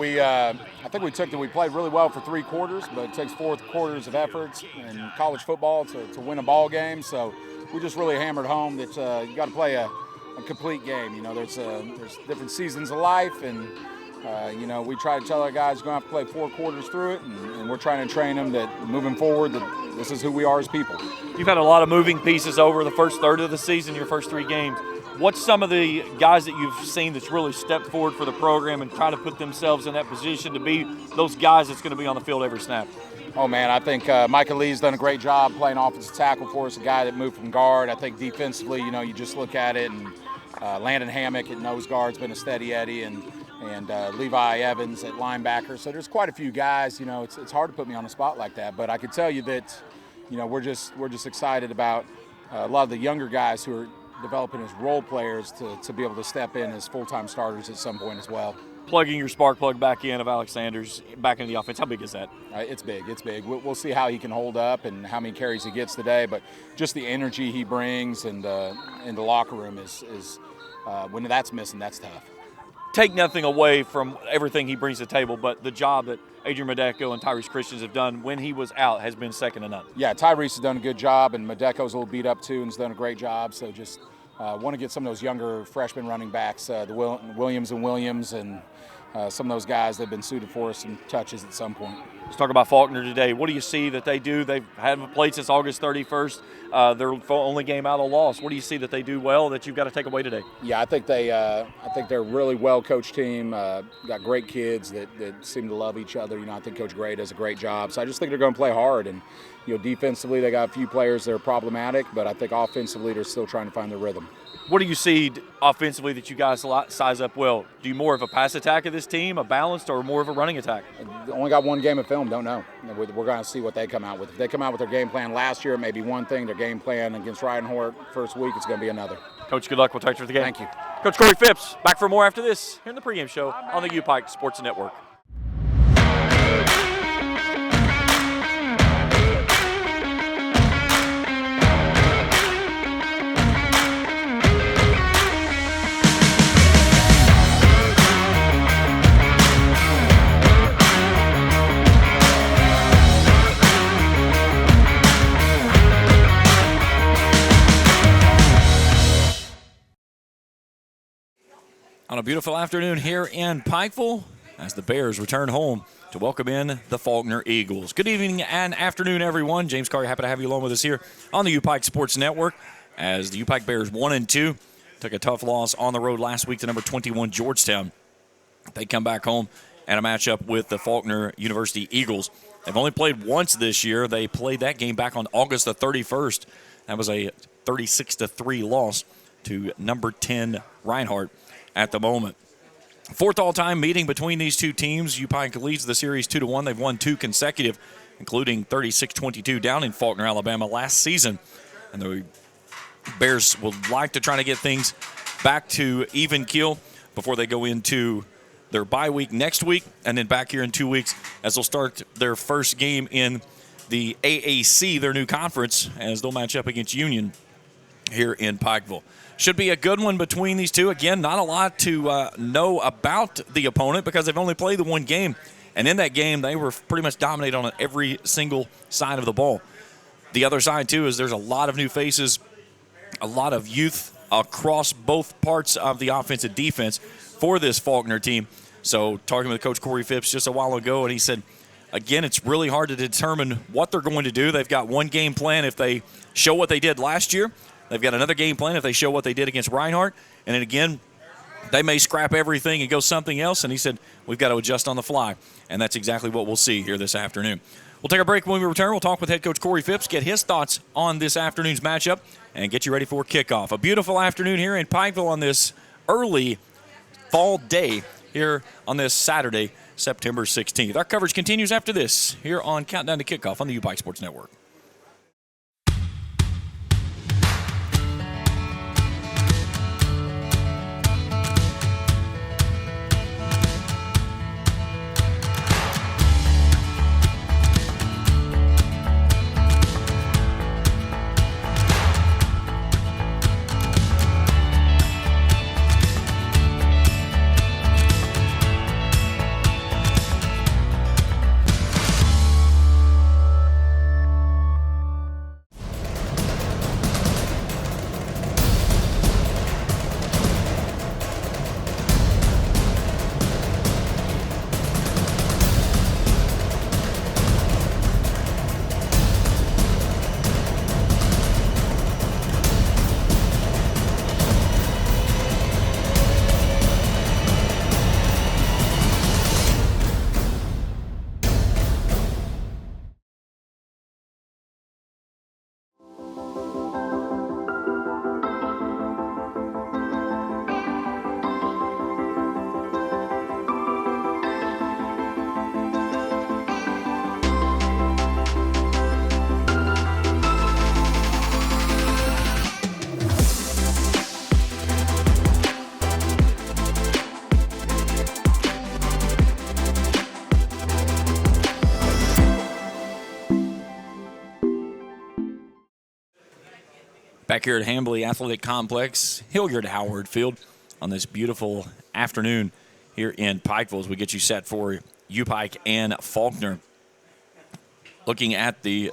I think we played really well for 3 quarters, but it takes 4 quarters of efforts in college football to win a ball game. So we just really hammered home that you got to play a complete game. You know, there's different seasons of life, and we try to tell our guys you're going to have to play 4 quarters through it, and we're trying to train them that moving forward that this is who we are as people. You've had a lot of moving pieces over the first third of the season, your first 3 games. What's some of the guys that you've seen that's really stepped forward for the program and try to put themselves in that position to be those guys that's going to be on the field every snap? Oh, man, I think Micah Lee's done a great job playing offensive tackle for us, a guy that moved from guard. I think defensively, you just look at it, and Landon Hammock at nose guard's been a steady Eddie, and Levi Evans at linebacker. So there's quite a few guys. It's hard to put me on the spot like that, but I can tell you that, we're just excited about a lot of the younger guys who are developing as role players to be able to step in as full-time starters at some point as well. Plugging your spark plug back in of Alex Sanders back into the offense, how big is that? It's big. We'll see how he can hold up and how many carries he gets today, but just the energy he brings and in the locker room is when that's missing, that's tough. Take nothing away from everything he brings to the table, but the job that Adrian Medeco and Tyrese Christians have done when he was out has been second to none. Yeah, Tyrese has done a good job, and Medeco's a little beat up too and has done a great job. So just want to get some of those younger freshman running backs, the Williams and some of those guys that have been suited for us some touches at some point. Let's talk about Faulkner today. What do you see that they do? They haven't played since August 31st. Their only game out of loss. What do you see that they do well that you've got to take away today? Yeah, I think they're a really well-coached team. Got great kids that seem to love each other. I think Coach Gray does a great job. So I just think they're going to play hard. And defensively, they got a few players that are problematic, but I think offensively, they're still trying to find their rhythm. What do you see offensively that you guys size up well? Do you more of a pass attack of this team, a balanced, or more of a running attack? Only got 1 game of film, don't know. We're going to see what they come out with. If they come out with their game plan last year, it may be one thing. Their game plan against Reinhardt first week, it's going to be another. Coach, good luck. We'll talk to you for the game. Thank you. Coach Corey Phipps, back for more after this here in the pregame show on the U-Pike Sports Network. On a beautiful afternoon here in Pikeville as the Bears return home to welcome in the Faulkner Eagles. Good evening and afternoon, everyone. James Carr, happy to have you along with us here on the U-Pike Sports Network as the U-Pike Bears 1-2 took a tough loss on the road last week to number 21 Georgetown. They come back home and a matchup with the Faulkner University Eagles. They've only played once this year. They played that game back on August the 31st. That was a 36-3 loss to number 10 Reinhardt. At the moment. 4th all-time meeting between these two teams. U-Pike leads the series 2-1. They've won 2 consecutive, including 36-22 down in Faulkner, Alabama last season. And the Bears would like to try to get things back to even keel before they go into their bye week next week, and then back here in 2 weeks as they'll start their first game in the AAC, their new conference, as they'll match up against Union here in Pikeville. Should be a good one between these two. Again, not a lot to know about the opponent because they've only played the 1 game. And in that game, they were pretty much dominated on every single side of the ball. The other side, too, is there's a lot of new faces, a lot of youth across both parts of the offense and defense for this Faulkner team. So talking with Coach Corey Phipps just a while ago, and he said, again, it's really hard to determine what they're going to do. They've got 1 game plan if they show what they did last year. They've got another game plan if they show what they did against Reinhardt. And then again, they may scrap everything and go something else. And he said, we've got to adjust on the fly. And that's exactly what we'll see here this afternoon. We'll take a break. When we return, we'll talk with head coach Corey Phipps, get his thoughts on this afternoon's matchup, and get you ready for kickoff. A beautiful afternoon here in Pikeville on this early fall day here on this Saturday, September 16th. Our coverage continues after this here on Countdown to Kickoff on the U-Pike Sports Network. back here at Hambly Athletic Complex, Hilliard Howard Field, on this beautiful afternoon here in Pikeville as we get you set for U-Pike and Faulkner. Looking at the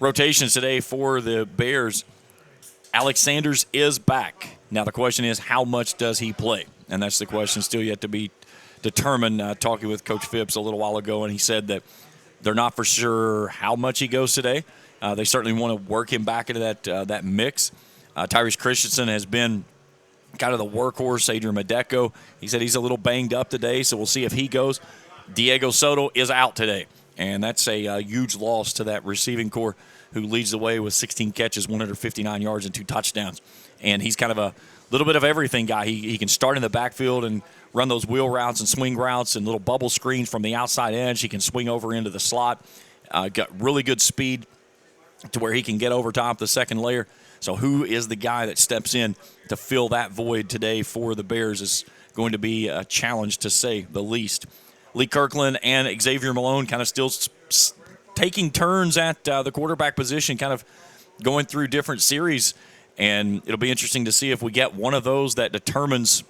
rotations today for the Bears, Alex Sanders is back. Now the question is, how much does he play? And that's the question still yet to be determined. Talking with Coach Phipps a little while ago, and he said that they're not for sure how much he goes today. They certainly want to work him back into that mix. Tyrese Christensen has been kind of the workhorse. Adrian Medeco, he said he's a little banged up today, so we'll see if he goes. Diego Soto is out today, and that's a huge loss to that receiving core, who leads the way with 16 catches, 159 yards, and 2 touchdowns. And he's kind of a little bit of everything guy. He can start in the backfield and run those wheel routes and swing routes and little bubble screens from the outside edge. He can swing over into the slot. Got really good speed to where he can get over top the second layer. So who is the guy that steps in to fill that void today for the Bears is going to be a challenge, to say the least. Lee Kirkland and Xavier Malone kind of still taking turns at the quarterback position, kind of going through different series. And it'll be interesting to see if we get one of those that determines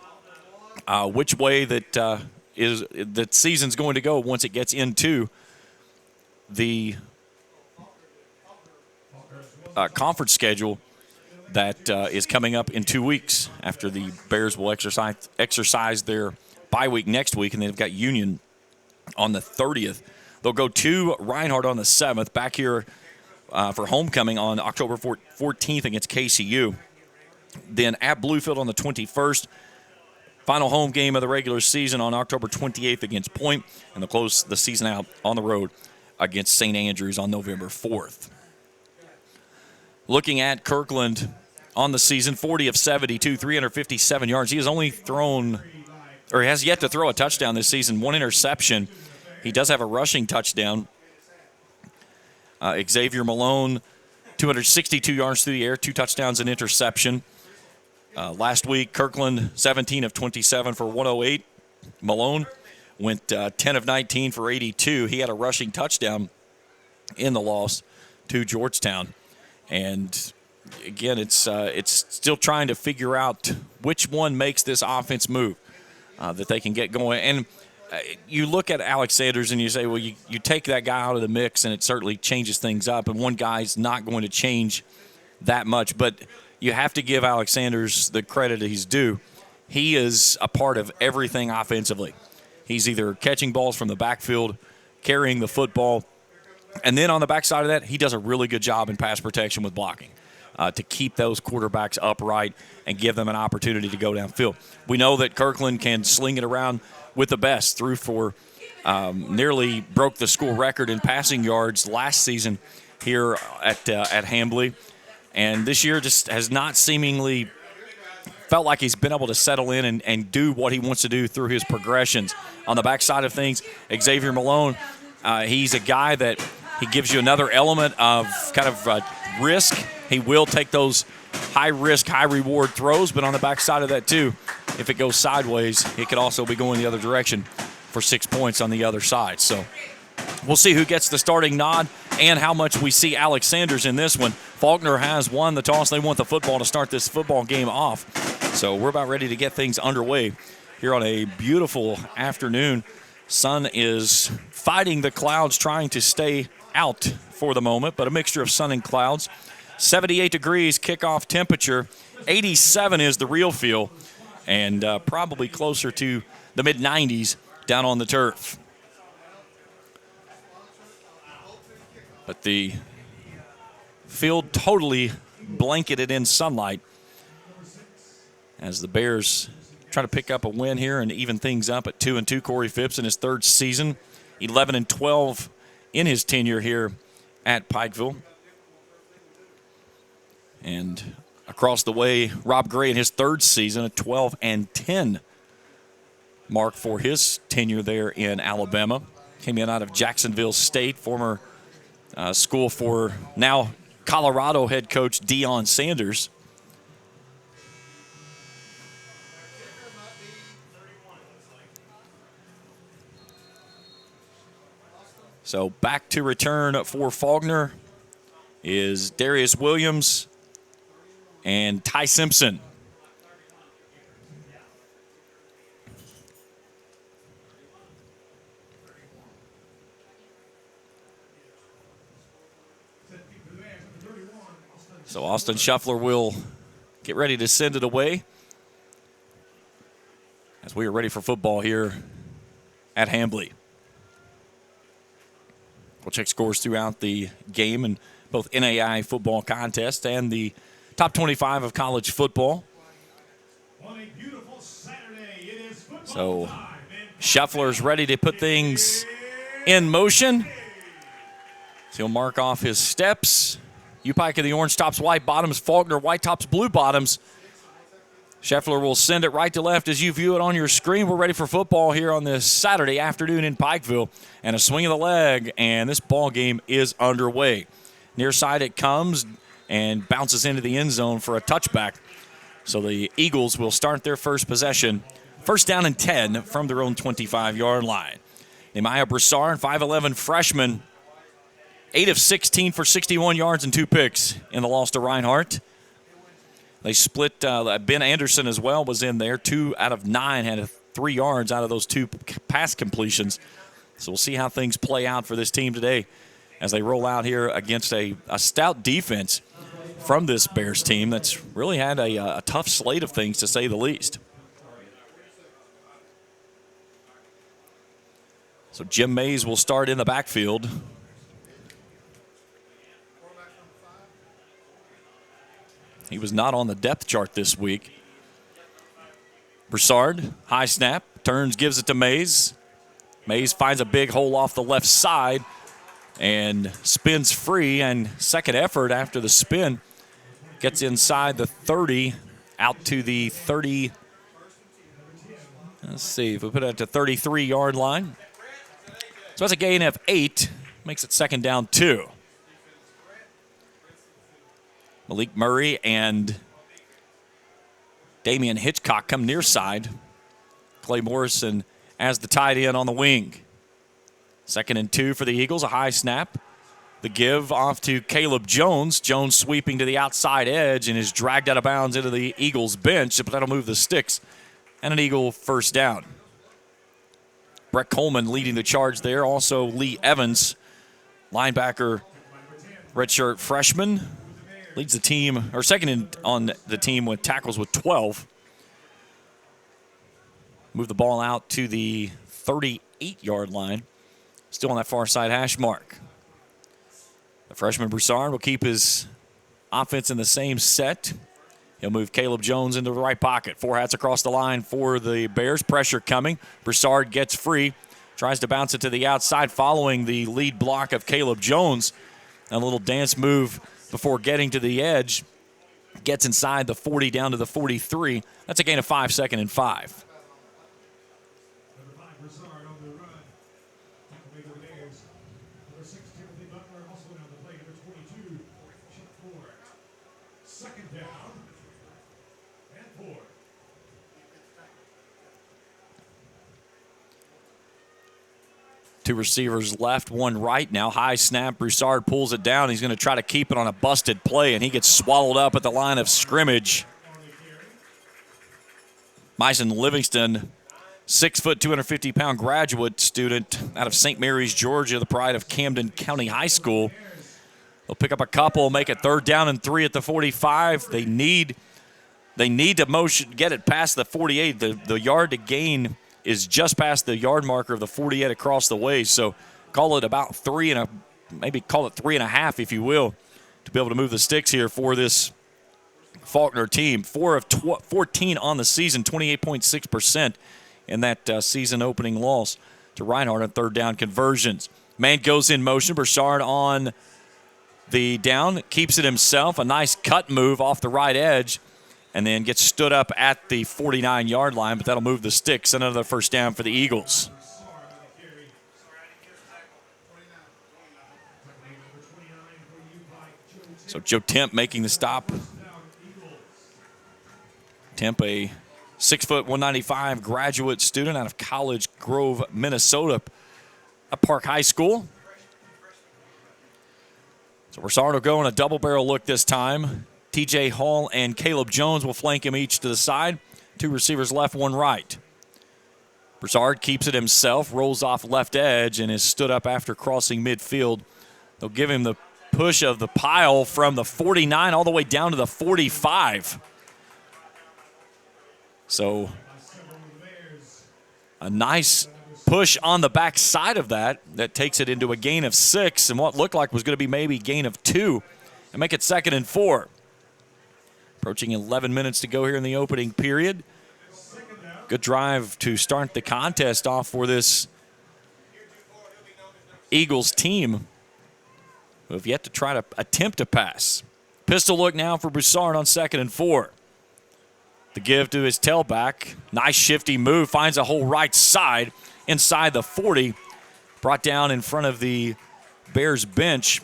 which way that season's going to go once it gets into the conference schedule that is coming up in 2 weeks after the Bears will exercise their bye week next week, and they've got Union on the 30th. They'll go to Reinhardt on the 7th, back here for homecoming on October 14th against KCU. Then at Bluefield on the 21st. Final home game of the regular season on October 28th against Point, and they'll close the season out on the road against St. Andrews on November 4th. Looking at Kirkland on the season, 40 of 72, 357 yards. He has only thrown, or has yet to throw a touchdown this season, 1 interception. He does have a rushing touchdown. Xavier Malone, 262 yards through the air, 2 touchdowns and interception. Last week, Kirkland, 17 of 27 for 108. Malone went 10 of 19 for 82. He had a rushing touchdown in the loss to Georgetown. And again, it's still trying to figure out which one makes this offense move that they can get going. And you look at Alex Sanders and you say, well, you take that guy out of the mix and it certainly changes things up. And one guy's not going to change that much. But you have to give Alex Sanders the credit he's due. He is a part of everything offensively. He's either catching balls from the backfield, carrying the football, and then on the backside of that, he does a really good job in pass protection with blocking to keep those quarterbacks upright and give them an opportunity to go downfield. We know that Kirkland can sling it around with the best, threw for nearly broke the school record in passing yards last season here at Hambly. And this year just has not seemingly felt like he's been able to settle in and do what he wants to do through his progressions. On the backside of things, Xavier Malone, he's a guy that he gives you another element of kind of risk. He will take those high-risk, high-reward throws, but on the backside of that too, if it goes sideways, it could also be going the other direction for 6 points on the other side. So we'll see who gets the starting nod and how much we see Alex Sanders in this one. Faulkner has won the toss. They want the football to start this football game off. So we're about ready to get things underway here on a beautiful afternoon. Sun is fighting the clouds, trying to stay out for the moment, but a mixture of sun and clouds. 78 degrees kickoff temperature. 87 is the real feel, and probably closer to the mid-90s down on the turf. But the field totally blanketed in sunlight as the Bears try to pick up a win here and even things up at 2-2. Corey Phipps in his 3rd season, 11-12 in his tenure here at Pikeville. And across the way, Rob Gray in his 3rd season, a 12-10 mark for his tenure there in Alabama. Came in out of Jacksonville State, former school for now Colorado head coach Deion Sanders. So back to return for Faulkner is Darius Williams. and Ty Simpson. So Austin Shuffler will get ready to send it away as we are ready for football here at Hambly. We'll check scores throughout the game in both NAI football contest and the top 25 of college football. So Shuffler's ready to put things in motion. So he'll mark off his steps. U-Pike in the orange tops, white bottoms. Faulkner, white tops, blue bottoms. Scheffler will send it right to left as you view it on your screen. We're ready for football here on this Saturday afternoon in Pikeville. And a swing of the leg, and this ball game is underway. Near side it comes and bounces into the end zone for a touchback. So the Eagles will start their first possession. First down and 10 from their own 25-yard line. Nehemiah Broussard, 5'11 freshman, 8 of 16 for 61 yards and 2 picks in the loss to Reinhardt. They split. Ben Anderson as well was in there. 2 out of 9 had 3 yards out of those 2 pass completions. So we'll see how things play out for this team today as they roll out here against a stout defense from this Bears team that's really had a tough slate of things, to say the least. So Jim Mays will start in the backfield. He was not on the depth chart this week. Broussard, high snap, turns, gives it to Mays. Mays finds a big hole off the left side and spins free, and second effort after the spin gets inside the 30, out to the 30. Let's see if we put it at the 33-yard line. So that's a gain of 8, makes it second down 2. Malik Murray and Damian Hitchcock come near side. Clay Morrison as the tight end on the wing. Second and 2 for the Eagles, a high snap. The give off to Caleb Jones. Jones sweeping to the outside edge and is dragged out of bounds into the Eagles bench, but that'll move the sticks. And an Eagle first down. Brett Coleman leading the charge there. Also Lee Evans, linebacker, redshirt freshman. Leads the team, or second on the team with tackles with 12. Move the ball out to the 38-yard line. Still on that far side hash mark. The freshman Broussard will keep his offense in the same set. He'll move Caleb Jones into the right pocket. 4 hats across the line for the Bears. Pressure coming. Broussard gets free. Tries to bounce it to the outside following the lead block of Caleb Jones. A little dance move before getting to the edge. Gets inside the 40 down to the 43. That's a gain of 5, second and 5. Two receivers left, one right now. High snap. Broussard pulls it down. He's going to try to keep it on a busted play, and he gets swallowed up at the line of scrimmage. Myson Livingston, 6 foot, 250-pound graduate student out of St. Mary's, Georgia, the pride of Camden County High School. They'll pick up a couple, make it 3rd down and 3 at the 45. They need to motion, get it past the 48. The yard to gain is just past the yard marker of the 48 across the way. So call it about 3 and maybe call it 3.5, if you will, to be able to move the sticks here for this Faulkner team. 4 of 14 on the season, 28.6% in that season opening loss to Reinhardt on 3rd down conversions. Man goes in motion. Broussard on the down, keeps it himself. A nice cut move off the right edge, and then gets stood up at the 49-yard line, but that'll move the sticks. Another first down for the Eagles. So Joe Temp making the stop. Temp, a 6 foot, 195 graduate student out of College Grove, Minnesota, at Park High School. So Broussard will go in a double barrel look this time. TJ Hall and Caleb Jones will flank him each to the side. 2 receivers left, 1 right. Broussard keeps it himself, rolls off left edge, and is stood up after crossing midfield. They'll give him the push of the pile from the 49 all the way down to the 45. So a nice push on the back side of that takes it into a gain of 6 and what looked like was going to be maybe gain of 2 and make it 2nd and 4. Approaching 11 minutes to go here in the opening period. Good drive to start the contest off for this Eagles team, who have yet to try to attempt to pass. Pistol look now for Broussard on 2nd and 4. The give to his tailback. Nice shifty move. Finds a hole right side inside the 40. Brought down in front of the Bears bench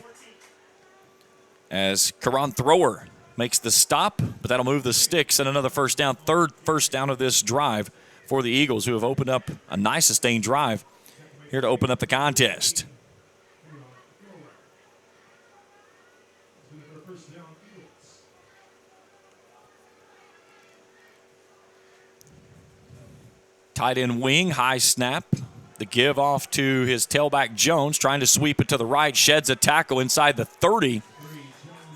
as Karan Thrower makes the stop, but that'll move the sticks and another first down. 3rd first down of this drive for the Eagles, who have opened up a nice sustained drive here to open up the contest. Tight end wing, high snap. The give off to his tailback Jones, trying to sweep it to the right, sheds a tackle inside the 30.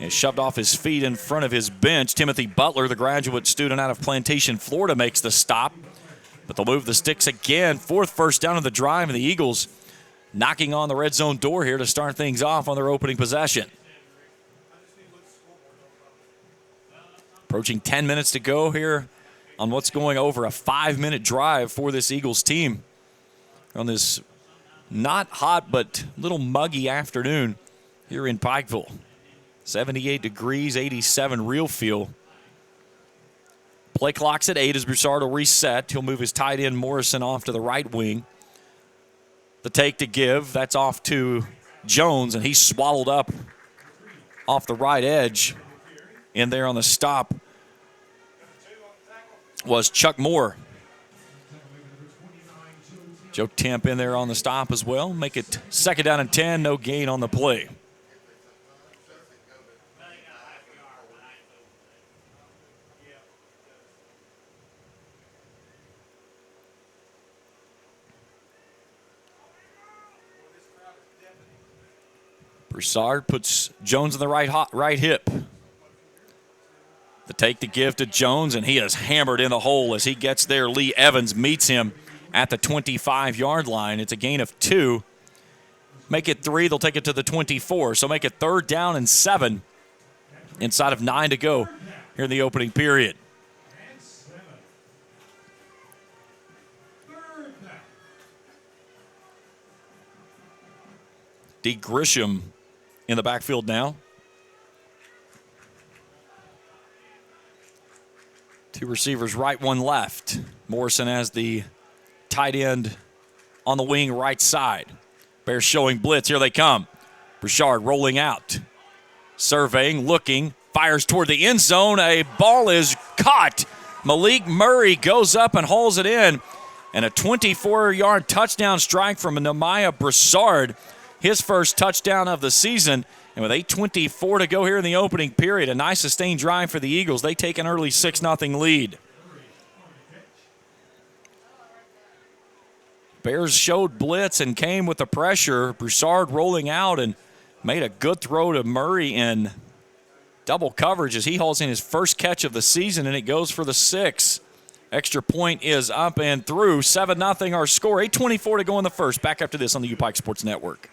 And shoved off his feet in front of his bench. Timothy Butler, the graduate student out of Plantation, Florida, makes the stop. But they'll move the sticks again. 4th first down of the drive, and the Eagles knocking on the red zone door here to start things off on their opening possession. Approaching 10 minutes to go here on what's going over a 5-minute drive for this Eagles team on this not hot but little muggy afternoon here in Pikeville. 78 degrees, 87 real feel. Play clock's at 8 as Broussard will reset. He'll move his tight end Morrison off to the right wing. The take to give, that's off to Jones, and he's swallowed up off the right edge. In there on the stop was Chuck Moore. Joe Temp in there on the stop as well. Make it 2nd down and 10, no gain on the play. Broussard puts Jones in the right hip. The take to give to Jones, and he is hammered in the hole as he gets there. Lee Evans meets him at the 25-yard line. It's a gain of 2. Make it 3. They'll take it to the 24. So make it 3rd down and 7 inside of 9 to go here in the opening period. D. Grisham in the backfield now. 2 receivers right, 1 left. Morrison as the tight end on the wing right side. Bears showing blitz. Here they come. Broussard rolling out. Surveying, looking, fires toward the end zone. A ball is caught. Malik Murray goes up and hauls it in. And a 24-yard touchdown strike from Nehemiah Broussard. His first touchdown of the season. And with 8:24 to go here in the opening period, a nice sustained drive for the Eagles. They take an early 6-0 lead. Bears showed blitz and came with the pressure. Broussard rolling out and made a good throw to Murray in double coverage as he hauls in his first catch of the season, and it goes for the 6. Extra point is up and through. 7-0 our score. 8:24 to go in the first. Back after this on the UPike Sports Network.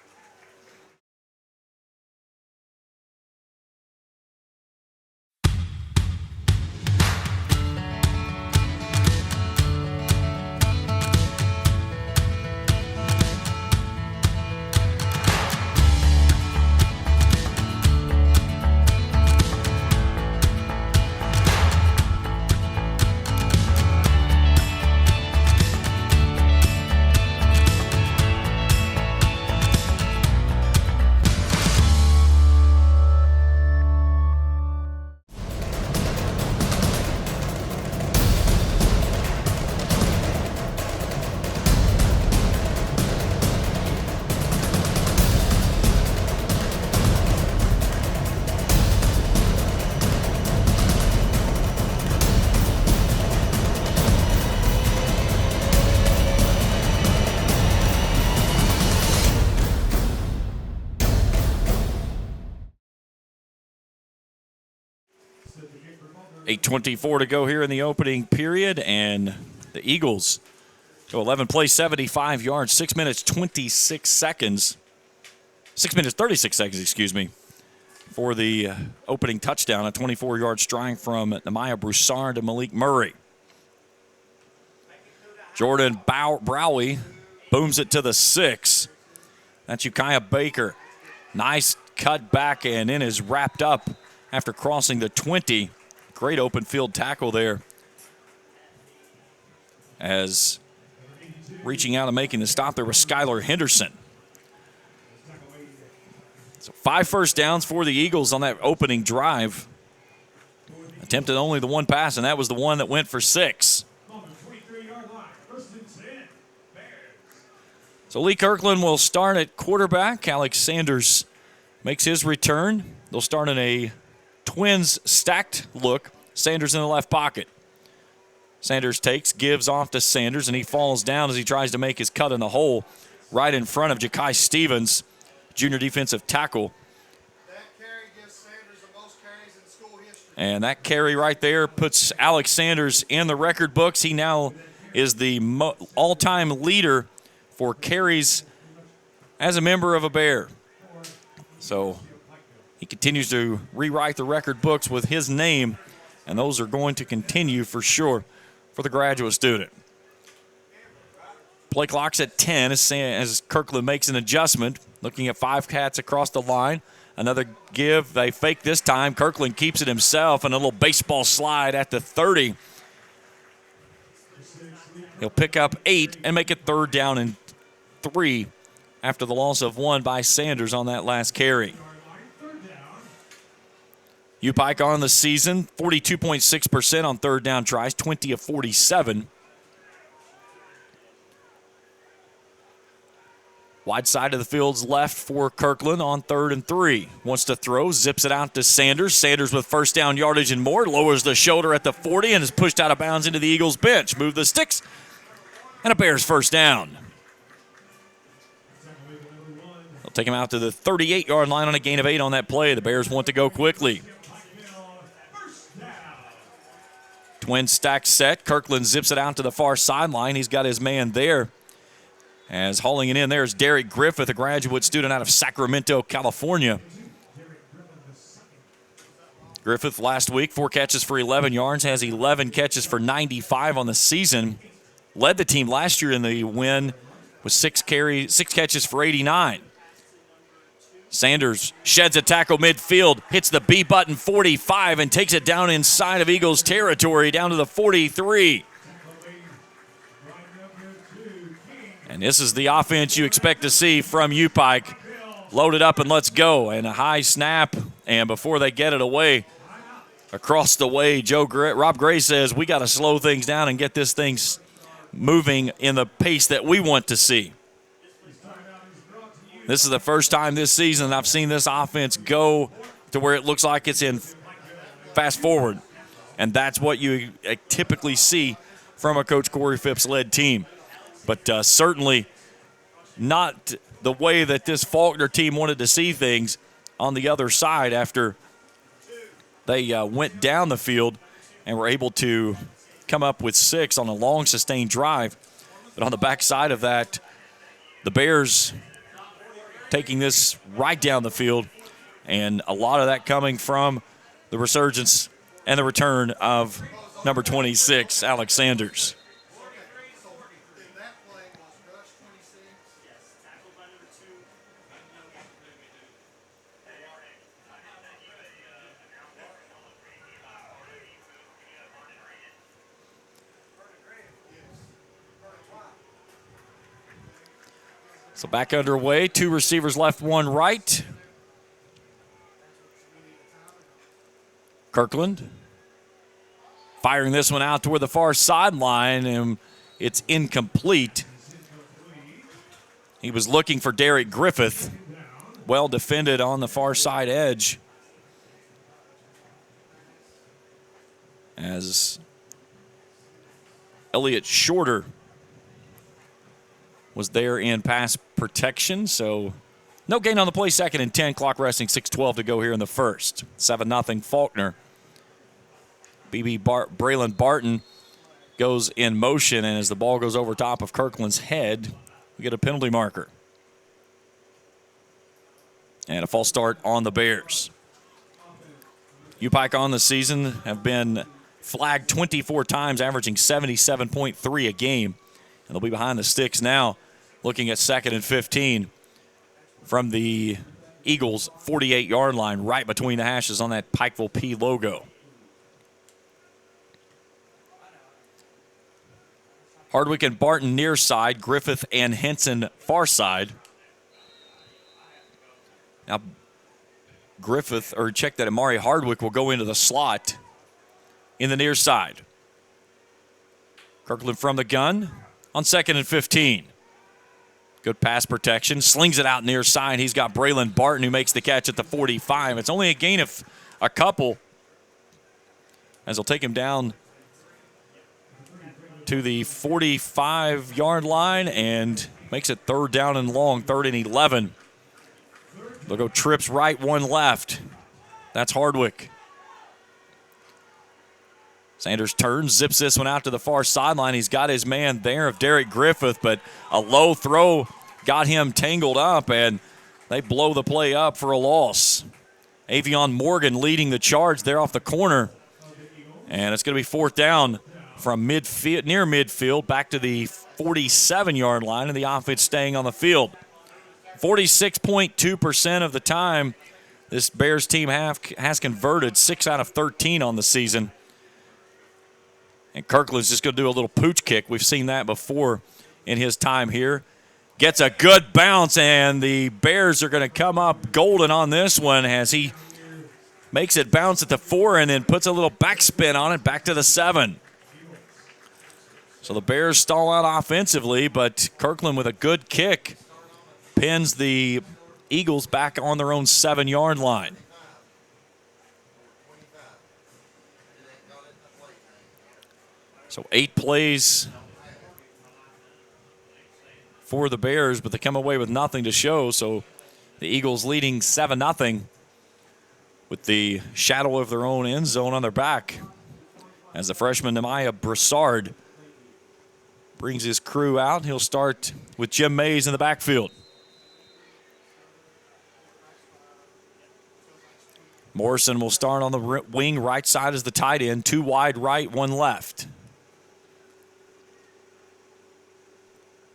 8:24 to go here in the opening period, and the Eagles go 11 plays, 75 yards, 6 minutes, 26 seconds. 6 minutes, 36 seconds, excuse me, for the opening touchdown, a 24-yard strike from Nehemiah Broussard to Malik Murray. Jordan Browy booms it to the 6. That's Ukiah Baker. Nice cut back and in is wrapped up after crossing the 20. Great open field tackle there. As reaching out and making the stop there was Skylar Henderson. So 5 first downs for the Eagles on that opening drive. Attempted only the one pass, and that was the one that went for 6. So Lee Kirkland will start at quarterback. Alex Sanders makes his return. They'll start in a Twins stacked look. Sanders in the left pocket. Sanders takes, gives off to Sanders, and he falls down as he tries to make his cut in the hole right in front of Ja'Kai Stevens, junior defensive tackle. That carry gives Sanders the most carries in school history. And that carry right there puts Alex Sanders in the record books. He now is the all-time leader for carries as a member of a Bear. So he continues to rewrite the record books with his name, and those are going to continue for sure for the graduate student. Play clock's at 10 as Kirkland makes an adjustment, looking at 5 cats across the line. Another give, they fake this time. Kirkland keeps it himself, and a little baseball slide at the 30. He'll pick up 8 and make it 3rd down and 3 after the loss of 1 by Sanders on that last carry. U-Pike on the season, 42.6% on 3rd down tries, 20 of 47. Wide side of the field's left for Kirkland on 3rd and 3. Wants to throw, zips it out to Sanders. Sanders with first down yardage and more, lowers the shoulder at the 40 and is pushed out of bounds into the Eagles bench. Move the sticks, and a Bears first down. They'll take him out to the 38-yard line on a gain of 8 on that play. The Bears want to go quickly. Twin stack set. Kirkland zips it out to the far sideline. He's got his man there. As hauling it in there is Derek Griffith, a graduate student out of Sacramento, California. Griffith last week, 4 catches for 11 yards, has 11 catches for 95 on the season. Led the team last year in the win with 6 catches for 89. Sanders sheds a tackle midfield, hits the B button 45 and takes it down inside of Eagles territory down to the 43. And this is the offense you expect to see from U-Pike. Load it up and let's go. And a high snap, and before they get it away, across the way, Rob Gray says, we got to slow things down and get this thing moving in the pace that we want to see. This is the first time this season I've seen this offense go to where it looks like it's in fast forward. And that's what you typically see from a Coach Corey Phipps-led team. But certainly not the way that this Faulkner team wanted to see things on the other side after they went down the field and were able to come up with 6 on a long sustained drive. But on the backside of that, the Bears taking this right down the field, and a lot of that coming from the resurgence and the return of number 26, Alex Sanders. So back underway, 2 receivers left, 1 right. Kirkland firing this one out toward the far sideline, and it's incomplete. He was looking for Derek Griffith. Well defended on the far side edge. As Elliott Shorter was there in pass protection, so no gain on the play, 2nd and 10, clock resting, 6:12 to go here in the first. 7-0 Faulkner. Braylon Barton goes in motion, and as the ball goes over top of Kirkland's head, we get a penalty marker. And a false start on the Bears. UPike on the season have been flagged 24 times, averaging 77.3 a game. And they'll be behind the sticks now, looking at 2nd and 15 from the Eagles' 48-yard line, right between the hashes on that Pikeville P logo. Hardwick and Barton near side, Griffith and Henson far side. Now, Amari Hardwick will go into the slot in the near side. Kirkland from the gun on 2nd and 15. Good pass protection, slings it out near side. He's got Braylon Barton who makes the catch at the 45. It's only a gain of a couple as they'll take him down to the 45-yard line and makes it 3rd down and long, 3rd and 11. They'll go trips right, 1 left. That's Hardwick. Sanders turns, zips this one out to the far sideline. He's got his man there of Derek Griffith, but a low throw got him tangled up, and they blow the play up for a loss. Avion Morgan leading the charge there off the corner. And it's going to be 4th down from midfield, near midfield, back to the 47-yard line, and the offense staying on the field. 46.2% of the time, this Bears team has converted 6 out of 13 on the season. And Kirkland's just going to do a little pooch kick. We've seen that before in his time here. Gets a good bounce, and the Bears are going to come up golden on this one as he makes it bounce at the 4 and then puts a little backspin on it back to the 7. So the Bears stall out offensively, but Kirkland with a good kick pins the Eagles back on their own 7-yard line. So 8 plays for the Bears, but they come away with nothing to show. So the Eagles leading 7-0 with the shadow of their own end zone on their back as the freshman Nehemiah Broussard brings his crew out. He'll start with Jim Mays in the backfield. Morrison will start on the wing. Right side is the tight end. 2 wide right, 1 left.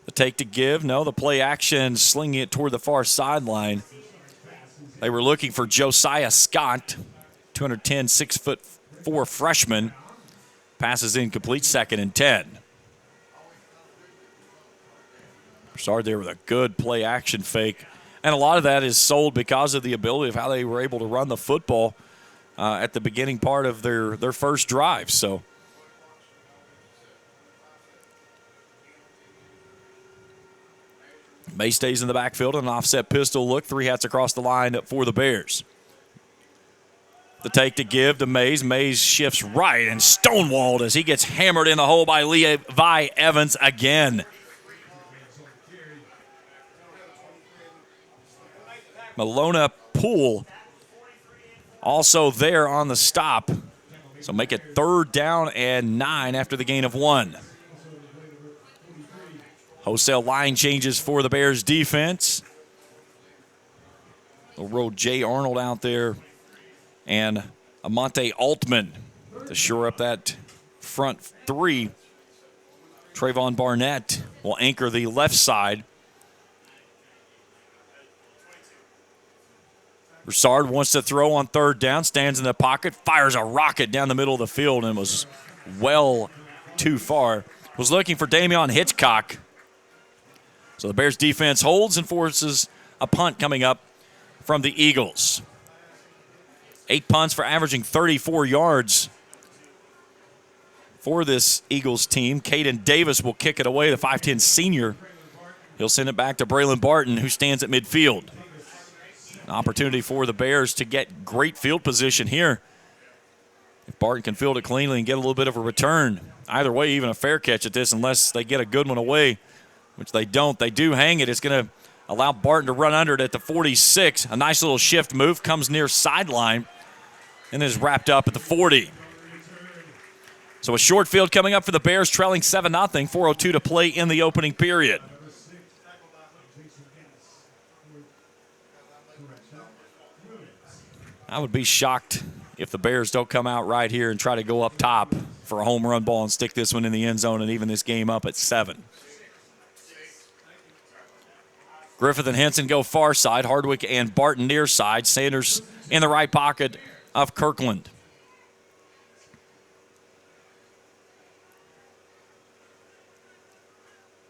The take to give. No, the play action, slinging it toward the far sideline. They were looking for Josiah Scott, 210, 6'4" freshman. Passes incomplete, 2nd and 10. Broussard there with a good play action fake. And a lot of that is sold because of the ability of how they were able to run the football at the beginning part of their first drive. So May stays in the backfield, an offset pistol look. 3 hats across the line for the Bears. The take to give to Mays. Mays shifts right and stonewalled as he gets hammered in the hole by Levi Evans again. Malona Poole also there on the stop. So make it 3rd down and 9 after the gain of 1. Wholesale line changes for the Bears defense. They'll roll Jay Arnold out there and Amante Altman to shore up that front 3. Trayvon Barnett will anchor the left side. Broussard wants to throw on 3rd down, stands in the pocket, fires a rocket down the middle of the field and was well too far. Was looking for Damian Hitchcock. So the Bears defense holds and forces a punt coming up from the Eagles. 8 punts for averaging 34 yards for this Eagles team. Caden Davis will kick it away, the 5'10 senior. He'll send it back to Braylon Barton, who stands at midfield. An opportunity for the Bears to get great field position here. If Barton can field it cleanly and get a little bit of a return. Either way, even a fair catch at this, unless they get a good one away, which they don't. They do hang it. It's going to allow Barton to run under it at the 46. A nice little shift move, comes near sideline, and is wrapped up at the 40. So a short field coming up for the Bears, trailing 7-0, 4:02 to play in the opening period. I would be shocked if the Bears don't come out right here and try to go up top for a home run ball and stick this one in the end zone and even this game up at 7. Griffith and Henson go far side. Hardwick and Barton near side. Sanders in the right pocket of Kirkland.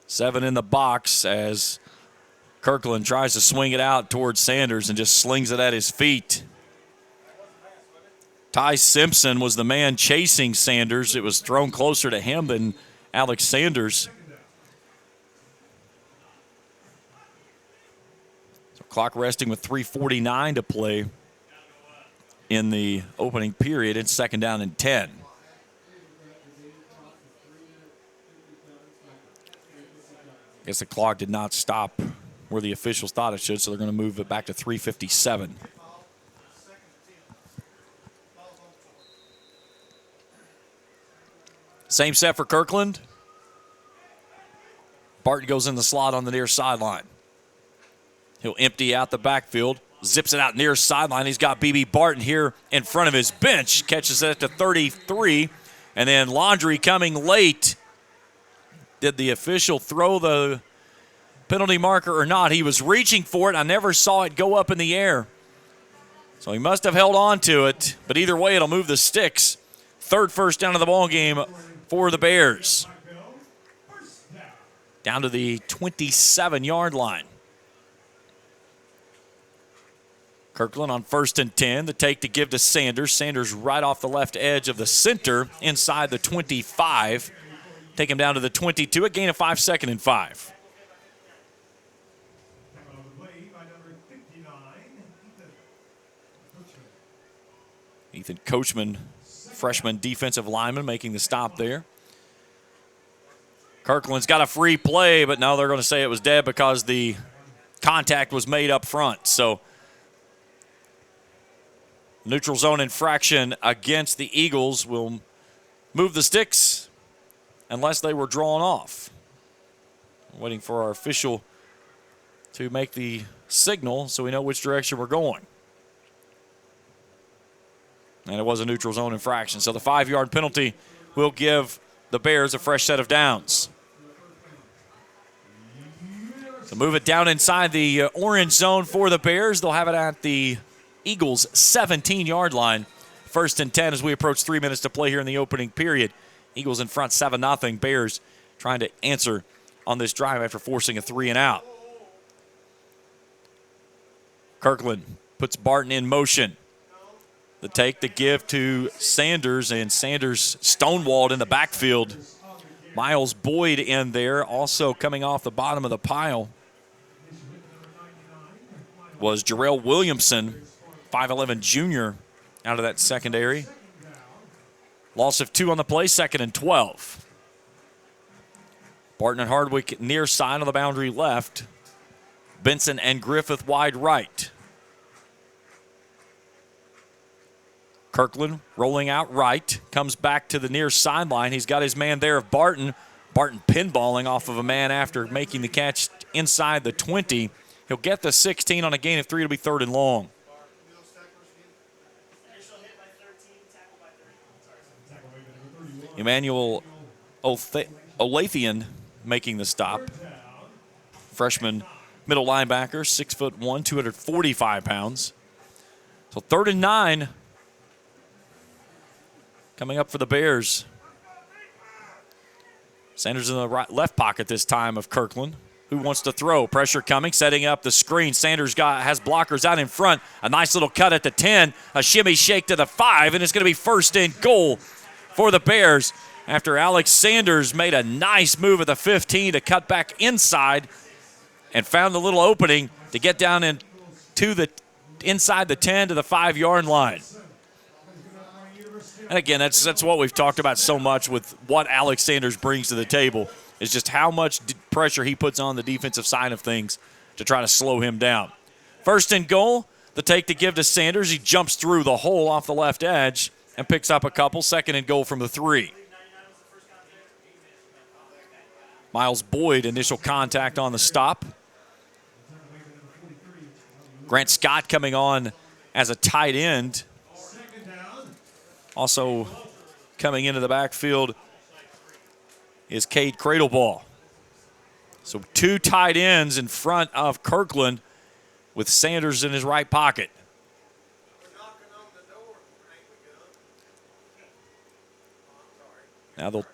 Seven in the box as Kirkland tries to swing it out towards Sanders and just slings it at his feet. Ty Simpson was the man chasing Sanders. It was thrown closer to him than Alex Sanders. So clock resting with 3:49 to play in the opening period. It's 2nd down and 10. I guess the clock did not stop where the officials thought it should, so they're going to move it back to 3:57. Same set for Kirkland. Barton goes in the slot on the near sideline. He'll empty out the backfield, zips it out near sideline. He's got B.B. Barton here in front of his bench, catches it at the 33, and then Laundry coming late. Did the official throw the penalty marker or not? He was reaching for it. I never saw it go up in the air. So he must have held on to it, but either way, it'll move the sticks. 3rd first down of the ball game for the Bears. Down to the 27-yard line. Kirkland on 1st and 10. The take to give to Sanders. Sanders right off the left edge of the center inside the 25. Take him down to the 22. A gain of 5, 2nd and 5. Ethan Coachman, freshman defensive lineman, making the stop there. Kirkland's got a free play, but no, they're going to say it was dead because the contact was made up front. So neutral zone infraction against the Eagles will move the sticks unless they were drawn off. Waiting for our official to make the signal so we know which direction we're going. And it was a neutral zone infraction. So the 5-yard penalty will give the Bears a fresh set of downs. So move it down inside the orange zone for the Bears. They'll have it at the Eagles' 17-yard line. 1st and 10 as we approach 3 minutes to play here in the opening period. Eagles in front 7-0. Bears trying to answer on this drive after forcing a 3-and-out. Kirkland puts Barton in motion. The take to give to Sanders, and Sanders stonewalled in the backfield. Miles Boyd in there, also coming off the bottom of the pile was Jarrell Williamson, 5'11 junior, out of that secondary. Loss of 2 on the play, 2nd and 12. Barton and Hardwick near side on the boundary left. Benson and Griffith wide right. Kirkland rolling out right, comes back to the near sideline. He's got his man there of Barton. Barton pinballing off of a man after making the catch inside the 20. He'll get the 16 on a gain of 3. It'll be 3rd and long. Emmanuel Olathian making the stop. Freshman middle linebacker, 6'1", 245 pounds. So 3rd and 9. Coming up for the Bears. Sanders in the left pocket this time of Kirkland. Who wants to throw? Pressure coming, setting up the screen. Sanders has blockers out in front. A nice little cut at the 10. A shimmy shake to the 5, and it's going to be 1st and goal for the Bears after Alex Sanders made a nice move at the 15 to cut back inside and found a little opening to get down inside the 10 to the 5-yard line. And again, that's what we've talked about so much with what Alex Sanders brings to the table, is just how much pressure he puts on the defensive side of things to try to slow him down. 1st and goal, the take to give to Sanders. He jumps through the hole off the left edge and picks up a couple. 2nd and goal from the 3. Miles Boyd, initial contact on the stop. Grant Scott coming on as a tight end. Also coming into the backfield is Cade Cradleball. So 2 tight ends in front of Kirkland with Sanders in his right pocket. Now they'll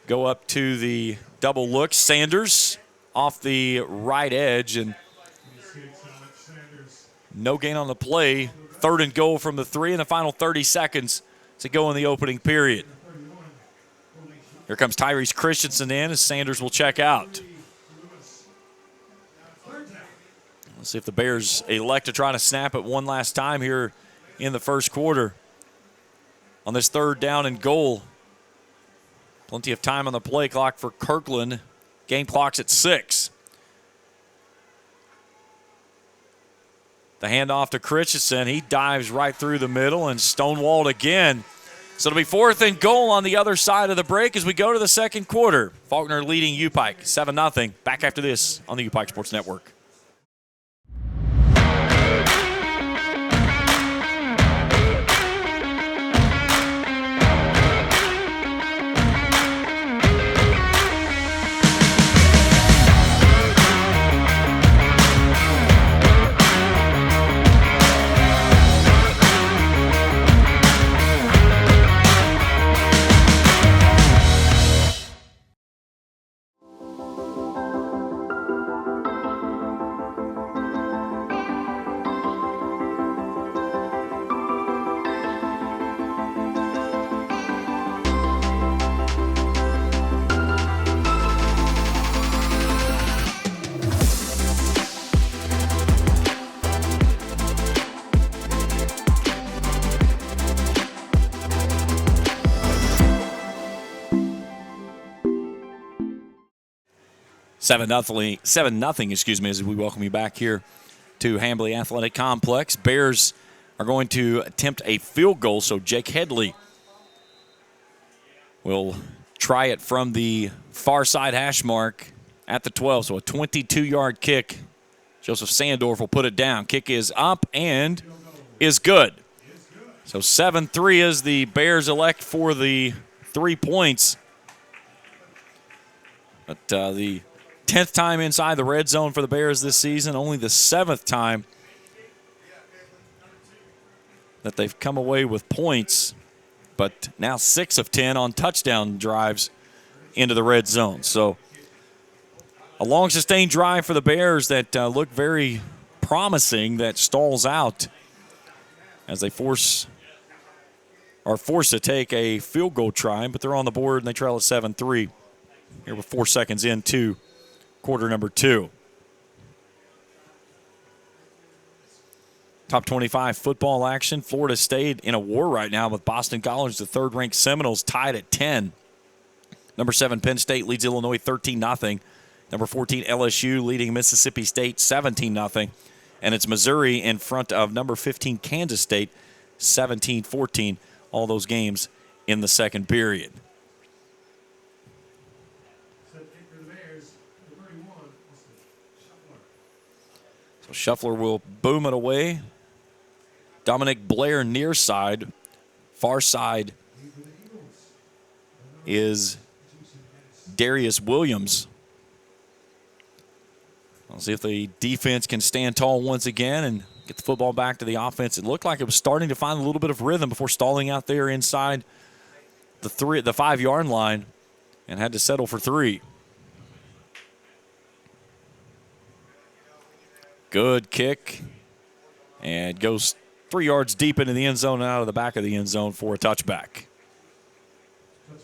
go up to the double look. Sanders off the right edge, and no gain on the play. 3rd and goal from the 3 in the final 30 seconds to go in the opening period. Here comes Tyrese Christensen in as Sanders will check out. Let's see if the Bears elect to try to snap it one last time here in the first quarter. On this 3rd down and goal. Plenty of time on the play clock for Kirkland. Game clock's at 6. The handoff to Christensen. He dives right through the middle and stonewalled again. So it'll be 4th and goal on the other side of the break as we go to the second quarter. Faulkner leading U-Pike 7-0. Back after this on the U-Pike Sports Network. Seven nothing, excuse me, as we welcome you back here to Hambly Athletic Complex. Bears are going to attempt a field goal, so Jake Headley will try it from the far side hash mark at the 12, so a 22-yard kick. Joseph Sandorf will put it down. Kick is up and is good. So 7-3 as the Bears elect for the 3 points. But the 10th time inside the red zone for the Bears this season, only the 7th time that they've come away with points, but now 6 of 10 on touchdown drives into the red zone. So a long sustained drive for the Bears that looked very promising that stalls out as they are forced to take a field goal try, but they're on the board and they trail at 7-3 here with 4 seconds into quarter number 2. Top 25 football action. Florida State in a war right now with Boston College. The 3rd-ranked Seminoles tied at 10. Number 7 Penn State leads Illinois 13-0. Number 14 LSU leading Mississippi State 17-0. And it's Missouri in front of number 15 Kansas State 17-14. All those games in the second period. Shuffler will boom it away. Dominic Blair near side. Far side is Darius Williams. We'll see if the defense can stand tall once again and get the football back to the offense. It looked like it was starting to find a little bit of rhythm before stalling out there inside the 5-yard line and had to settle for 3. Good kick, and goes 3 yards deep into the end zone and out of the back of the end zone for a touchback. Ball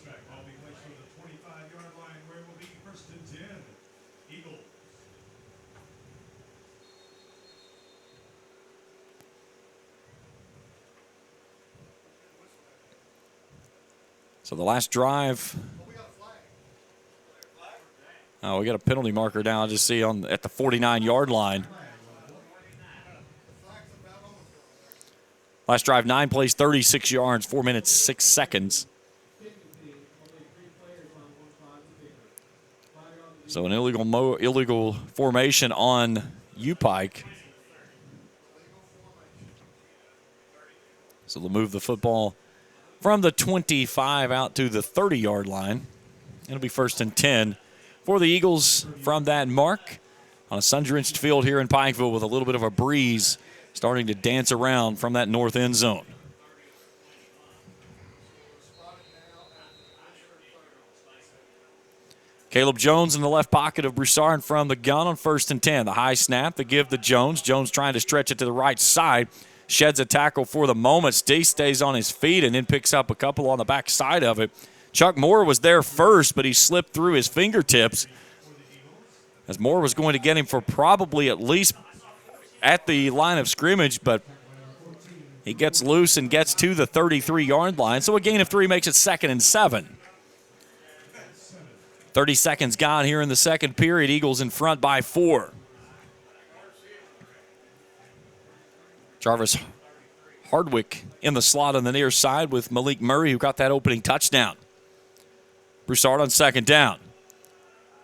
being placed on the 25-yard line where it will be 1st and 10. Eagles. So the last drive. Oh, we got a penalty marker down. I just see at the 49-yard line. Last drive, 9 plays, 36 yards, 4 minutes, 6 seconds. So an illegal formation on U-Pike. So they'll move the football from the 25 out to the 30-yard line. It'll be 1st and 10 for the Eagles from that mark on a sun-drenched field here in Pikeville with a little bit of a breeze starting to dance around from that north end zone. Caleb Jones in the left pocket of Broussard from the gun on 1st and 10. The high snap, the give to Jones. Jones trying to stretch it to the right side. Sheds a tackle for the moment. Stays on his feet and then picks up a couple on the back side of it. Chuck Moore was there first, but he slipped through his fingertips as Moore was going to get him for probably at least at the line of scrimmage, but he gets loose and gets to the 33-yard line. So a gain of 3 makes it 2nd and 7. 30 seconds gone here in the second period. Eagles in front by 4. Jarvis Hardwick in the slot on the near side with Malik Murray, who got that opening touchdown. Broussard on 2nd down.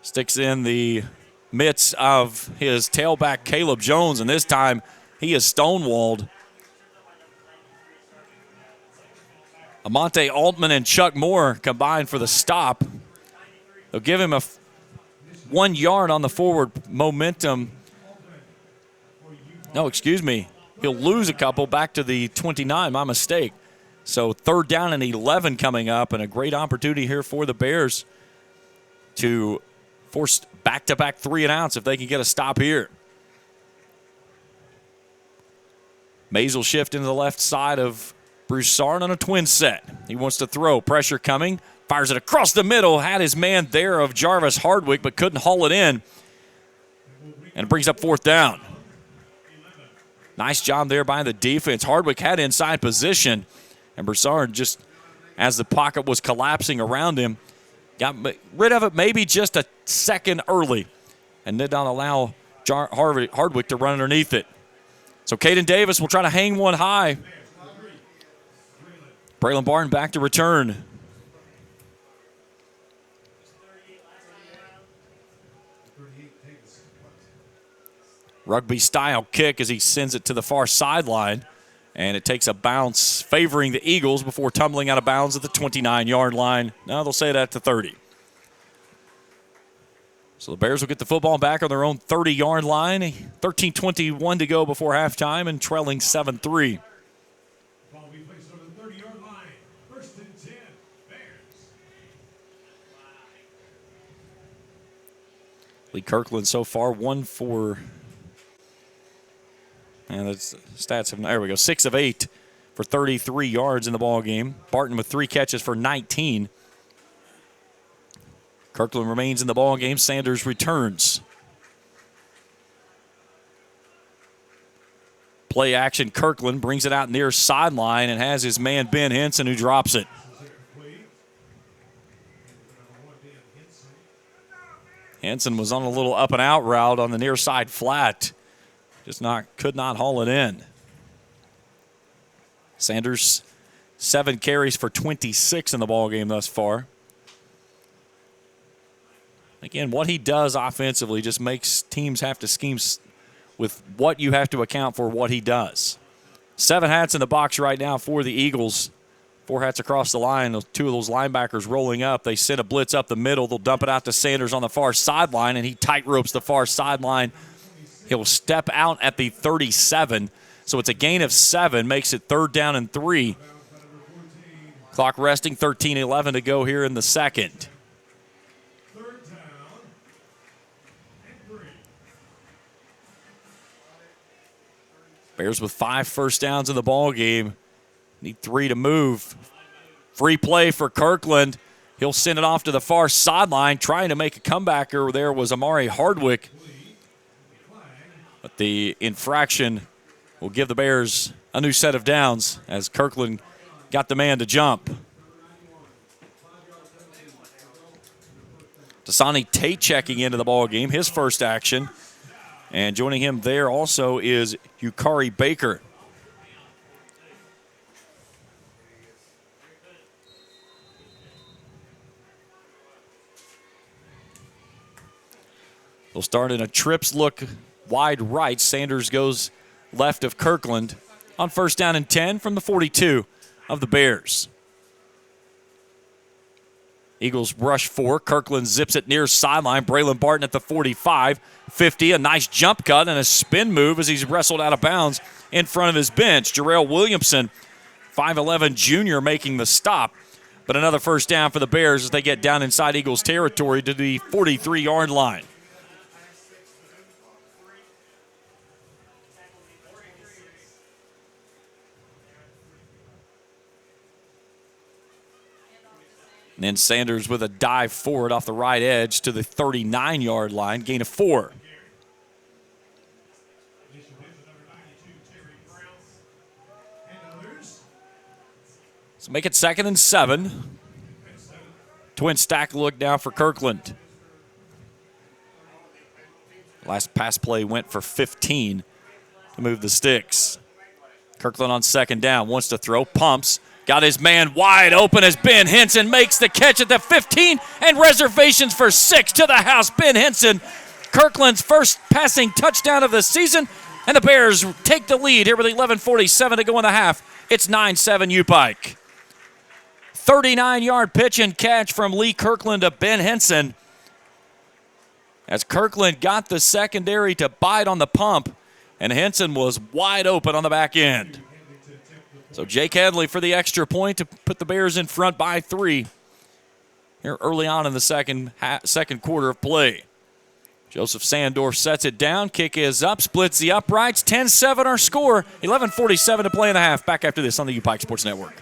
Sticks in the midst of his tailback, Caleb Jones, and this time he is stonewalled. Amonte Altman and Chuck Moore combined for the stop. They'll give him 1 yard on the forward momentum. No, excuse me. He'll lose a couple back to the 29, my mistake. So 3rd down and 11 coming up, and a great opportunity here for the Bears to force back-to-back 3 and outs if they can get a stop here. Mays will shift into the left side of Broussard on a twin set. He wants to throw. Pressure coming. Fires it across the middle. Had his man there of Jarvis Hardwick, but couldn't haul it in. And it brings up 4th down. Nice job there by the defense. Hardwick had inside position. And Broussard, just as the pocket was collapsing around him, got rid of it maybe just a second early and did not allow Hardwick to run underneath it. So Caden Davis will try to hang one high. Braylon Barton back to return. Rugby-style kick as he sends it to the far sideline. And it takes a bounce favoring the Eagles before tumbling out of bounds at the 29-yard line. Now they'll say that to 30. So the Bears will get the football back on their own 30-yard line. 13:21 to go before halftime and trailing 7-3. Ball be placed over the 30-yard line. 1st and 10, Bears. Lee Kirkland so far 1 for... And the stats have, there we go, 6 of 8 for 33 yards in the ball game. Barton with 3 catches for 19. Kirkland remains in the ball game. Sanders returns. Play action. Kirkland brings it out near sideline and has his man Ben Henson who drops it. Henson was on a little up and out route on the near side flat. Could not haul it in. Sanders, 7 carries for 26 in the ballgame thus far. Again, what he does offensively just makes teams have to scheme with what you have to account for what he does. 7 hats in the box right now for the Eagles. 4 hats across the line. 2 of those linebackers rolling up. They send a blitz up the middle. They'll dump it out to Sanders on the far sideline, and he tight ropes the far sideline. He'll step out at the 37. So it's a gain of 7, makes it 3rd down and 3. Clock resting, 13:11 to go here in the second. 3rd down and 3. Bears with 5 first downs in the ball game. Need 3 to move. Free play for Kirkland. He'll send it off to the far sideline. Trying to make a comebacker there was Amari Hardwick. But the infraction will give the Bears a new set of downs as Kirkland got the man to jump. Dasani Tate checking into the ball game, his first action. And joining him there also is Yukari Baker. They'll start in a trips look wide right. Sanders goes left of Kirkland on 1st down and 10 from the 42 of the Bears. Eagles rush 4. Kirkland zips it near sideline. Braylon Barton at the 45, 50. A nice jump cut and a spin move as he's wrestled out of bounds in front of his bench. Jarrell Williamson, 5'11 junior, making the stop. But another 1st down for the Bears as they get down inside Eagles territory to the 43-yard line. And then Sanders with a dive forward off the right edge to the 39-yard line, gain of 4. So make it 2nd and 7. Twin stack look now for Kirkland. Last pass play went for 15 to move the sticks. Kirkland on 2nd down, wants to throw, pumps. Got his man wide open as Ben Henson makes the catch at the 15, and reservations for 6 to the house. Ben Henson, Kirkland's first passing touchdown of the season, and the Bears take the lead here with 11:47 to go in the half. It's 9-7 U-Pike. 39-yard pitch and catch from Lee Kirkland to Ben Henson, as Kirkland got the secondary to bite on the pump, and Henson was wide open on the back end. So Jake Headley for the extra point to put the Bears in front by 3 here early on in the second quarter of play. Joseph Sandorf sets it down. Kick is up, splits the uprights. 10-7 our score. 11:47 to play in the half. Back after this on the U-Pike Sports Network.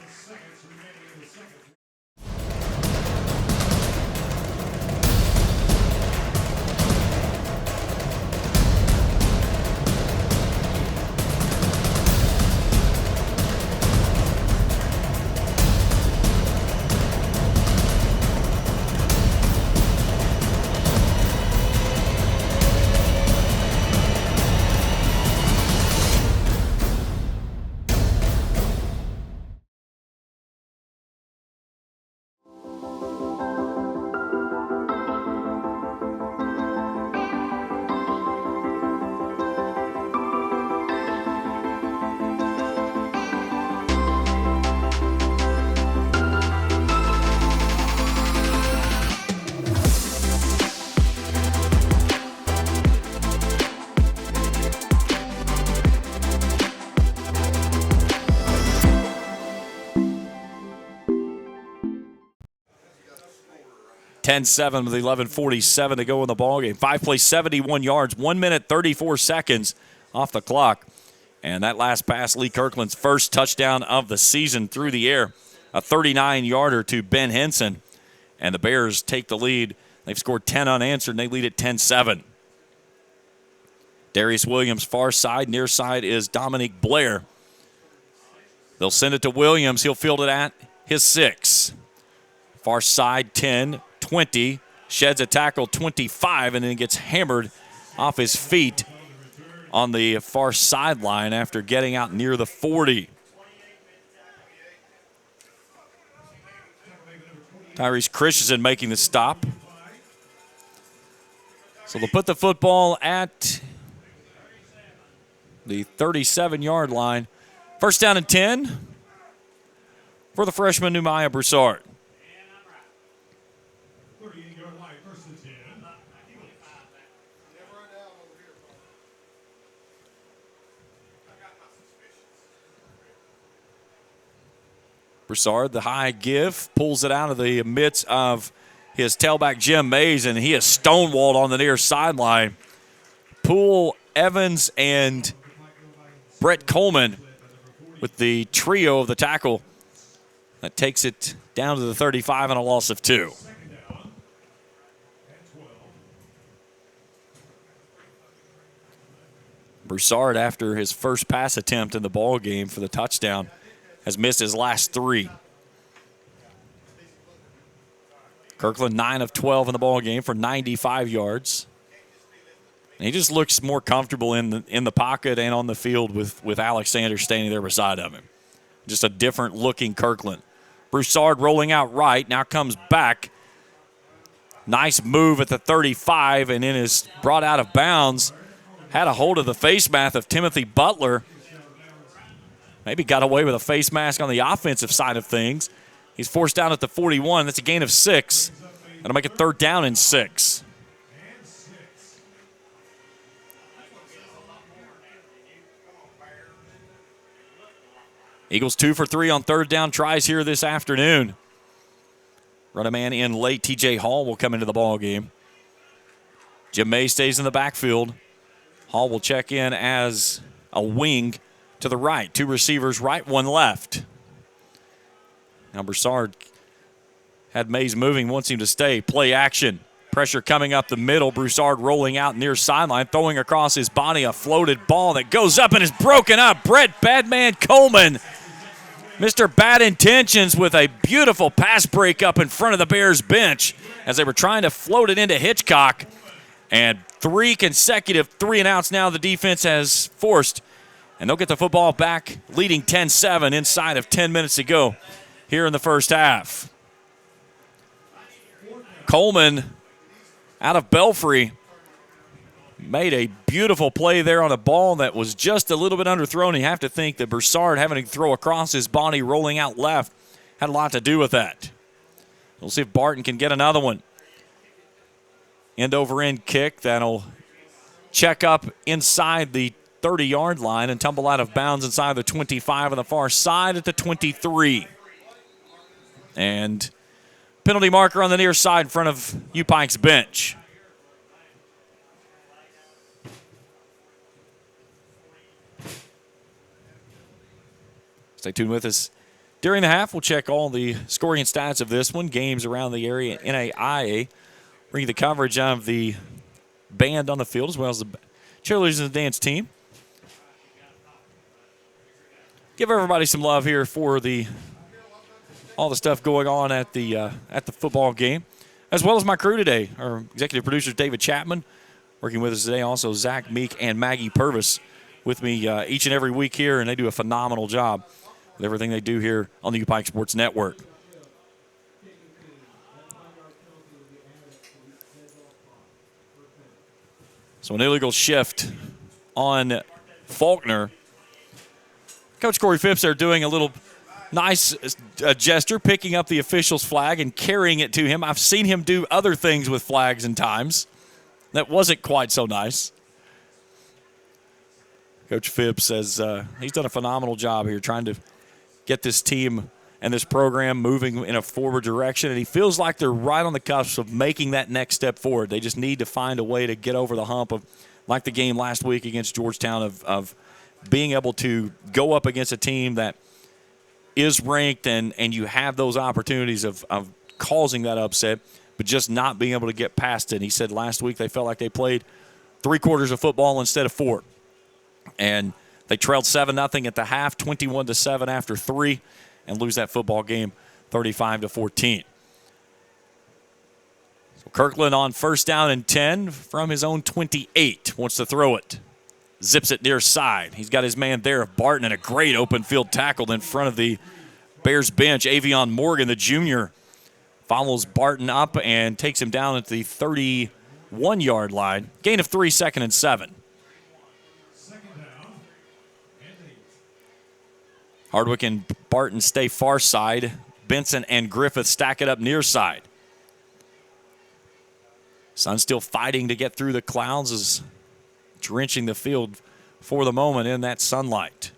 (10-7) with 11:47 to go in the ballgame. 5 plays, 71 yards, 1 minute, 34 seconds off the clock. And that last pass, Lee Kirkland's first touchdown of the season through the air. A 39-yarder to Ben Henson. And the Bears take the lead. They've scored 10 unanswered, and they lead at 10-7. Darius Williams, far side. Near side is Dominique Blair. They'll send it to Williams. He'll field it at his 6. Far side, 10. 20, sheds a tackle 25, and then gets hammered off his feet on the far sideline after getting out near the 40. Tyrese Christensen making the stop. So they'll put the football at the 37-yard line. 1st down and 10 for the freshman Numaya Broussard. Broussard, the high give, pulls it out of the midst of his tailback Jim Mays, and he is stonewalled on the near sideline. Poole, Evans, and Brett Coleman with the trio of the tackle. That takes it down to the 35 and a loss of 2. Broussard, after his first pass attempt in the ball game for the touchdown, has missed his last 3. Kirkland 9 of 12 in the ball game for 95 yards. And he just looks more comfortable in the pocket and on the field with Alex Sanders standing there beside of him. Just a different looking Kirkland. Broussard rolling out right, now comes back. Nice move at the 35, and then is brought out of bounds. Had a hold of the face mask of Timothy Butler. Maybe got away with a face mask on the offensive side of things. He's forced down at the 41. That's a gain of 6. That'll make it 3rd down and 6. Eagles 2 for 3 on 3rd down tries here this afternoon. Run a man in late. TJ Hall will come into the ball game. Jim May stays in the backfield. Hall will check in as a wing to the right. 2 receivers right, 1 left. Now Broussard had Mays moving, wants him to stay. Play action. Pressure coming up the middle. Broussard rolling out near sideline, throwing across his body a floated ball that goes up and is broken up. Brett Badman Coleman, Mr. Bad Intentions, with a beautiful pass break up in front of the Bears bench as they were trying to float it into Hitchcock. And 3 consecutive 3-and-outs now the defense has forced. And they'll get the football back, leading 10-7 inside of 10 minutes to go here in the first half. Coleman out of Belfry made a beautiful play there on a ball that was just a little bit underthrown. You have to think that Broussard having to throw across his body, rolling out left, had a lot to do with that. We'll see if Barton can get another one. End-over-end kick that'll check up inside the 30-yard line and tumble out of bounds inside the 25 on the far side at the 23. And penalty marker on the near side in front of U-Pike's bench. Stay tuned with us. During the half, we'll check all the scoring stats of this one. Games around the area, NAIA. Bring you the coverage of the band on the field as well as the cheerleaders and the dance team. Give everybody some love here for all the stuff going on at the football game, as well as my crew today. Our executive producer, David Chapman, working with us today. Also, Zach Meek and Maggie Purvis with me each and every week here, and they do a phenomenal job with everything they do here on the U-Pike Sports Network. So an illegal shift on Faulkner. Coach Corey Phipps there doing a little nice gesture, picking up the official's flag and carrying it to him. I've seen him do other things with flags in times. That wasn't quite so nice. Coach Phipps says he's done a phenomenal job here trying to get this team and this program moving in a forward direction, and he feels like they're right on the cusp of making that next step forward. They just need to find a way to get over the hump of, like the game last week against Georgetown, of being able to go up against a team that is ranked and you have those opportunities of causing that upset, but just not being able to get past it. And he said last week they felt like they played 3 quarters of football instead of 4. And they trailed 7-0 at the half, 21-7 after 3, and lose that football game 35-14. So Kirkland on 1st down and 10 from his own 28. Wants to throw it. Zips it near side. He's got his man there of Barton, and a great open field tackle in front of the Bears bench. Avion Morgan, the junior, follows Barton up and takes him down at the 31-yard line. Gain of 3, 2nd and 7. Hardwick and Barton stay far side. Benson and Griffith stack it up near side. Sun still fighting to get through the clouds, is drenching the field for the moment in that sunlight.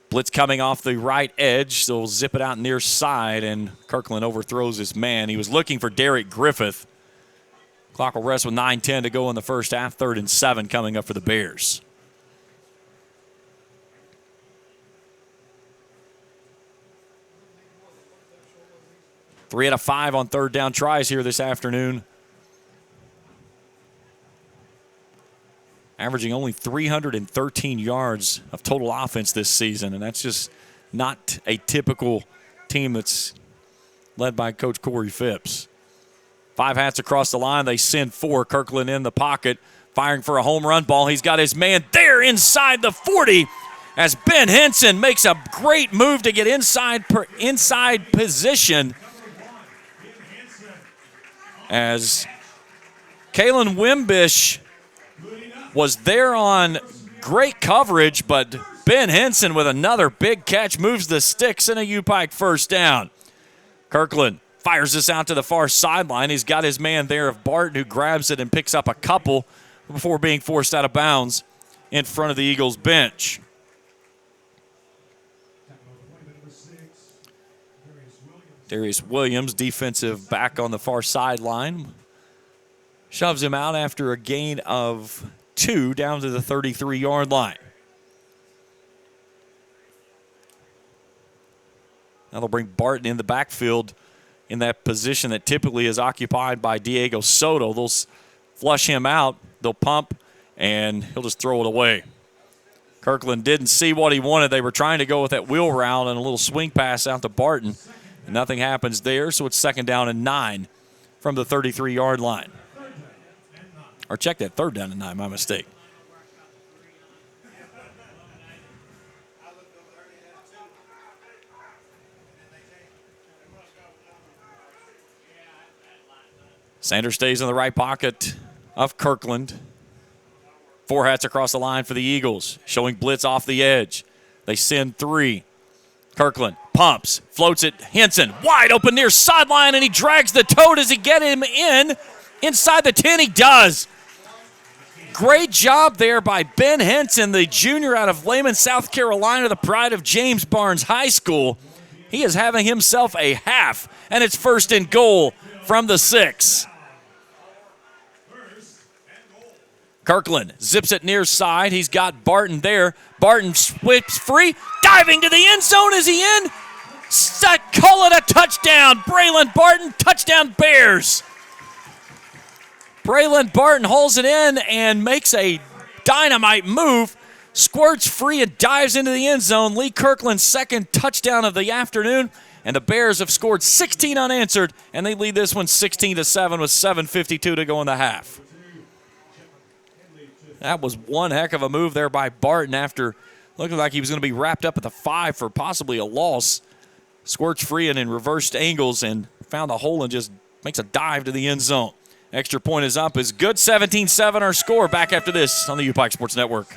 Blitz coming off the right edge, so we'll zip it out near side, and Kirkland overthrows his man. He was looking for Derek Griffith. Clock will rest with 9:10 to go in the first half. 3rd and 7 coming up for the Bears. Three out of 5 on 3rd down tries here this afternoon. Averaging only 313 yards of total offense this season, and that's just not a typical team that's led by Coach Corey Phipps. 5 hats across the line. They send 4. Kirkland in the pocket, firing for a home run ball. He's got his man there inside the 40 as Ben Henson makes a great move to get inside position. as Kalen Wimbish was there on great coverage, but Ben Henson with another big catch moves the sticks and a U-Pike first down. Kirkland fires this out to the far sideline. He's got his man there of Barton, who grabs it and picks up a couple before being forced out of bounds in front of the Eagles bench. Darius Williams, defensive back on the far sideline, shoves him out after a gain of 2 down to the 33-yard line. Now they'll bring Barton in the backfield in that position that typically is occupied by Diego Soto. They'll flush him out, they'll pump, and he'll just throw it away. Kirkland didn't see what he wanted. They were trying to go with that wheel route and a little swing pass out to Barton. And nothing happens there, so it's 2nd down and 9 from the 33-yard line. Or check that, 3rd down and 9, my mistake. Sanders stays in the right pocket of Kirkland. 4 hats across the line for the Eagles, showing blitz off the edge. They send 3. Kirkland pumps, floats it. Henson wide open near sideline, and he drags the toe. Does he get him in? Inside the 10, he does. Great job there by Ben Henson, the junior out of Lehman, South Carolina, the pride of James Barnes High School. He is having himself a half, and it's 1st and goal from the 6. Kirkland zips it near side. He's got Barton there. Barton whips free. Diving to the end zone. Is he in? Call it a touchdown. Braylon Barton, touchdown Bears. Braylon Barton hauls it in and makes a dynamite move. Squirts free and dives into the end zone. Lee Kirkland's 2nd touchdown of the afternoon. And the Bears have scored 16 unanswered, and they lead this one 16-7 with 7:52 to go in the half. That was one heck of a move there by Barton after looking like he was going to be wrapped up at the 5 for possibly a loss. Squirts free and in reversed angles and found a hole and just makes a dive to the end zone. Extra point is up. Is good. 17-7 our score. Back after this on the U-Pike Sports Network.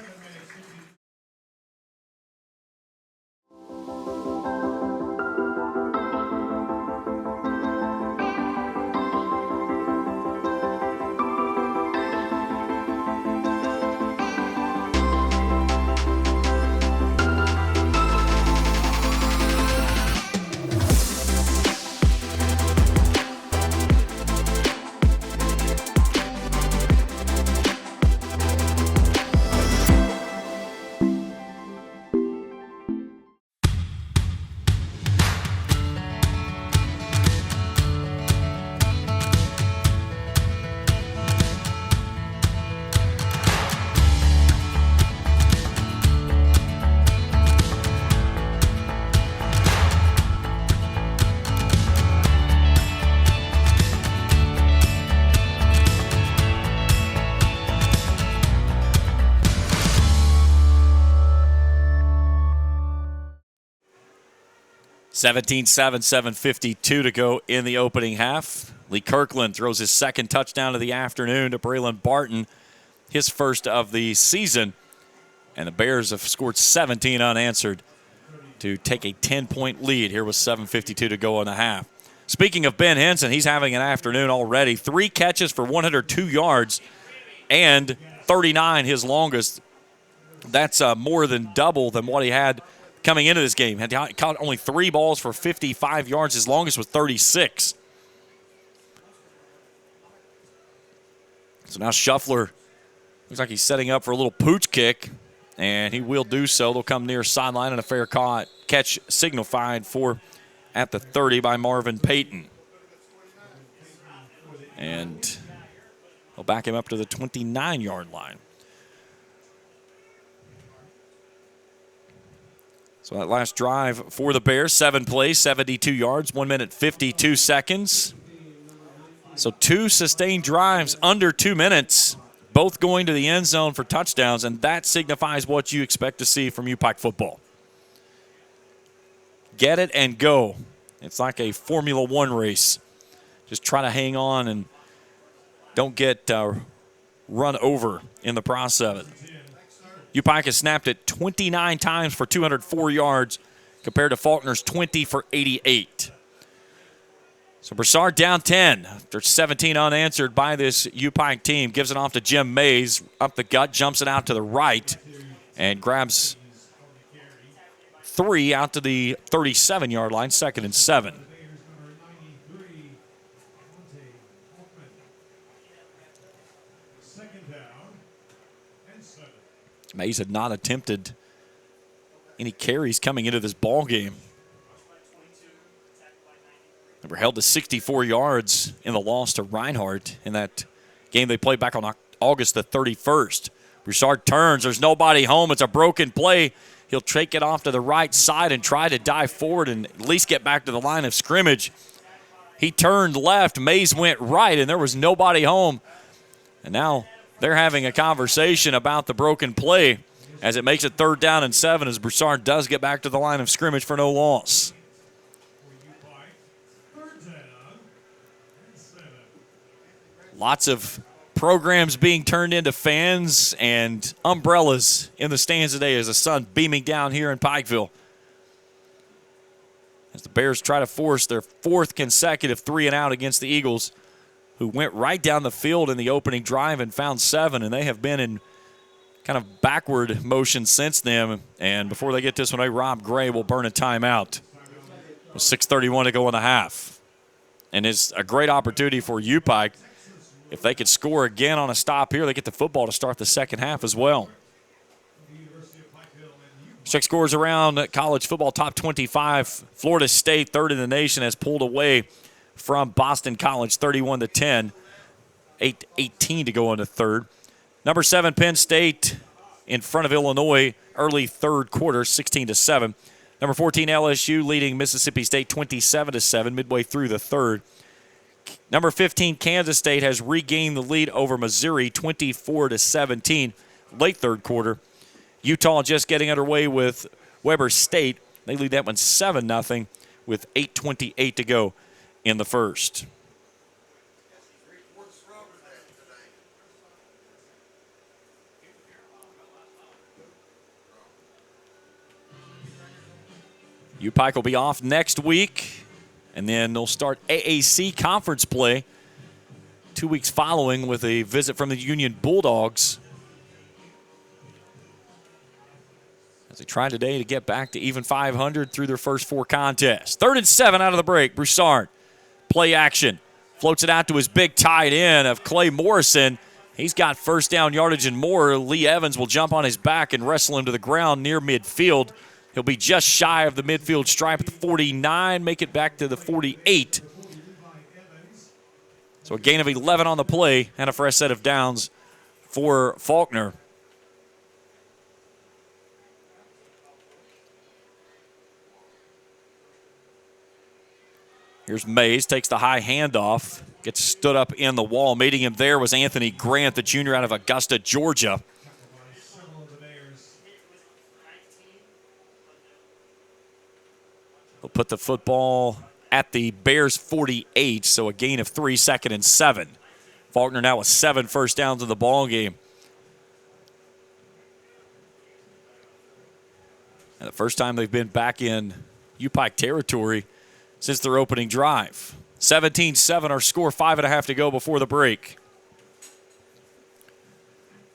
$17-7, 7:52 to go in the opening half. Lee Kirkland throws his 2nd touchdown of the afternoon to Braylon Barton, his 1st of the season. And the Bears have scored 17 unanswered to take a 10-point lead here with 7:52 to go in the half. Speaking of Ben Henson, he's having an afternoon already. 3 catches for 102 yards and 39, his longest. That's more than double than what he had coming into this game. Had caught only 3 balls for 55 yards. His longest was 36. So now Shuffler looks like he's setting up for a little pooch kick, and he will do so. They'll come near sideline, and a fair catch signified for at the 30 by Marvin Payton. And they'll back him up to the 29-yard line. So that last drive for the Bears, 7 plays, 72 yards, 1 minute, 52 seconds. So 2 sustained drives under 2 minutes, both going to the end zone for touchdowns, and that signifies what you expect to see from U-Pike football. Get it and go. It's like a Formula One race. Just try to hang on and don't get run over in the process of it. UPike has snapped it 29 times for 204 yards compared to Faulkner's 20 for 88. So Broussard down 10 after 17 unanswered by this UPike team. Gives it off to Jim Mays. Up the gut, jumps it out to the right, and grabs 3 out to the 37-yard line, 2nd and 7. Mays had not attempted any carries coming into this ball game. They were held to 64 yards in the loss to Reinhardt in that game they played back on August the 31st. Broussard turns. There's nobody home. It's a broken play. He'll take it off to the right side and try to dive forward and at least get back to the line of scrimmage. He turned left. Mays went right, and there was nobody home. And now they're having a conversation about the broken play as it makes it 3rd down and 7 as Broussard does get back to the line of scrimmage for no loss. Lots of programs being turned into fans and umbrellas in the stands today as the sun beaming down here in Pikeville. As the Bears try to force their 4th consecutive 3-and-out against the Eagles, who went right down the field in the opening drive and found 7, and they have been in kind of backward motion since then. And before they get this one, Rob Gray will burn a timeout with 6:31 to go in the half. And it's a great opportunity for UPike. If they could score again on a stop here, they get the football to start the second half as well. Check scores around college football top 25. Florida State, 3rd in the nation, has pulled away from Boston College, 31-10. 8:18 to go into 3rd. Number 7, Penn State in front of Illinois, early 3rd quarter, 16-7. Number 14, LSU leading Mississippi State 27-7 midway through the 3rd. Number 15, Kansas State has regained the lead over Missouri, 24-17, late 3rd quarter. Utah just getting underway with Weber State. They lead that one 7-0 with 8:28 to go in the 1st. UPike will be off next week, and then they'll start AAC conference play 2 weeks following with a visit from the Union Bulldogs. As they try today to get back to even 500 through their first 4 contests. 3rd and 7 out of the break. Broussard, play action. Floats it out to his big tight end of Clay Morrison. He's got 1st down yardage and more. Lee Evans will jump on his back and wrestle him to the ground near midfield. He'll be just shy of the midfield stripe at the 49, make it back to the 48. So a gain of 11 on the play and a fresh set of downs for Faulkner. Here's Mays, takes the high handoff, gets stood up in the wall. Meeting him there was Anthony Grant, the junior out of Augusta, Georgia. He'll put the football at the Bears' 48, so a gain of 3, 2nd and 7. Faulkner now with 7 first downs in the ball game. And the first time they've been back in UPike territory since their opening drive. 17-7 our score, 5.5 to go before the break.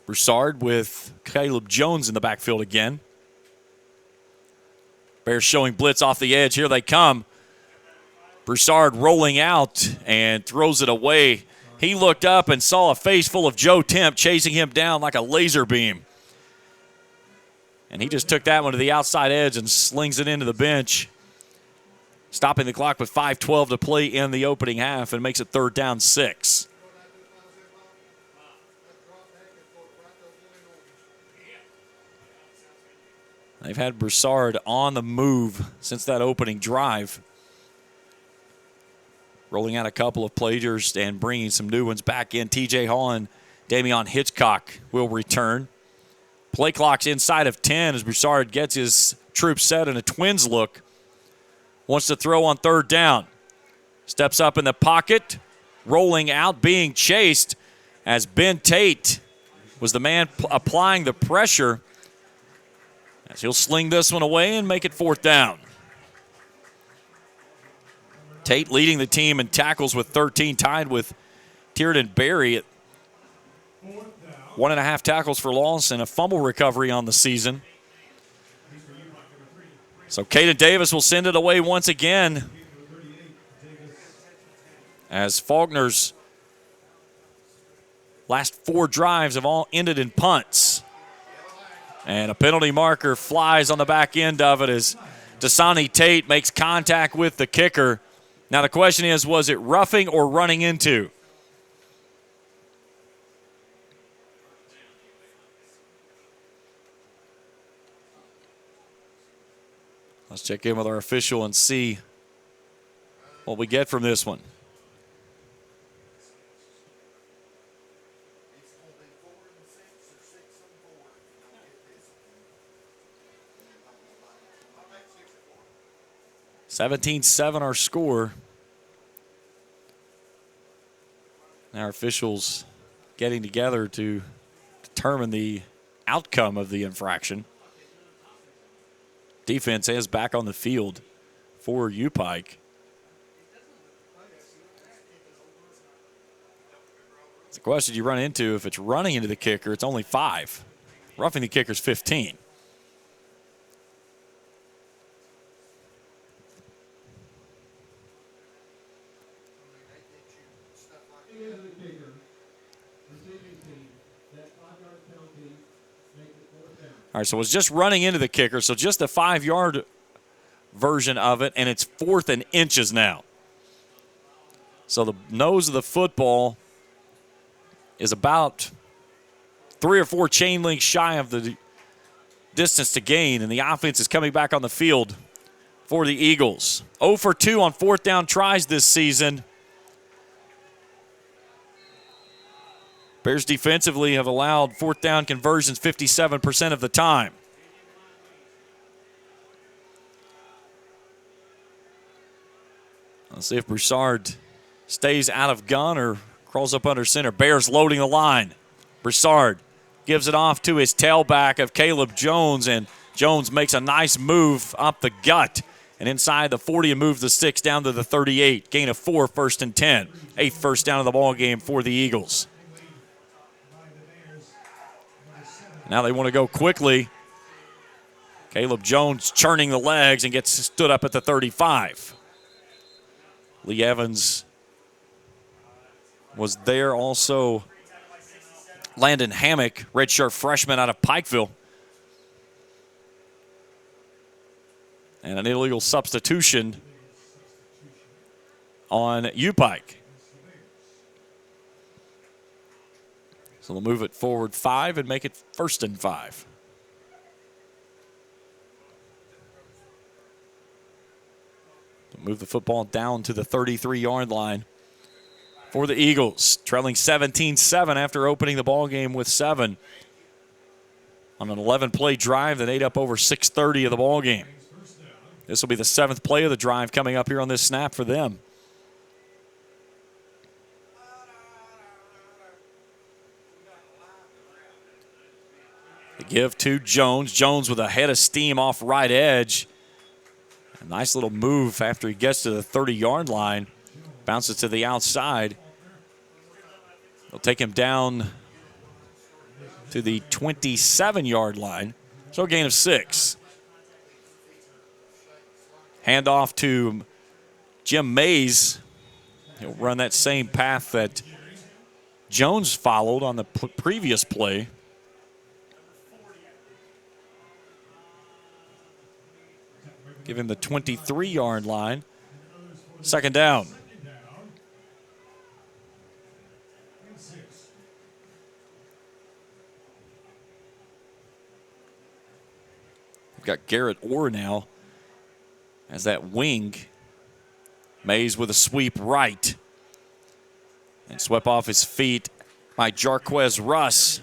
Broussard with Caleb Jones in the backfield again. Bears showing blitz off the edge. Here they come. Broussard rolling out and throws it away. He looked up and saw a face full of Joe Temp chasing him down like a laser beam. And he just took that one to the outside edge and slings it into the bench. Stopping the clock with 5:12 to play in the opening half and makes it 3rd down 6. They've had Broussard on the move since that opening drive. Rolling out a couple of players and bringing some new ones back in. TJ Hall and Damian Hitchcock will return. Play clock's inside of 10 as Broussard gets his troops set in a twins look. Wants to throw on 3rd down. Steps up in the pocket. Rolling out, being chased. as Ben Tate was the man applying the pressure, as he'll sling this one away and make it 4th down. Tate leading the team in tackles with 13, tied with Tiernan Berry at 1.5 tackles for loss and a fumble recovery on the season. So Caden Davis will send it away once again, as Faulkner's last 4 drives have all ended in punts. And a penalty marker flies on the back end of it as Dasani Tate makes contact with the kicker. Now the question is, was it roughing or running into? Let's check in with our official and see what we get from this one. It's going to be 4 and 6 or 6 and 4 if you don't get this one. I'll take 6 and 4. 17-7 our score. Now our officials getting together to determine the outcome of the infraction. Defense is back on the field for U-Pike. It's a question you run into. If it's running into the kicker, it's only 5. Roughing the kicker is 15. All right, so it's just running into the kicker, so just a 5-yard version of it, and it's 4th and inches now. So the nose of the football is about 3 or 4 chain links shy of the distance to gain, and the offense is coming back on the field for the Eagles. 0 for 2 on 4th down tries this season. Bears defensively have allowed 4th down conversions 57% of the time. Let's see if Broussard stays out of gun or crawls up under center. Bears loading the line. Broussard gives it off to his tailback of Caleb Jones, and Jones makes a nice move up the gut and inside the 40 and moves the sticks down to the 38. Gain of 4, 1st and 10. 8th first down of the ball game for the Eagles. Now they want to go quickly. Caleb Jones churning the legs and gets stood up at the 35. Lee Evans was there also. Landon Hammock, redshirt freshman out of Pikeville. And an illegal substitution on U-Pike. So they'll move it forward 5 and make it 1st and 5. They'll move the football down to the 33-yard line for the Eagles, trailing 17-7 after opening the ball game with 7 on an 11-play drive that ate up over 6:30 of the ball game. This will be the 7th play of the drive coming up here on this snap for them. The give to Jones. Jones with a head of steam off right edge. A nice little move after he gets to the 30-yard line. Bounces to the outside. They'll take him down to the 27-yard line. So a gain of 6. Handoff to Jim Mays. He'll run that same path that Jones followed on the previous play. Give him the 23-yard line. 2nd down. We've got Garrett Orr now as that wing. Mays with a sweep right. And swept off his feet by Jarquez Russ.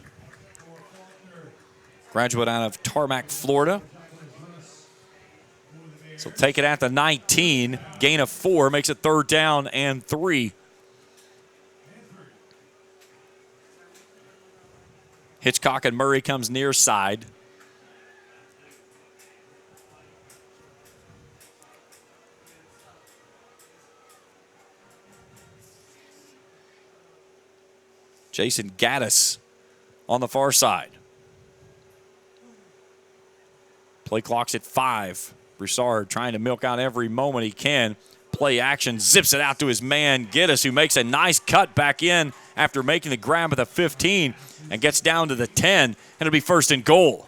Graduate out of Tarmac, Florida. So take it at the 19. Gain of 4 makes it 3rd down and 3. Hitchcock and Murray comes near side. Jason Gaddis on the far side. Play clock's at 5. Broussard trying to milk out every moment he can. Play action, zips it out to his man, Gaddis, who makes a nice cut back in after making the grab at the 15 and gets down to the 10, and it'll be first and goal.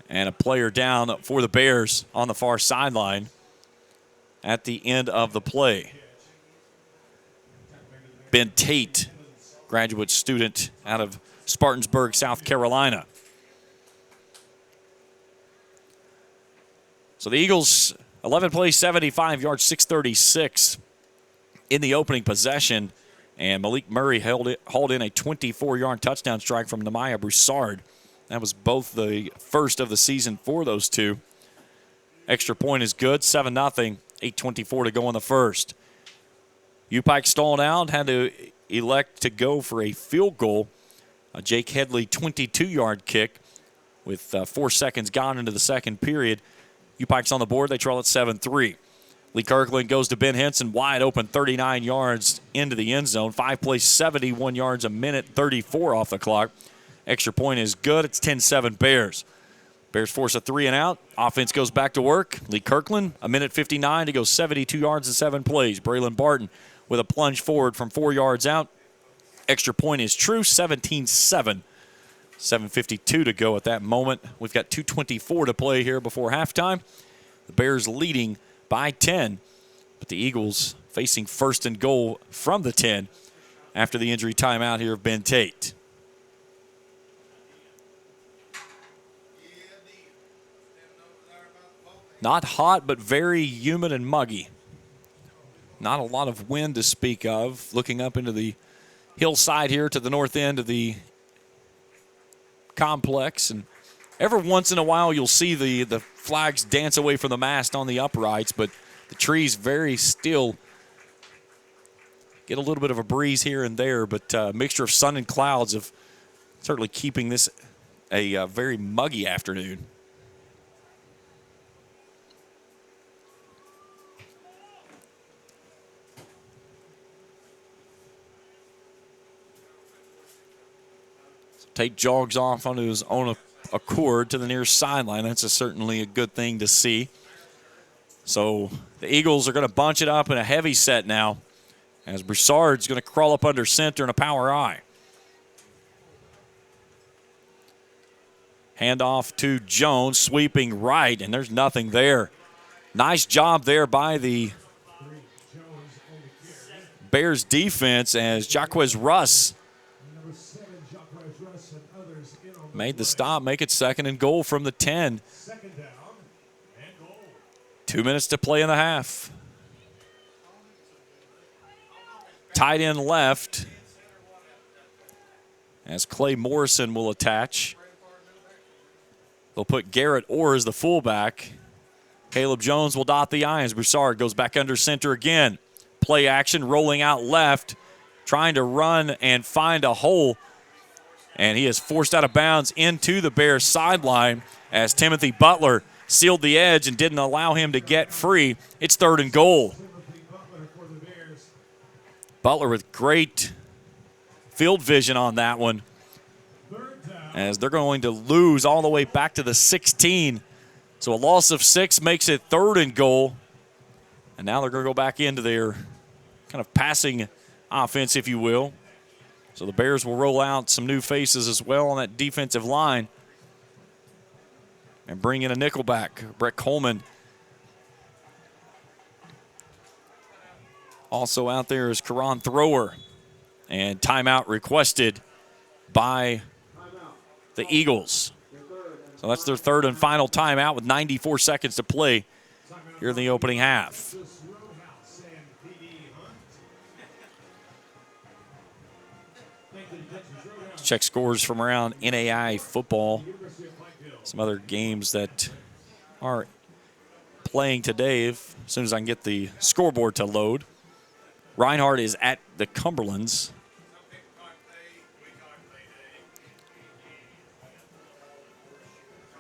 And a player down for the Bears on the far sideline at the end of the play. Ben Tate, graduate student out of Spartansburg, South Carolina. So the Eagles, 11 plays, 75 yards, 636 in the opening possession. And Malik Murray hauled in a 24-yard touchdown strike from Nehemiah Broussard. That was both the first of the season for those two. Extra point is good, 7-0, 8:24 to go in the first. U-Pike stalled out, had to elect to go for a field goal. A Jake Headley 22-yard kick with 4 seconds gone into the second period. U-Pike's on the board. They trail at 7-3. Lee Kirkland goes to Ben Henson, wide open, 39 yards into the end zone. 5 plays, 71 yards a minute, 34 off the clock. Extra point is good. It's 10-7 Bears. Bears force a 3 and out. Offense goes back to work. Lee Kirkland, a minute 59 to go, 72 yards and 7 plays. Braylon Barton with a plunge forward from 4 yards out. Extra point is true, 17-7. 7:52 to go at that moment. We've got 2:24 to play here before halftime. The Bears leading by 10, but the Eagles facing first and goal from the 10 after the injury timeout here of Ben Tate. Not hot, but very humid and muggy. Not a lot of wind to speak of. Looking up into the hillside here to the north end of the complex, and every once in a while you'll see the flags dance away from the mast on the uprights, but the trees very still. Get a little bit of a breeze here and there, but a mixture of sun and clouds of certainly keeping this a very muggy afternoon. Tate jogs off onto his own accord to the near sideline. That's certainly a good thing to see. So the Eagles are going to bunch it up in a heavy set now, as Broussard's going to crawl up under center in a power I. Handoff to Jones, sweeping right, and there's nothing there. Nice job there by the Bears defense as Jaquez Russ made the stop, make it second and goal from the 10. 2 minutes to play in the half. Tight end left as Clay Morrison will attach. They'll put Garrett Orr as the fullback. Caleb Jones will dot the I as Broussard goes back under center again. Play action, rolling out left, trying to run and find a hole. And he is forced out of bounds into the Bears sideline as Timothy Butler sealed the edge and didn't allow him to get free. It's third and goal. Butler with great field vision on that one, as they're going to lose all the way back to the 16. So a loss of 6 makes it third and goal. And now they're going to go back into their kind of passing offense, if you will. So the Bears will roll out some new faces as well on that defensive line and bring in a nickelback, Brett Coleman. Also out there is Karan Thrower. And timeout requested by the Eagles. So that's their third and final timeout with 94 seconds to play here in the opening half. Check scores from around NAI football. Some other games that are playing today, as soon as I can get the scoreboard to load. Reinhardt is at the Cumberlands.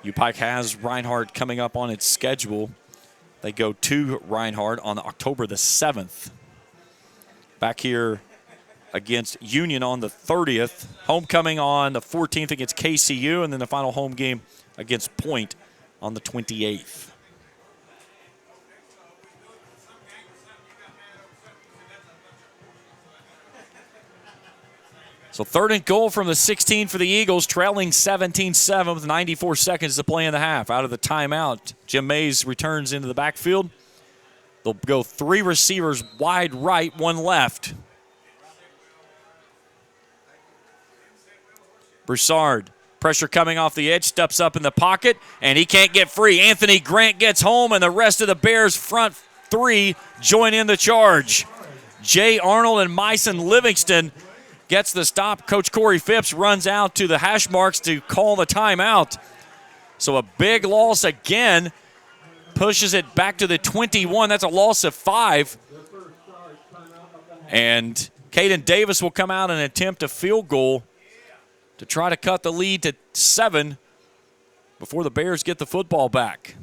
UPike has Reinhardt coming up on its schedule. They go to Reinhardt on October the 7th. Back here against Union on the 30th. Homecoming on the 14th against KCU, and then the final home game against Point on the 28th. So 3rd and goal from the 16 for the Eagles, trailing 17-7 with 94 seconds to play in the half. Out of the timeout, Jim Mays returns into the backfield. They'll go 3 receivers wide right, 1 left. Broussard, pressure coming off the edge, steps up in the pocket, and he can't get free. Anthony Grant gets home, and the rest of the Bears' front 3 join in the charge. Jay Arnold and Myson Livingston gets the stop. Coach Corey Phipps runs out to the hash marks to call the timeout. So a big loss again, pushes it back to the 21. That's a loss of 5. And Caden Davis will come out and attempt a field goal to try to cut the lead to 7 before the Bears get the football back.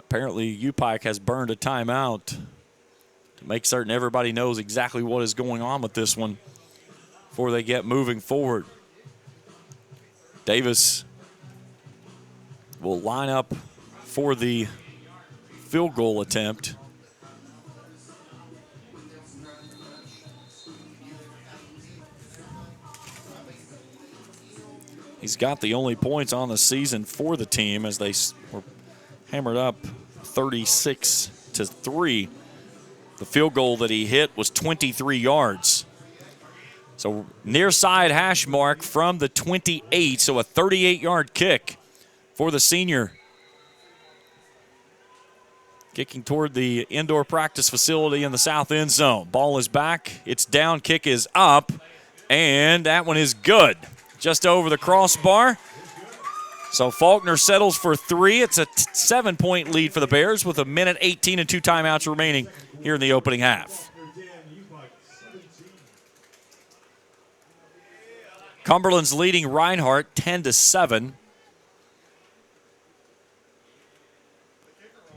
Apparently, UPike has burned a timeout to make certain everybody knows exactly what is going on with this one before they get moving forward. Davis will line up for the field goal attempt. He's got the only points on the season for the team as they were hammered up 36-3. The field goal that he hit was 23 yards. So near side hash mark from the 28, so a 38-yard kick for the senior. Kicking toward the indoor practice facility in the south end zone. Ball is back, it's down, kick is up, and that one is good. Just over the crossbar. So Faulkner settles for 3. It's a 7-point lead for the Bears with 1:18 and 2 timeouts remaining here in the opening half. Cumberland's leading Reinhardt 10-7.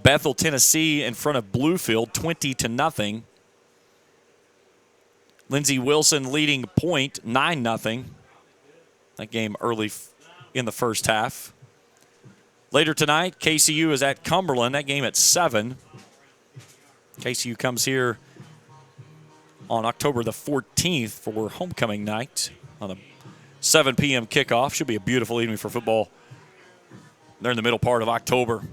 Bethel, Tennessee in front of Bluefield 20-0. Lindsey Wilson leading Point 9-0. That game early in the first half. Later tonight, KCU is at Cumberland. That game at 7. KCU comes here on October the 14th for homecoming night on a 7 p.m. kickoff. Should be a beautiful evening for football. They're in the middle part of October.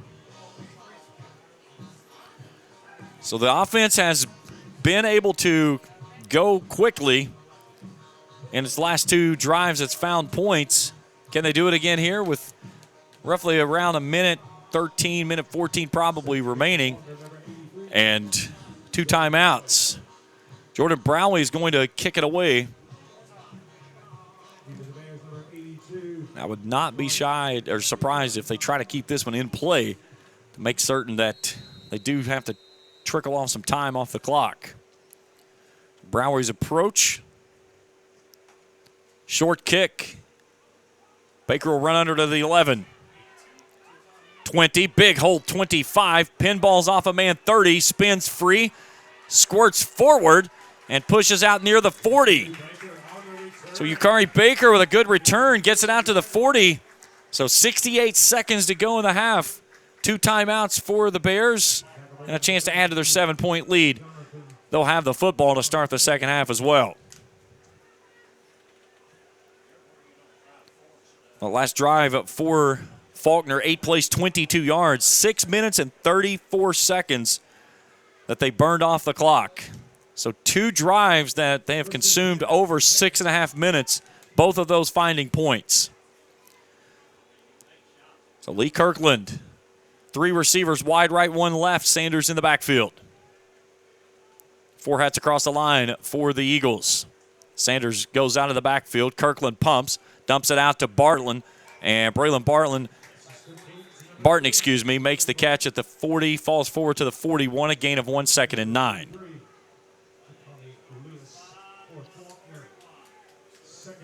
So the offense has been able to go quickly. In its last 2 drives, it's found points. Can they do it again here with roughly around 1:13, 1:14 probably remaining, and 2 timeouts? Jordan Brownlee is going to kick it away. I would not be shy or surprised if they try to keep this one in play to make certain that they do have to trickle off some time off the clock. Brownlee's approach. Short kick. Baker will run under to the 11. 20, big hole 25. Pinballs off a man 30, spins free, squirts forward, and pushes out near the 40. So Yukari Baker with a good return gets it out to the 40. So 68 seconds to go in the half. 2 timeouts for the Bears and a chance to add to their 7-point lead. They'll have the football to start the second half as well. The last drive for Faulkner, 8 plays, 22 yards, 6 minutes and 34 seconds that they burned off the clock. So 2 drives that they have consumed over 6.5 minutes, both of those finding points. So Lee Kirkland, 3 receivers wide right, 1 left, Sanders in the backfield. 4 hats across the line for the Eagles. Sanders goes out of the backfield, Kirkland pumps, dumps it out to Barton, and Braylon Barton, makes the catch at the 40, falls forward to the 41, a gain of 1 second and 9.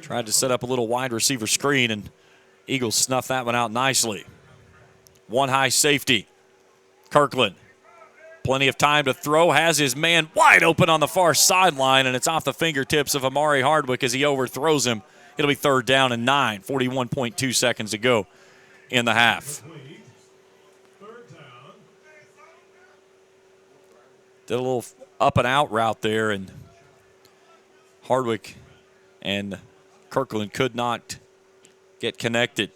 Tried to set up a little wide receiver screen, and Eagles snuffed that one out nicely. One high safety. Kirkland. Plenty of time to throw. Has his man wide open on the far sideline, and it's off the fingertips of Amari Hardwick as he overthrows him. It'll be 3rd down and 9. 41.2 seconds to go in the half. Did a little up and out route there, and Hardwick and Kirkland could not get connected.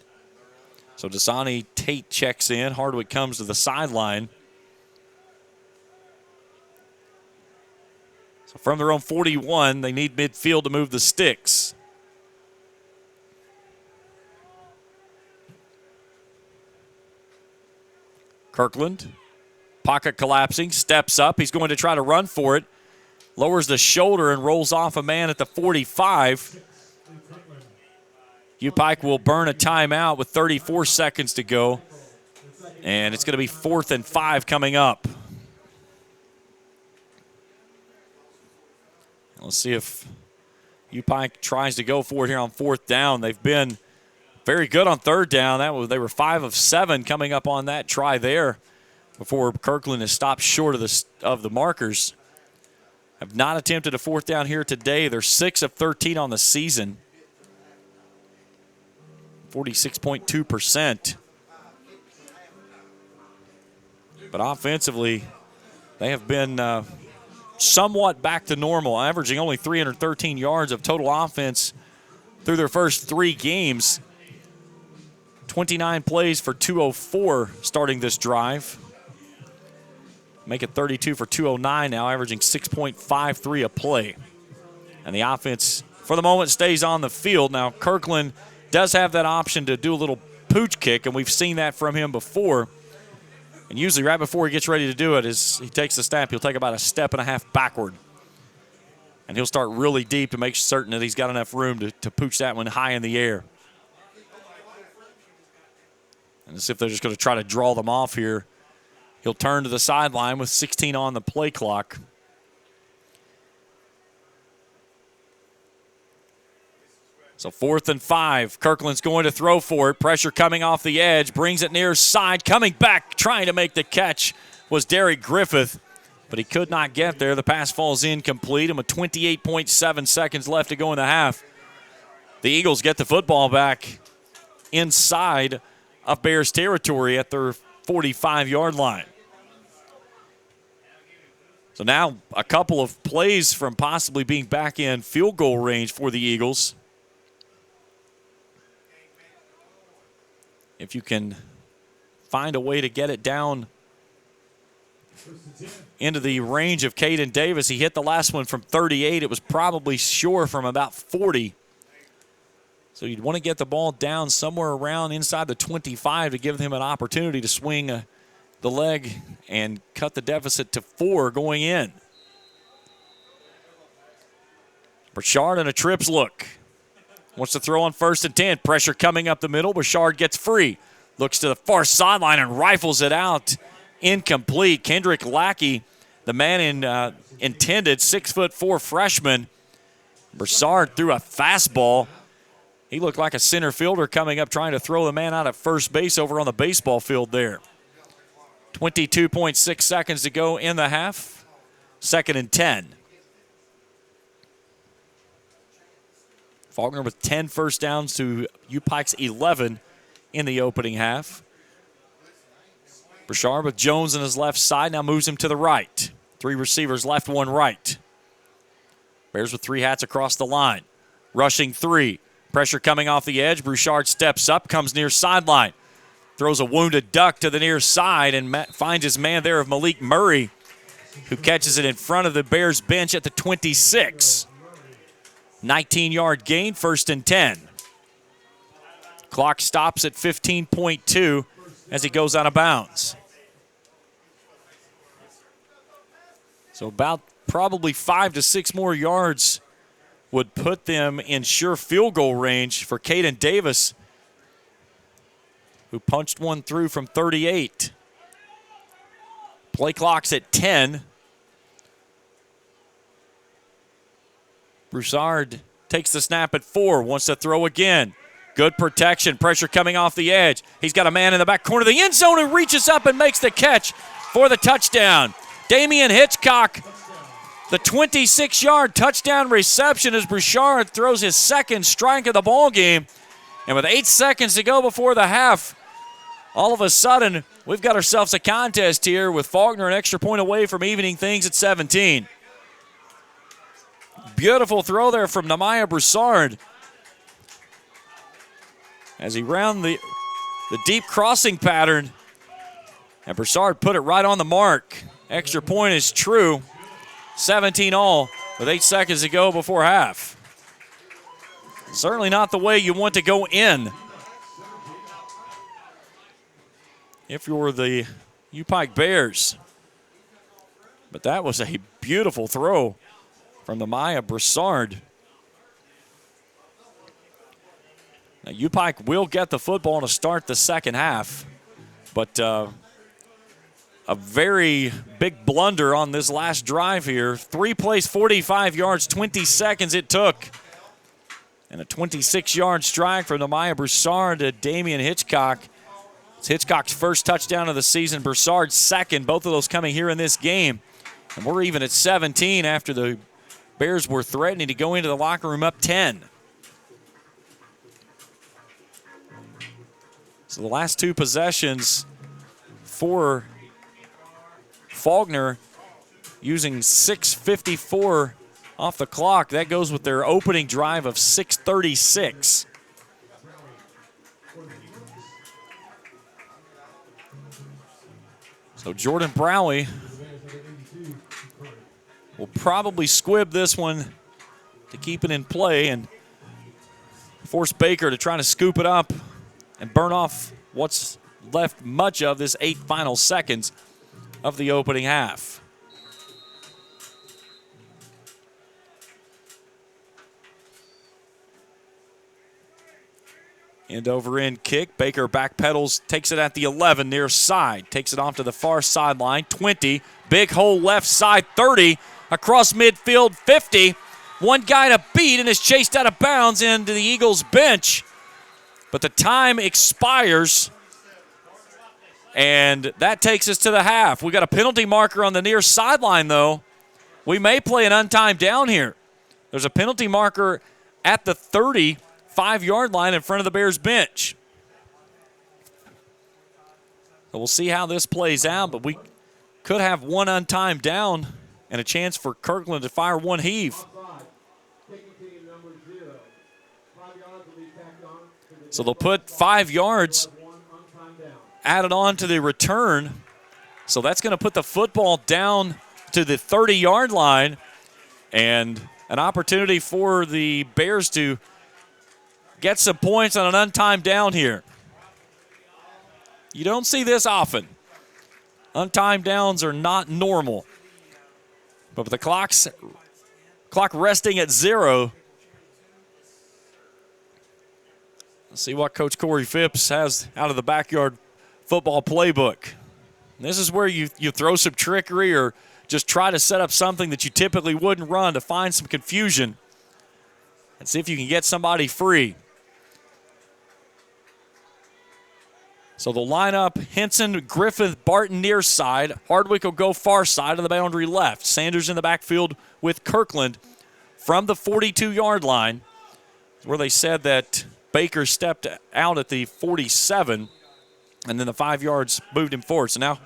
So Dasani Tate checks in. Hardwick comes to the sideline. So from their own 41, they need midfield to move the sticks. Kirkland, pocket collapsing, steps up. He's going to try to run for it. Lowers the shoulder and rolls off a man at the 45. U-Pike will burn a timeout with 34 seconds to go. And it's going to be 4th and 5 coming up. Let's see if U-Pike tries to go for it here on 4th down. They've been very good on 3rd down. They were 5 of 7 coming up on that try there before Kirkland has stopped short of the markers. Have not attempted a 4th down here today. They're 6 of 13 on the season. 46.2%. But offensively, they have been somewhat back to normal, averaging only 313 yards of total offense through their first 3 games. 29 plays for 204 starting this drive. Make it 32 for 209 now, averaging 6.53 a play. And the offense, for the moment, stays on the field. Now, Kirkland does have that option to do a little pooch kick, and we've seen that from him before. And usually right before he gets ready to do it, as he takes the snap, he'll take about a step and a half backward. And he'll start really deep to make certain that he's got enough room to pooch that one high in the air. And as if they're just going to try to draw them off here, he'll turn to the sideline with 16 on the play clock. So 4th and 5. Kirkland's going to throw for it. Pressure coming off the edge. Brings it near side. Coming back, trying to make the catch was Derek Griffith, but he could not get there. The pass falls incomplete, and with 28.7 seconds left to go in the half, the Eagles get the football back inside of Bears territory at their 45-yard line. So now a couple of plays from possibly being back in field goal range for the Eagles. If you can find a way to get it down into the range of Caden Davis. He hit the last one from 38. It was probably sure from about 40. So you'd want to get the ball down somewhere around inside the 25 to give him an opportunity to swing the leg and cut the deficit to 4 going in. Burchard and a trips look. Wants to throw on 1st and 10. Pressure coming up the middle. Burchard gets free. Looks to the far sideline and rifles it out. Incomplete. Kendrick Lackey, the man intended, 6'4" freshman. Burchard threw a fastball. He looked like a center fielder coming up trying to throw the man out at first base over on the baseball field there. 22.6 seconds to go in the half. 2nd and 10. Faulkner with 10 first downs to U-Pike's 11 in the opening half. Burchard with Jones on his left side, now moves him to the right. 3 receivers left, 1 right. Bears with 3 hats across the line. Rushing 3. Pressure coming off the edge. Burchard steps up, comes near sideline. Throws a wounded duck to the near side and finds his man there of Malik Murray, who catches it in front of the Bears bench at the 26. 19-yard gain, 1st and 10. Clock stops at 15.2 as he goes out of bounds. So about probably 5 to 6 more yards would put them in sure field goal range for Caden Davis, who punched one through from 38. Play clock's at 10. Broussard takes the snap at 4, wants to throw again. Good protection, pressure coming off the edge. He's got a man in the back corner of the end zone who reaches up and makes the catch for the touchdown. Damian Hitchcock, the 26-yard touchdown reception as Broussard throws his second strike of the ball game. And with 8 seconds to go before the half, all of a sudden, we've got ourselves a contest here with Faulkner an extra point away from evening things at 17. Beautiful throw there from Nehemiah Broussard as he round the deep crossing pattern. And Broussard put it right on the mark. Extra point is true. 17 all with 8 seconds to go before half. Certainly not the way you want to go in if you're the U-Pike Bears. But that was a beautiful throw from Nehemiah Broussard. Now, U-Pike will get the football to start the second half, but a very big blunder on this last drive here. 3 plays, 45 yards, 20 seconds it took. And a 26-yard strike from Nehemiah Broussard to Damian Hitchcock. It's Hitchcock's first touchdown of the season, Broussard's second, both of those coming here in this game. And we're even at 17 after the Bears were threatening to go into the locker room up 10. So the last 2 possessions for Faulkner using 6:54 off the clock. That goes with their opening drive of 6:36. So Jordan Browie will probably squib this one to keep it in play and force Baker to try to scoop it up and burn off what's left much of this 8 final seconds of the opening half. End over end kick. Baker backpedals, takes it at the 11 near side. Takes it off to the far sideline. 20. Big hole left side. 30. Across midfield. 50. One guy to beat and is chased out of bounds into the Eagles bench. But the time expires. And that takes us to the half. We got a penalty marker on the near sideline, though. We may play an untimed down here. There's a penalty marker at the 35-yard line in front of the Bears bench. So we'll see how this plays out, but we could have one untimed down and a chance for Kirkland to fire one heave. So they'll put 5 yards added on to the return. So that's going to put the football down to the 30-yard line and an opportunity for the Bears to get some points on an untimed down here. You don't see this often. Untimed downs are not normal. But with the clock resting at 0, let's see what Coach Corey Phipps has out of the backyard football playbook. This is where you throw some trickery or just try to set up something that you typically wouldn't run to find some confusion and see if you can get somebody free. So they'll line up Henson, Griffith, Barton near side. Hardwick will go far side of the boundary left. Sanders in the backfield with Kirkland from the 42-yard line, where they said that Baker stepped out at the 47, and then the 5 yards moved him forward. So now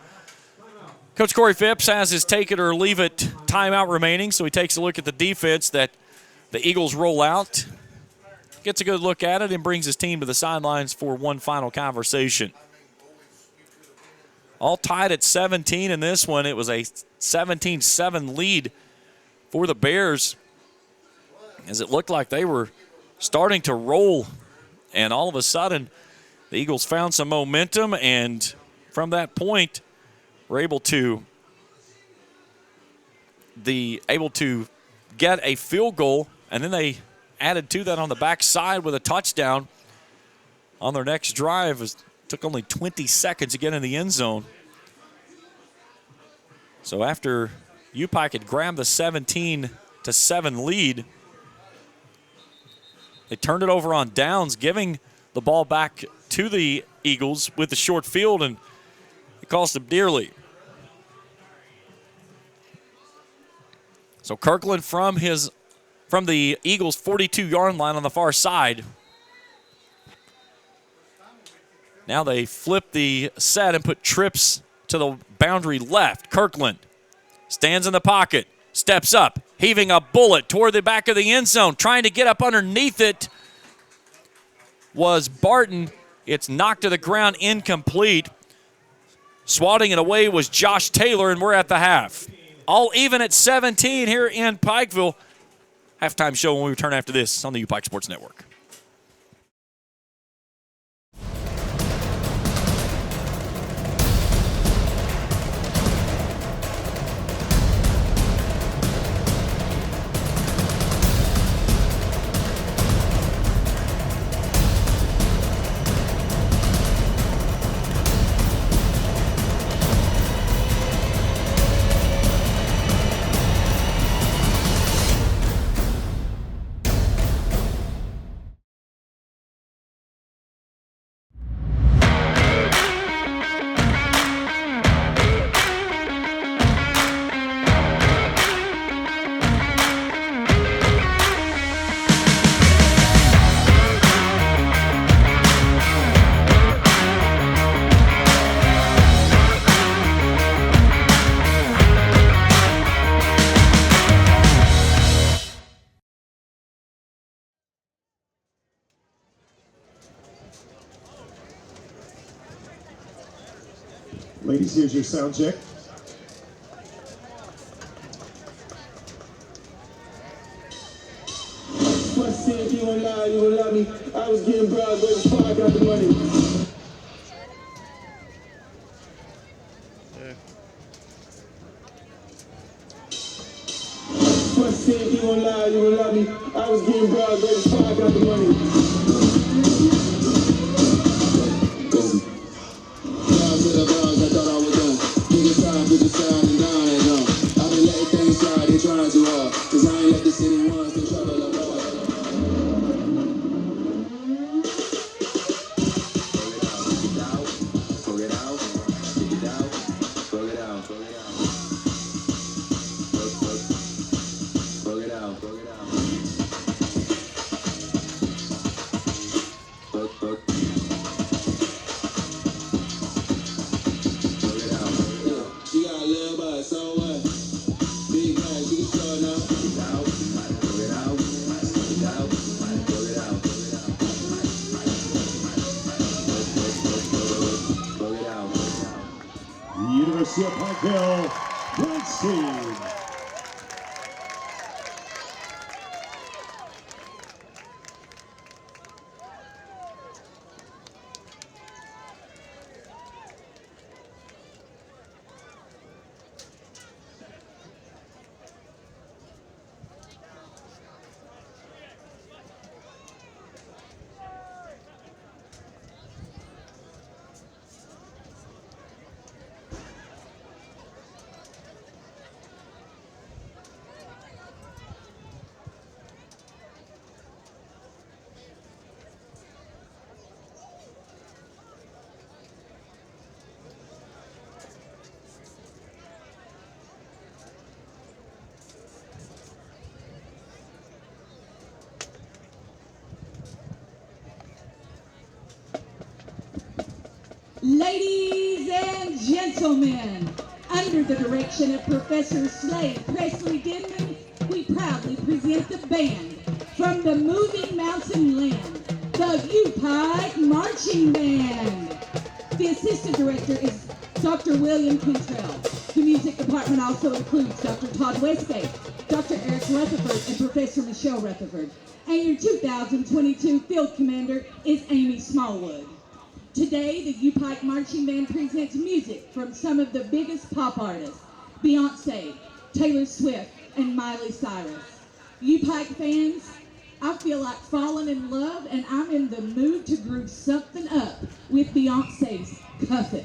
Coach Corey Phipps has his take it or leave it timeout remaining, so he takes a look at the defense that the Eagles roll out, gets a good look at it, and brings his team to the sidelines for one final conversation. All tied at 17 in this one. It was a 17-7 lead for the Bears as it looked like they were starting to roll, and all of a sudden the Eagles found some momentum, and from that point were able to get a field goal, and then they added to that on the backside with a touchdown on their next drive. It took only 20 seconds to get in the end zone. So after U-Pike had grabbed the 17-7 lead, They turned it over on downs, giving the ball back to the Eagles with the short field, and it cost them dearly. So Kirkland from the Eagles' 42-yard line on the far side. Now they flip the set and put trips to the boundary left. Kirkland stands in the pocket, steps up, heaving a bullet toward the back of the end zone, trying to get up underneath it was Barton. It's knocked to the ground, incomplete. Swatting it away was Josh Taylor, and we're at the half. All even at 17 here in Pikeville. Halftime show when we return after this on the UPike Sports Network. Ladies, here's your sound check. Must say if you won't lie, you will love me. I was getting broad, but before I got the money. Must say if you won't lie, you will love me. I was getting broad, but before I got the money. University of Pikeville, Princeton. Ladies and gentlemen, under the direction of Professor Slade Presley Denman, we proudly present the band from the moving mountain land, the UPike Marching Band. The assistant director is Dr. William Cantrell. The music department also includes Dr. Todd Westgate, Dr. Eric Rutherford, and Professor Michelle Rutherford. And your 2022 field commander is Amy Smallwood. Today, the UPike Marching Band presents music from some of the biggest pop artists, Beyonce, Taylor Swift, and Miley Cyrus. UPike fans, I feel like falling in love, and I'm in the mood to groove something up with Beyonce's Cuff It.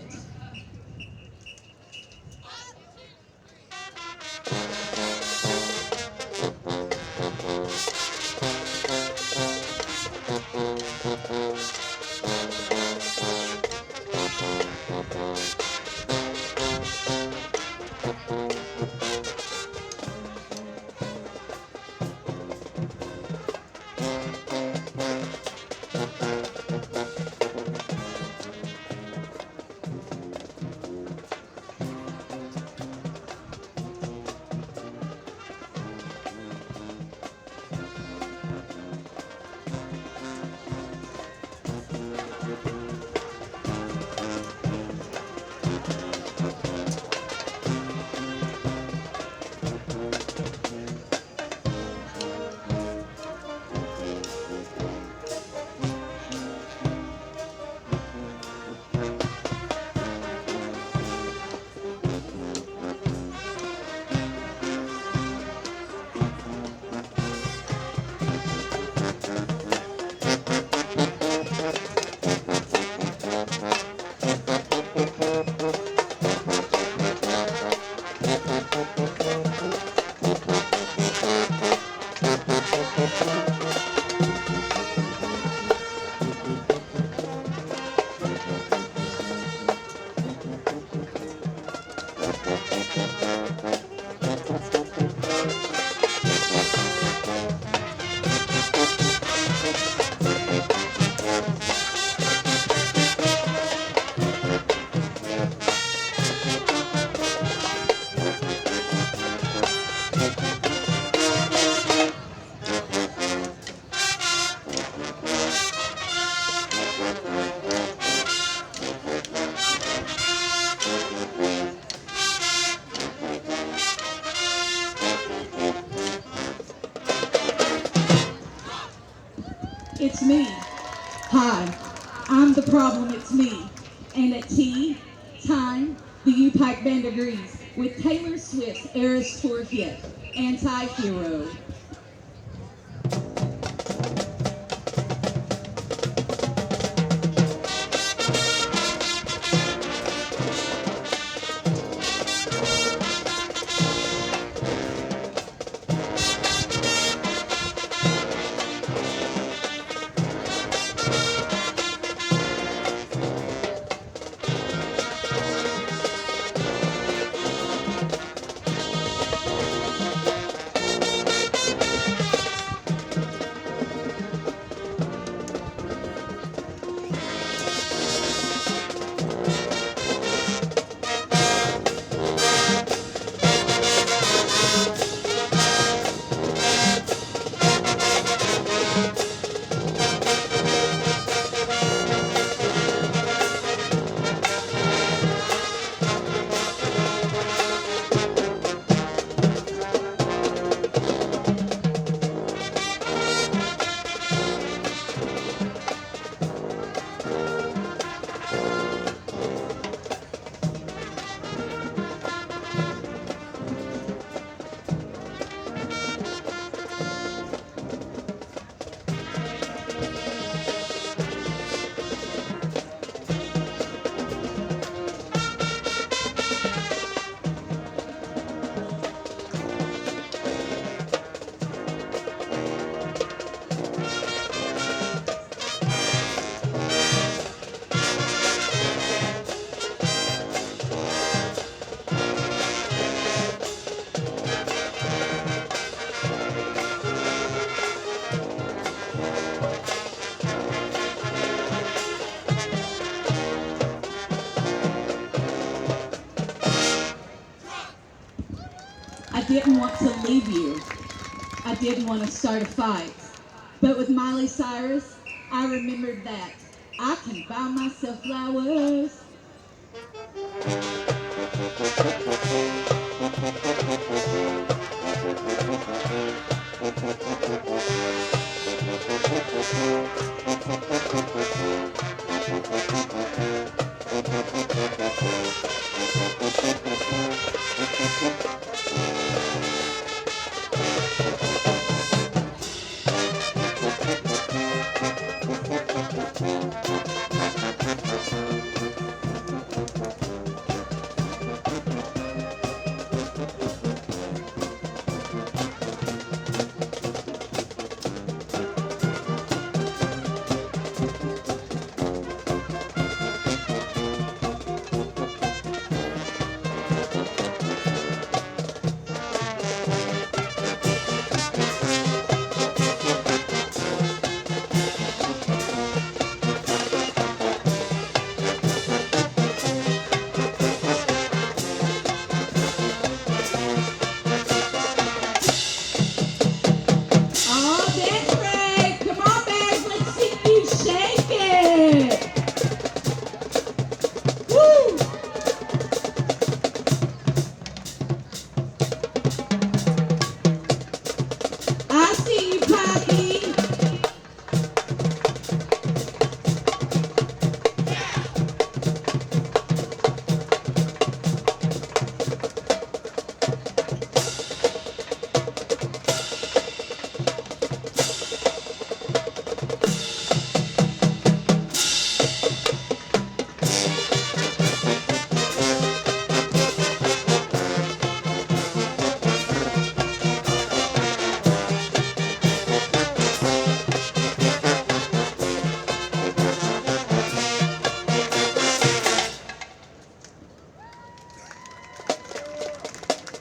it's me. Hi, I'm the problem, it's me. And at tea time, the U-Pike Band agrees with Taylor Swift's Eras Tour hit, Anti-Hero. I didn't want to leave you. I didn't want to start a fight. But with Miley Cyrus, I remembered that I can buy myself flowers. Oh, that's right. Come on, Bears. Let's see you shake it. Woo! I see you, Poppy.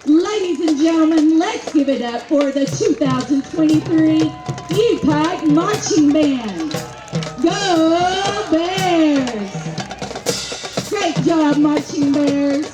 Ladies and gentlemen, let's give it up for the 2023 U-Pike Marching Band. Go Bears! Great job, Marching Bears.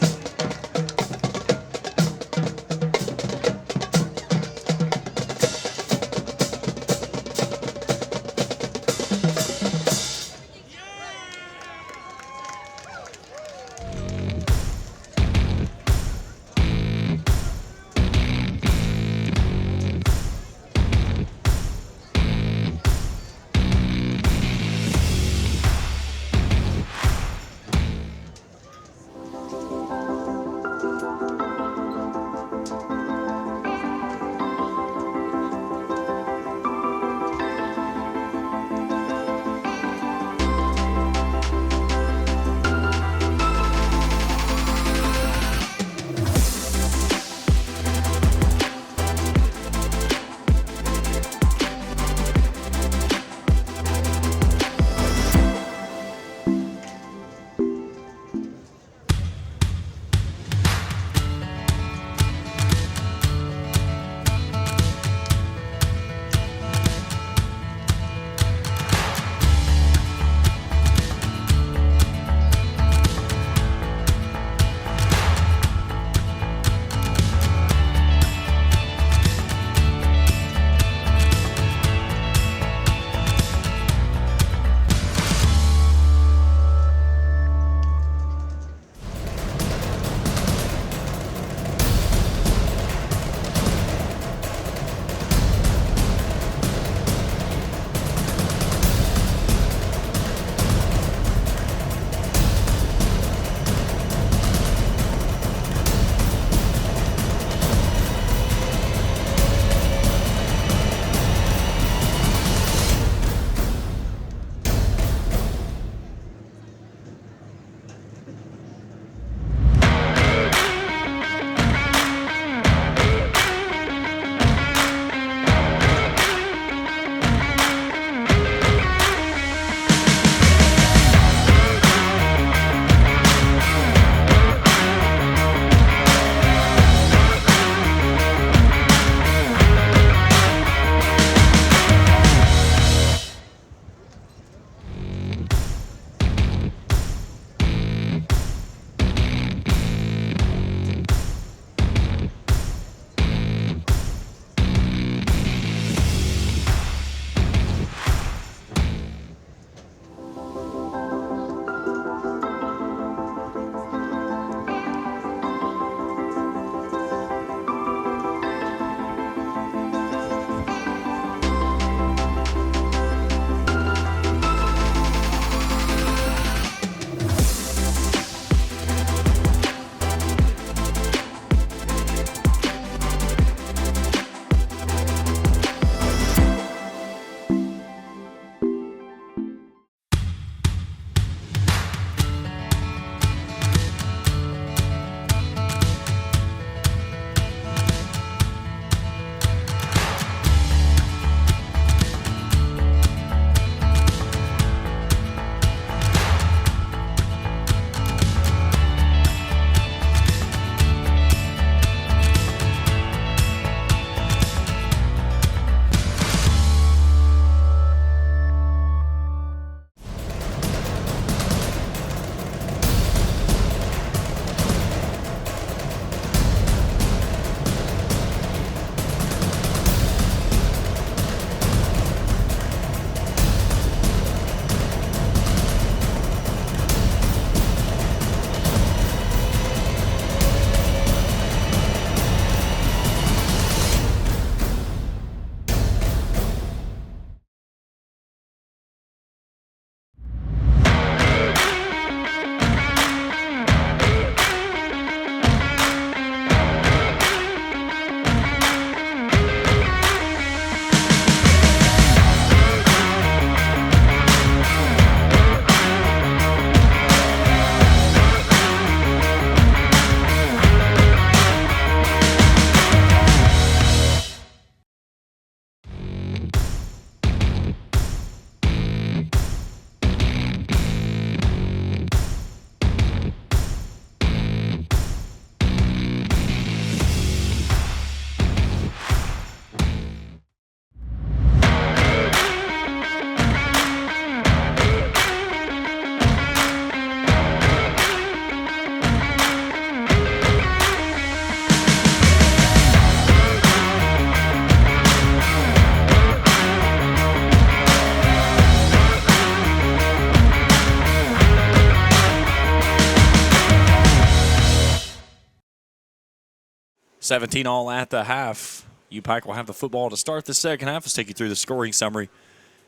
17 all at the half. U-Pike will have the football to start the second half. Let's take you through the scoring summary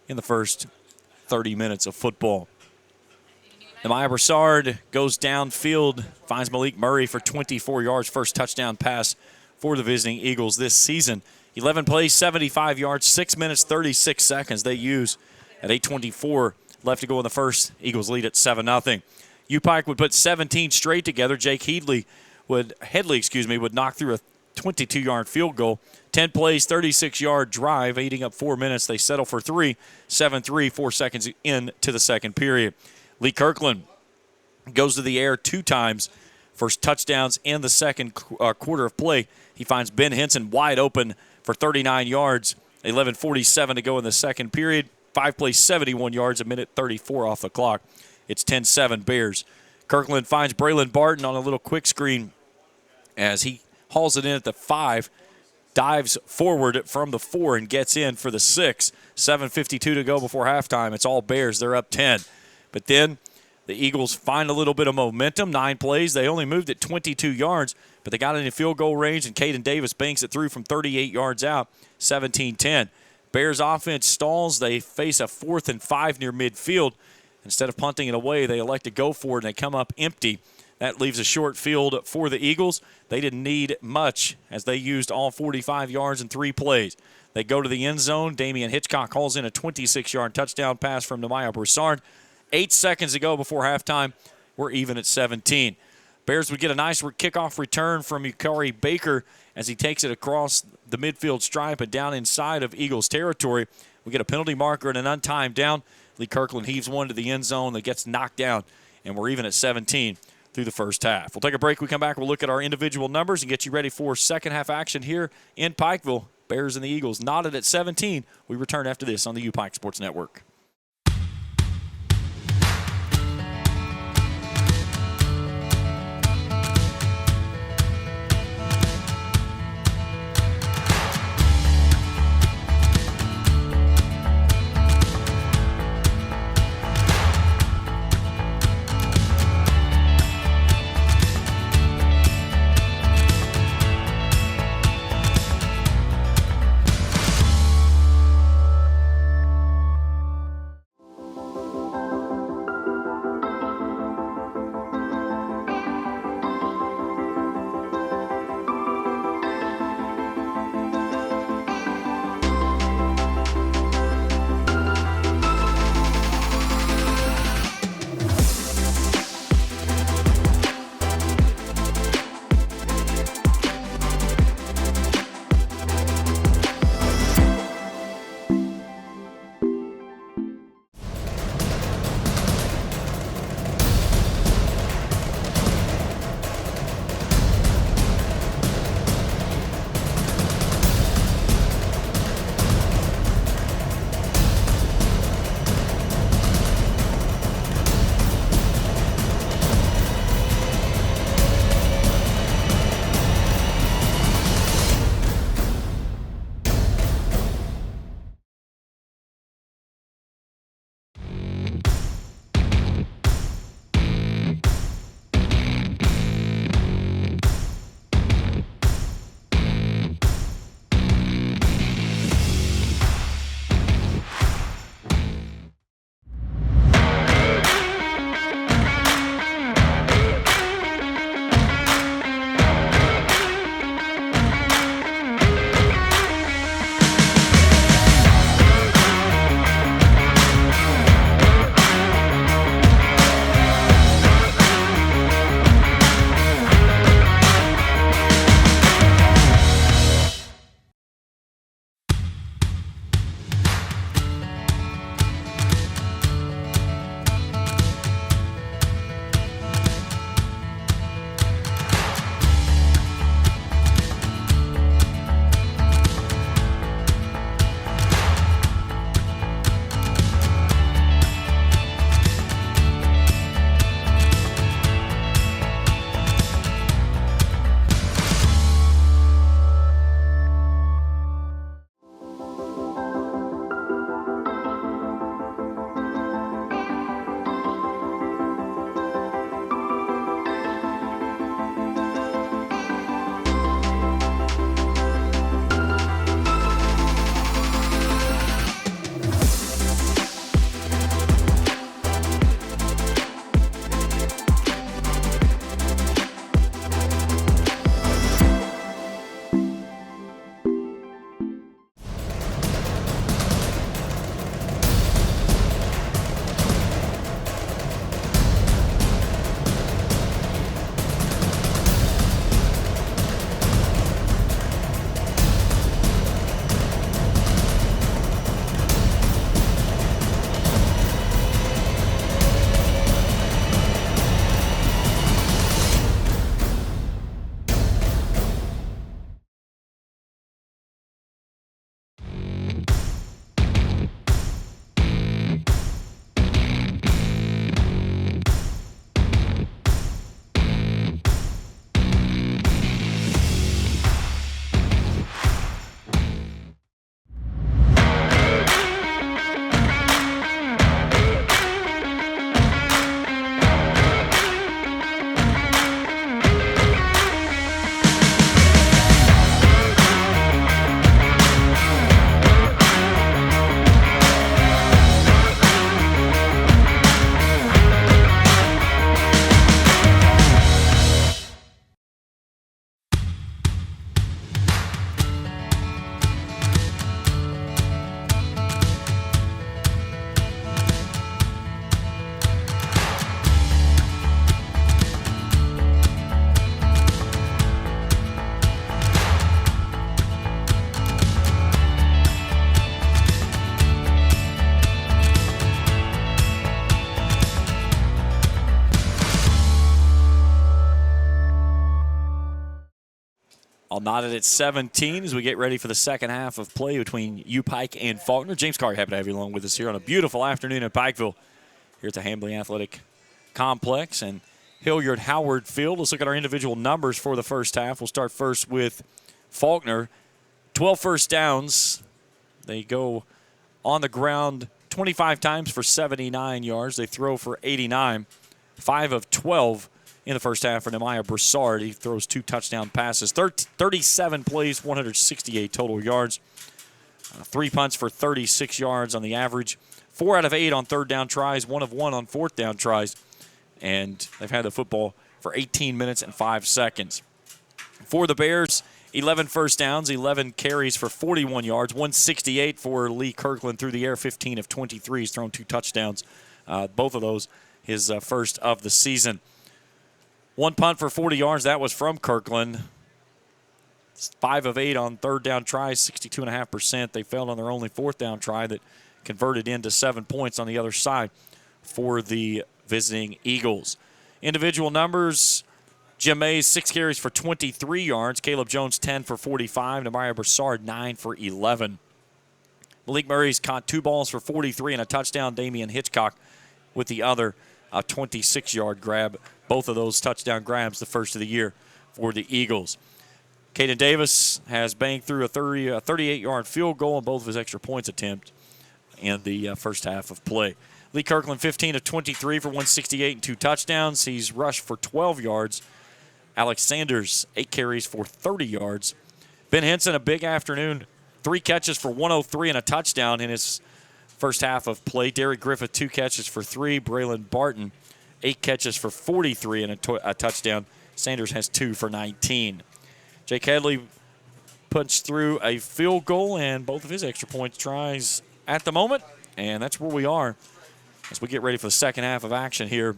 in the first 30 minutes of football. Nehemiah Broussard goes downfield, finds Malik Murray for 24 yards, first touchdown pass for the visiting Eagles this season. 11 plays, 75 yards, 6 minutes, 36 seconds they use at 8:24 left to go in the first. Eagles lead at 7-0. U-Pike would put 17 straight together. Jake Headley would knock through a 22-yard field goal. 10 plays, 36-yard drive, eating up 4 minutes. They settle for 3, 7-3, 4 seconds into the second period. Lee Kirkland goes to the air 2 times for touchdowns in the second quarter of play. He finds Ben Henson wide open for 39 yards. 11:47 to go in the second period. 5 plays, 71 yards, a minute 34 off the clock. It's 10-7 Bears. Kirkland finds Braylon Barton on a little quick screen as he hauls it in at the 5, dives forward from the 4 and gets in for the 6. 7:52 to go before halftime. It's all Bears. They're up 10. But then the Eagles find a little bit of momentum. 9 plays. They only moved at 22 yards, but they got into field goal range, and Caden Davis banks it through from 38 yards out. 17-10. Bears offense stalls. They face a 4th and 5 near midfield. Instead of punting it away, they elect to go for it, and they come up empty. That leaves a short field for the Eagles. They didn't need much as they used all 45 yards in 3 plays. They go to the end zone. Damian Hitchcock hauls in a 26-yard touchdown pass from Nehemiah Broussard. 8 seconds to go before halftime. We're even at 17. Bears would get a nice kickoff return from Yukari Baker as he takes it across the midfield stripe and down inside of Eagles territory. We get a penalty marker and an untimed down. Lee Kirkland heaves one to the end zone that gets knocked down, and we're even at 17 through the first half. We'll take a break. We come back. We'll look at our individual numbers and get you ready for second half action here in Pikeville. Bears and the Eagles knotted at 17. We return after this on the U-Pike Sports Network. knotted at 17 as we get ready for the second half of play between U-Pike and Faulkner. James Carr, happy to have you along with us here on a beautiful afternoon in Pikeville here at the Hambling Athletic Complex and Hilliard Howard Field. Let's look at our individual numbers for the first half. We'll start first with Faulkner. 12 first downs. They go on the ground 25 times for 79 yards. They throw for 89. 5 of 12 in the first half for Nehemiah Broussard. He throws 2 touchdown passes. 37 plays, 168 total yards. 3 punts for 36 yards on the average. 4 out of 8 on third down tries. 1 of 1 on fourth down tries. And they've had the football for 18 minutes and 5 seconds. For the Bears, 11 first downs, 11 carries for 41 yards, 168 for Lee Kirkland through the air, 15 of 23. He's thrown 2 touchdowns. Both of those his first of the season. 1 punt for 40 yards. That was from Kirkland. 5 of 8 on third down tries, 62.5%. They failed on their only fourth down try that converted into 7 points on the other side for the visiting Eagles. Individual numbers, Jim Mays, 6 carries for 23 yards. Caleb Jones, 10 for 45. Nehemiah Broussard, 9 for 11. Malik Murray's caught 2 balls for 43 and a touchdown. Damian Hitchcock with the other 26-yard grab. Both of those touchdown grabs the first of the year for the Eagles. Caden Davis has banged through a 38-yard field goal on both of his extra points attempt in the first half of play. Lee Kirkland, 15 of 23 for 168 and 2 touchdowns. He's rushed for 12 yards. Alex Sanders, 8 carries for 30 yards. Ben Henson, a big afternoon, 3 catches for 103 and a touchdown in his first half of play. Derek Griffith, 2 catches for 3. Braylon Barton, 8 catches for 43 and a touchdown. Sanders has 2 for 19. Jake Headley punched through a field goal and both of his extra points tries at the moment. And that's where we are as we get ready for the second half of action here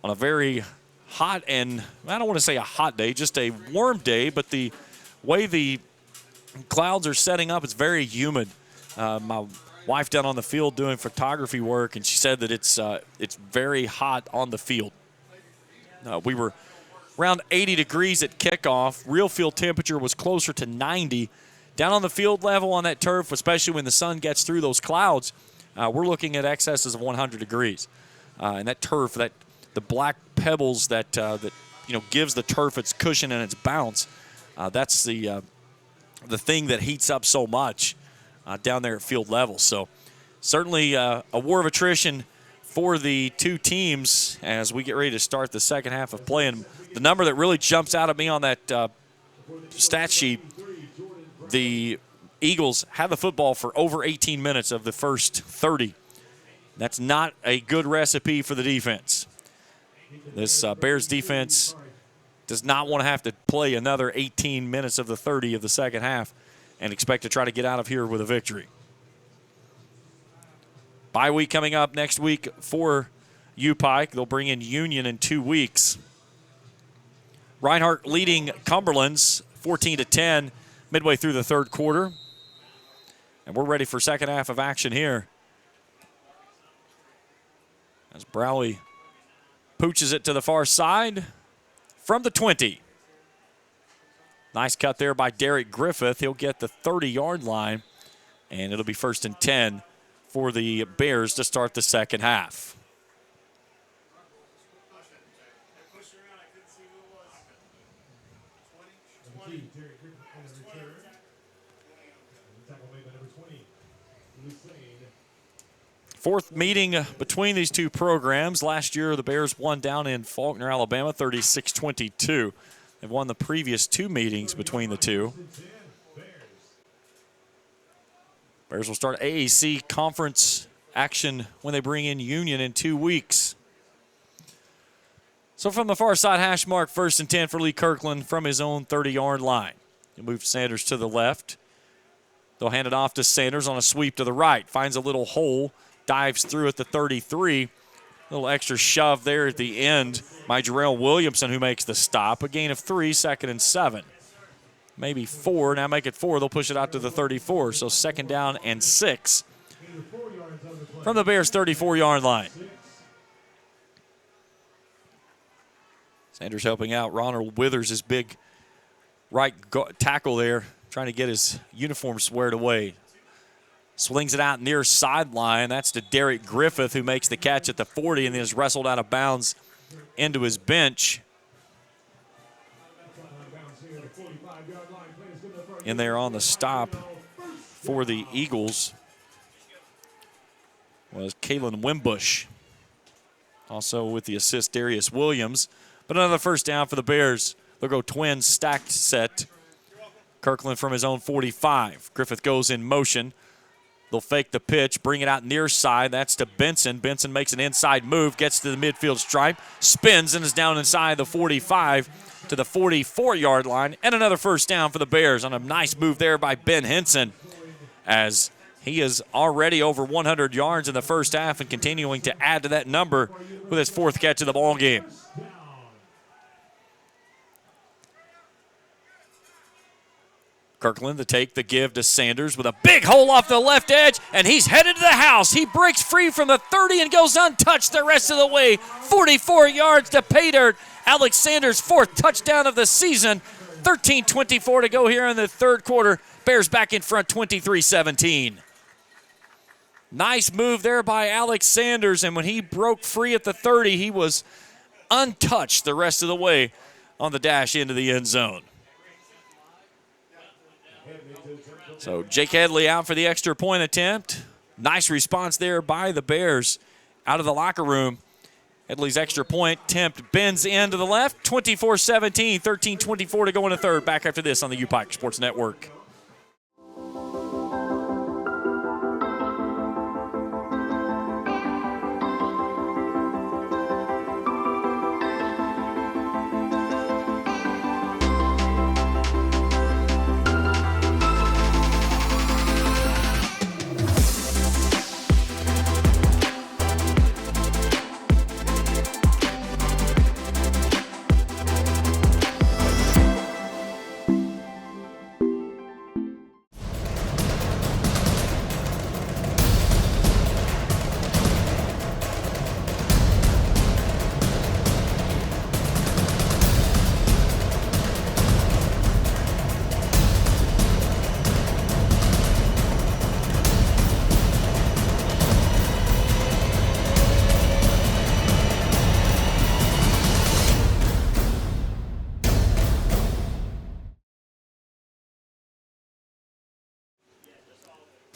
on a very hot and, I don't want to say a hot day, just a warm day, but the way the clouds are setting up, it's very humid. My wife down on the field doing photography work, and she said that it's very hot on the field. We were around 80 degrees at kickoff. Real field temperature was closer to 90. Down on the field level on that turf, especially when the sun gets through those clouds, we're looking at excesses of 100 degrees. And that turf, the black pebbles that gives the turf its cushion and its bounce, that's the thing that heats up so much down there at field level. So certainly a war of attrition for the two teams as we get ready to start the second half of play. And the number that really jumps out at me on that stat sheet, the Eagles had the football for over 18 minutes of the first 30. That's not a good recipe for the defense. This Bears defense does not want to have to play another 18 minutes of the 30 of the second half and expect to try to get out of here with a victory. Bye week coming up next week for U-Pike. They'll bring in Union in 2 weeks. Reinhardt leading Cumberland's 14-10 midway through the third quarter. And we're ready for second half of action here. As Browley pooches it to the far side from the 20. Nice cut there by Derek Griffith. He'll get the 30-yard line, and it'll be 1st and 10 for the Bears to start the second half. Fourth meeting between these two programs. Last year, the Bears won down in Faulkner, Alabama, 36-22. They've won the previous 2 meetings between the two. Bears will start AAC conference action when they bring in Union in 2 weeks. So from the far side hash mark, 1st and 10 for Lee Kirkland from his own 30-yard line. He'll move Sanders to the left. They'll hand it off to Sanders on a sweep to the right. Finds a little hole. Dives through at the 33. A little extra shove there at the end by Jarrell Williamson, who makes the stop. A gain of 3, 2nd and 7. Maybe 4. Now make it 4. They'll push it out to the 34. So 2nd down and 6 from the Bears' 34-yard line. Sanders helping out Ronald Withers, his big right tackle there, trying to get his uniform squared away. Swings it out near sideline. That's to Derek Griffith, who makes the catch at the 40 and then is wrestled out of bounds into his bench. In there on the stop for the Eagles was Kalen Wimbush. Also with the assist, Darius Williams. But another first down for the Bears. They'll go twin stacked set. Kirkland from his own 45. Griffith goes in motion. They'll fake the pitch, bring it out near side. That's to Benson. Benson makes an inside move, gets to the midfield stripe, spins and is down inside the 45 to the 44-yard line. And another first down for the Bears on a nice move there by Ben Henson, as he is already over 100 yards in the first half and continuing to add to that number with his 4th catch of the ball game. Kirkland to take the give to Sanders with a big hole off the left edge, and he's headed to the house. He breaks free from the 30 and goes untouched the rest of the way. 44 yards to pay dirt. Alex Sanders' 4th touchdown of the season. 13:24 to go here in the 3rd quarter. Bears back in front 23-17. Nice move there by Alex Sanders, and when he broke free at the 30, he was untouched the rest of the way on the dash into the end zone. So Jake Headley out for the extra point attempt. Nice response there by the Bears out of the locker room. Headley's extra point attempt bends in to the left. 24-17, 13:24 to go in the 3rd. Back after this on the UPike Sports Network.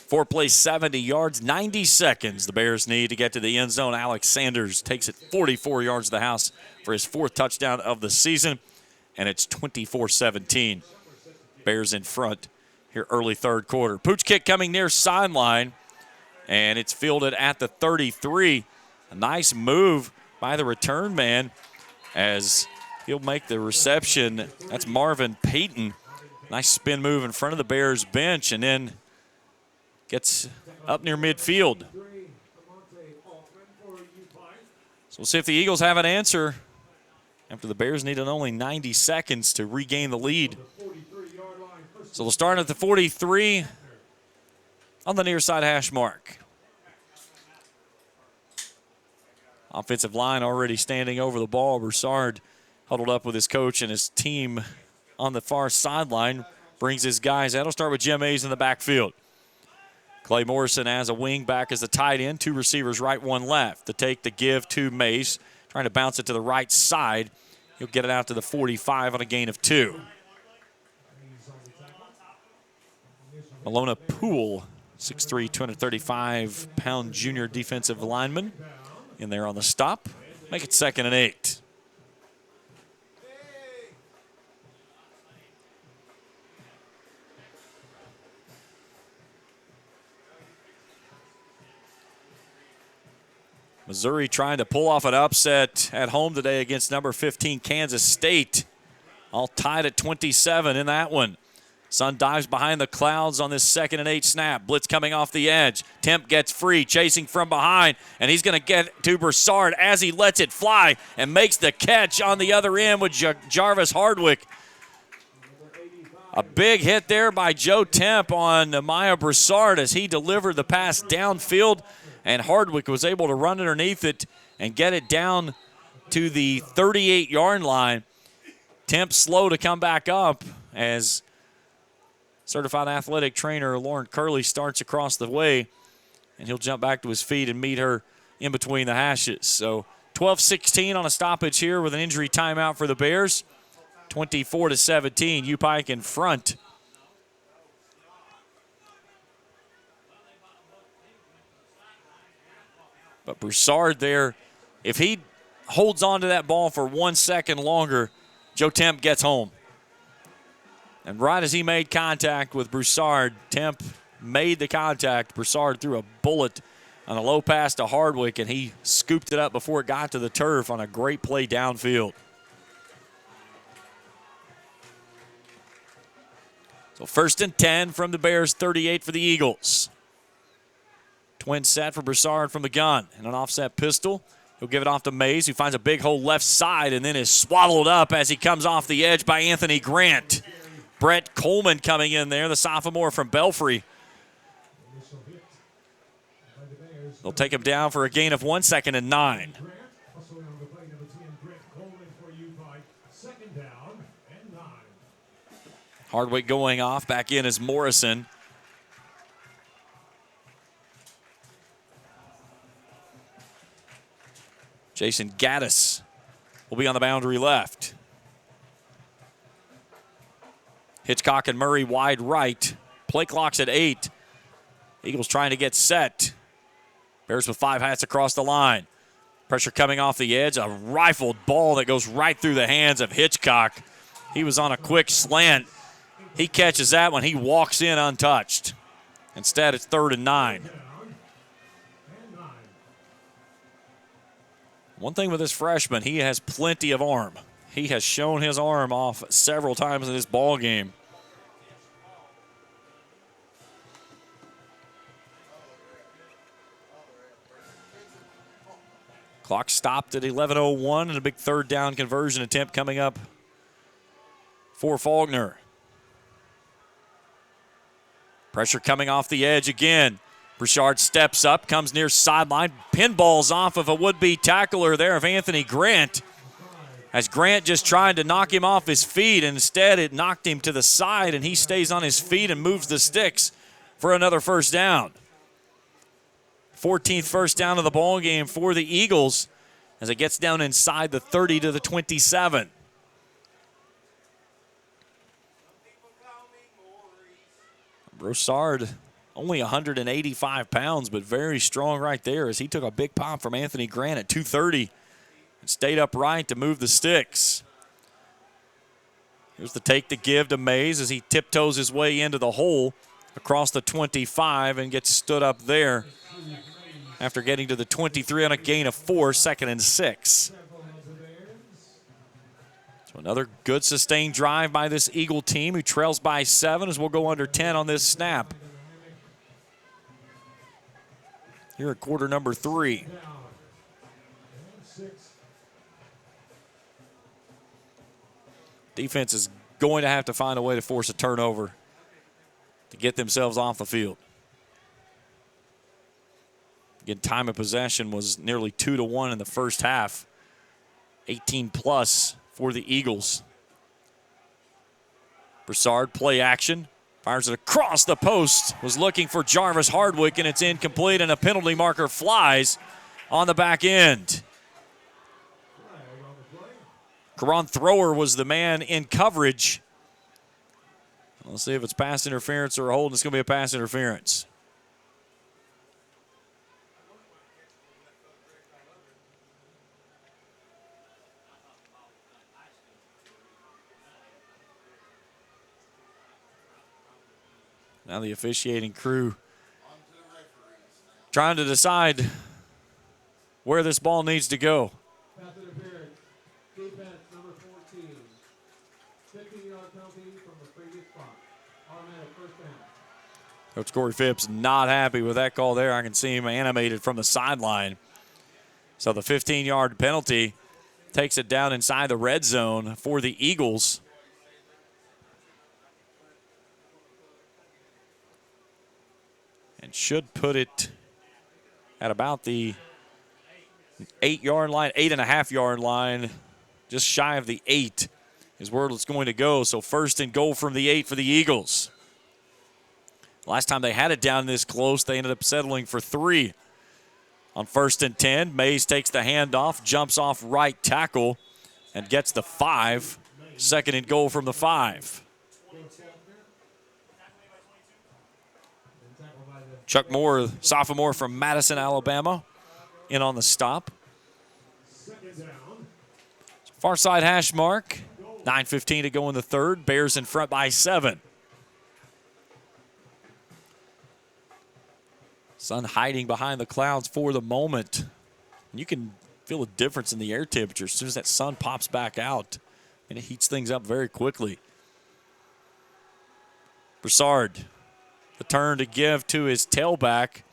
Four plays, 70 yards, 90 seconds the Bears need to get to the end zone. Alex Sanders takes it 44 yards to the house for his 4th touchdown of the season, and it's 24-17. Bears in front here early 3rd quarter. Pooch kick coming near sideline, and it's fielded at the 33. A nice move by the return man as he'll make the reception. That's Marvin Payton. Nice spin move in front of the Bears bench, and then gets up near midfield. So we'll see if the Eagles have an answer after the Bears needed only 90 seconds to regain the lead. So we'll start at the 43 on the near side hash mark. Offensive line already standing over the ball. Broussard huddled up with his coach and his team on the far sideline. Brings his guys out. He'll start with Jim Hayes in the backfield. Clay Morrison as a wing back as the tight end. 2 receivers right, 1 left. To take the give to Mace. Trying to bounce it to the right side. He'll get it out to the 45 on a gain of 2. Malona Poole, 6'3", 235-pound junior defensive lineman in there on the stop. Make it 2nd and 8. Missouri trying to pull off an upset at home today against number 15 Kansas State. All tied at 27 in that one. Sun dives behind the clouds on this 2nd and 8 snap. Blitz coming off the edge. Temp gets free, chasing from behind, and he's going to get to Broussard as he lets it fly and makes the catch on the other end with Jarvis Hardwick. A big hit there by Joe Temp on Maya Broussard as he delivered the pass downfield, and Hardwick was able to run underneath it and get it down to the 38-yard line. Temp slow to come back up as certified athletic trainer Lauren Curley starts across the way, and he'll jump back to his feet and meet her in between the hashes. So 12-16 on a stoppage here with an injury timeout for the Bears. 24-17, U-Pike in front. But Broussard there, if he holds on to that ball for 1 second longer, Joe Temp gets home. And right as he made contact with Broussard, Temp made the contact. Broussard threw a bullet on a low pass to Hardwick, and he scooped it up before it got to the turf on a great play downfield. So 1st and 10 from the Bears, 38 for the Eagles. Twin set for Broussard from the gun. And an offset pistol. He'll give it off to Mays, who finds a big hole left side and then is swallowed up as he comes off the edge by Anthony Grant. Brett Coleman coming in there, the sophomore from Belfry. They'll take him down for a gain of 1 second and 9. Hardwick going off, back in as Morrison. Jason Gaddis will be on the boundary left. Hitchcock and Murray wide right. Play clock's at 8. Eagles trying to get set. Bears with 5 hats across the line. Pressure coming off the edge. A rifled ball that goes right through the hands of Hitchcock. He was on a quick slant. He catches that when he walks in untouched. Instead, it's 3rd and 9. One thing with this freshman, he has plenty of arm. He has shown his arm off several times in this ball game. Clock stopped at 11:01 and a big 3rd down conversion attempt coming up for Faulkner. Pressure coming off the edge again. Broussard steps up, comes near sideline, pinballs off of a would-be tackler there of Anthony Grant. As Grant just tried to knock him off his feet, instead it knocked him to the side, and he stays on his feet and moves the sticks for another 1st down. 14th first down of the ball game for the Eagles as it gets down inside the 30 to the 27. Broussard, only 185 pounds, but very strong right there as he took a big pop from Anthony Grant at 230 and stayed upright to move the sticks. Here's the take to give to Mays as he tiptoes his way into the hole across the 25 and gets stood up there after getting to the 23 on a gain of 4, 2nd and 6. So another good sustained drive by this Eagle team who trails by 7 as we'll go under 10 on this snap. Here at quarter number 3. Defense is going to have to find a way to force a turnover to get themselves off the field. Again, time of possession was nearly 2-1 in the first half. 18 plus for the Eagles. Broussard, play action. Fires it across the post. Was looking for Jarvis Hardwick, and it's incomplete, and a penalty marker flies on the back end. Karan Thrower was the man in coverage. Let's see if it's pass interference or a hold. It's going to be a pass interference. Now the officiating crew trying to decide where this ball needs to go. Pass interference. Defense number 14. 15-yard penalty from the previous spot. Automatic 1st down. Coach Corey Phipps not happy with that call there. I can see him animated from the sideline. So the 15-yard penalty takes it down inside the red zone for the Eagles. And should put it at about the 8-yard line, 8.5-yard line, just shy of the 8 is where it's going to go. So 1st and goal from the 8 for the Eagles. Last time they had it down this close, they ended up settling for 3. On 1st and 10, Mays takes the handoff, jumps off right tackle, and gets the 5. 2nd and goal from the 5. Chuck Moore, sophomore from Madison, Alabama, in on the stop. Far side hash mark. 9:15 to go in the 3rd. Bears in front by 7. Sun hiding behind the clouds for the moment. You can feel a difference in the air temperature as soon as that sun pops back out, and it heats things up very quickly. Broussard, the turn to give to his tailback,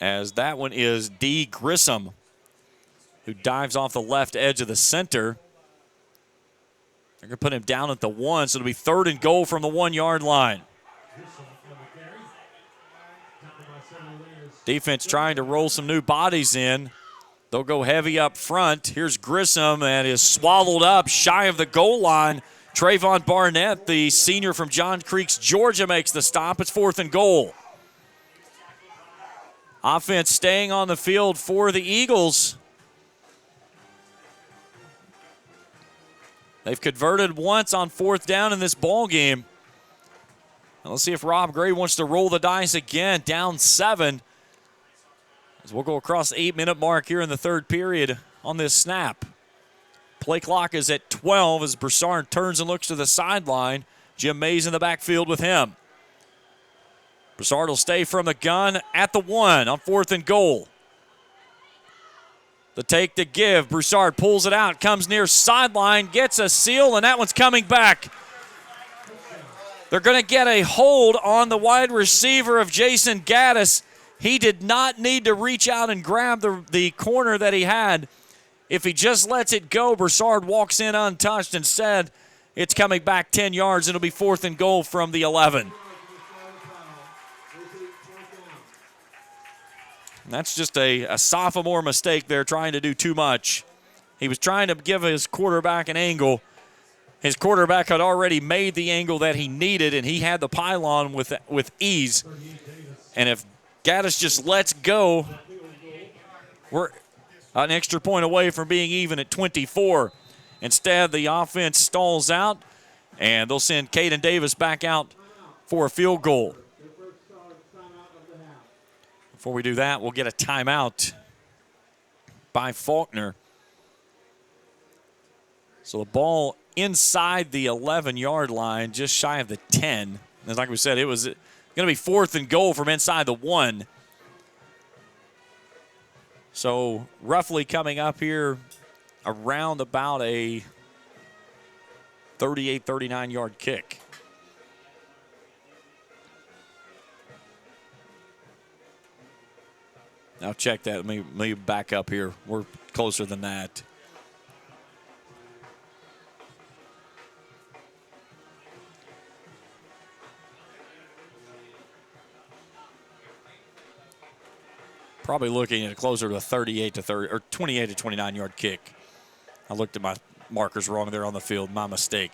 as that one is D. Grissom, who dives off the left edge of the center. They're going to put him down at the 1, so it'll be 3rd and goal from the 1-yard line. Defense trying to roll some new bodies in. They'll go heavy up front. Here's Grissom, and is swallowed up shy of the goal line. Trayvon Barnett, the senior from John Creeks, Georgia, makes the stop. It's 4th and goal. Offense staying on the field for the Eagles. They've converted once on 4th down in this ball game. Now let's see if Rob Gray wants to roll the dice again. Down 7. As we'll go across the 8-minute mark here in the 3rd period on this snap. Play clock is at 12 as Broussard turns and looks to the sideline. Jim Mays in the backfield with him. Broussard will stay from the gun at the 1 on 4th and goal. The take to give. Broussard pulls it out, comes near sideline, gets a seal, and that one's coming back. They're going to get a hold on the wide receiver of Jason Gaddis. He did not need to reach out and grab the corner that he had. If he just lets it go, Broussard walks in untouched. Instead, it's coming back 10 yards. It'll be 4th and goal from the 11. And that's just a sophomore mistake there, trying to do too much. He was trying to give his quarterback an angle. His quarterback had already made the angle that he needed, and he had the pylon with ease. And if Gaddis just lets go, we're an extra point away from being even at 24. Instead, the offense stalls out, and they'll send Caden Davis back out for a field goal. Before we do that, we'll get a timeout by Faulkner. So the ball inside the 11-yard line, just shy of the 10. And like we said, it was going to be 4th and goal from inside the 1. So roughly coming up here around about a 38, 39-yard kick. Now check that. Let me back up here. We're closer than that. Probably looking at closer to a 38 to 30 or 28 to 29-yard kick. I looked at my markers wrong there on the field. My mistake.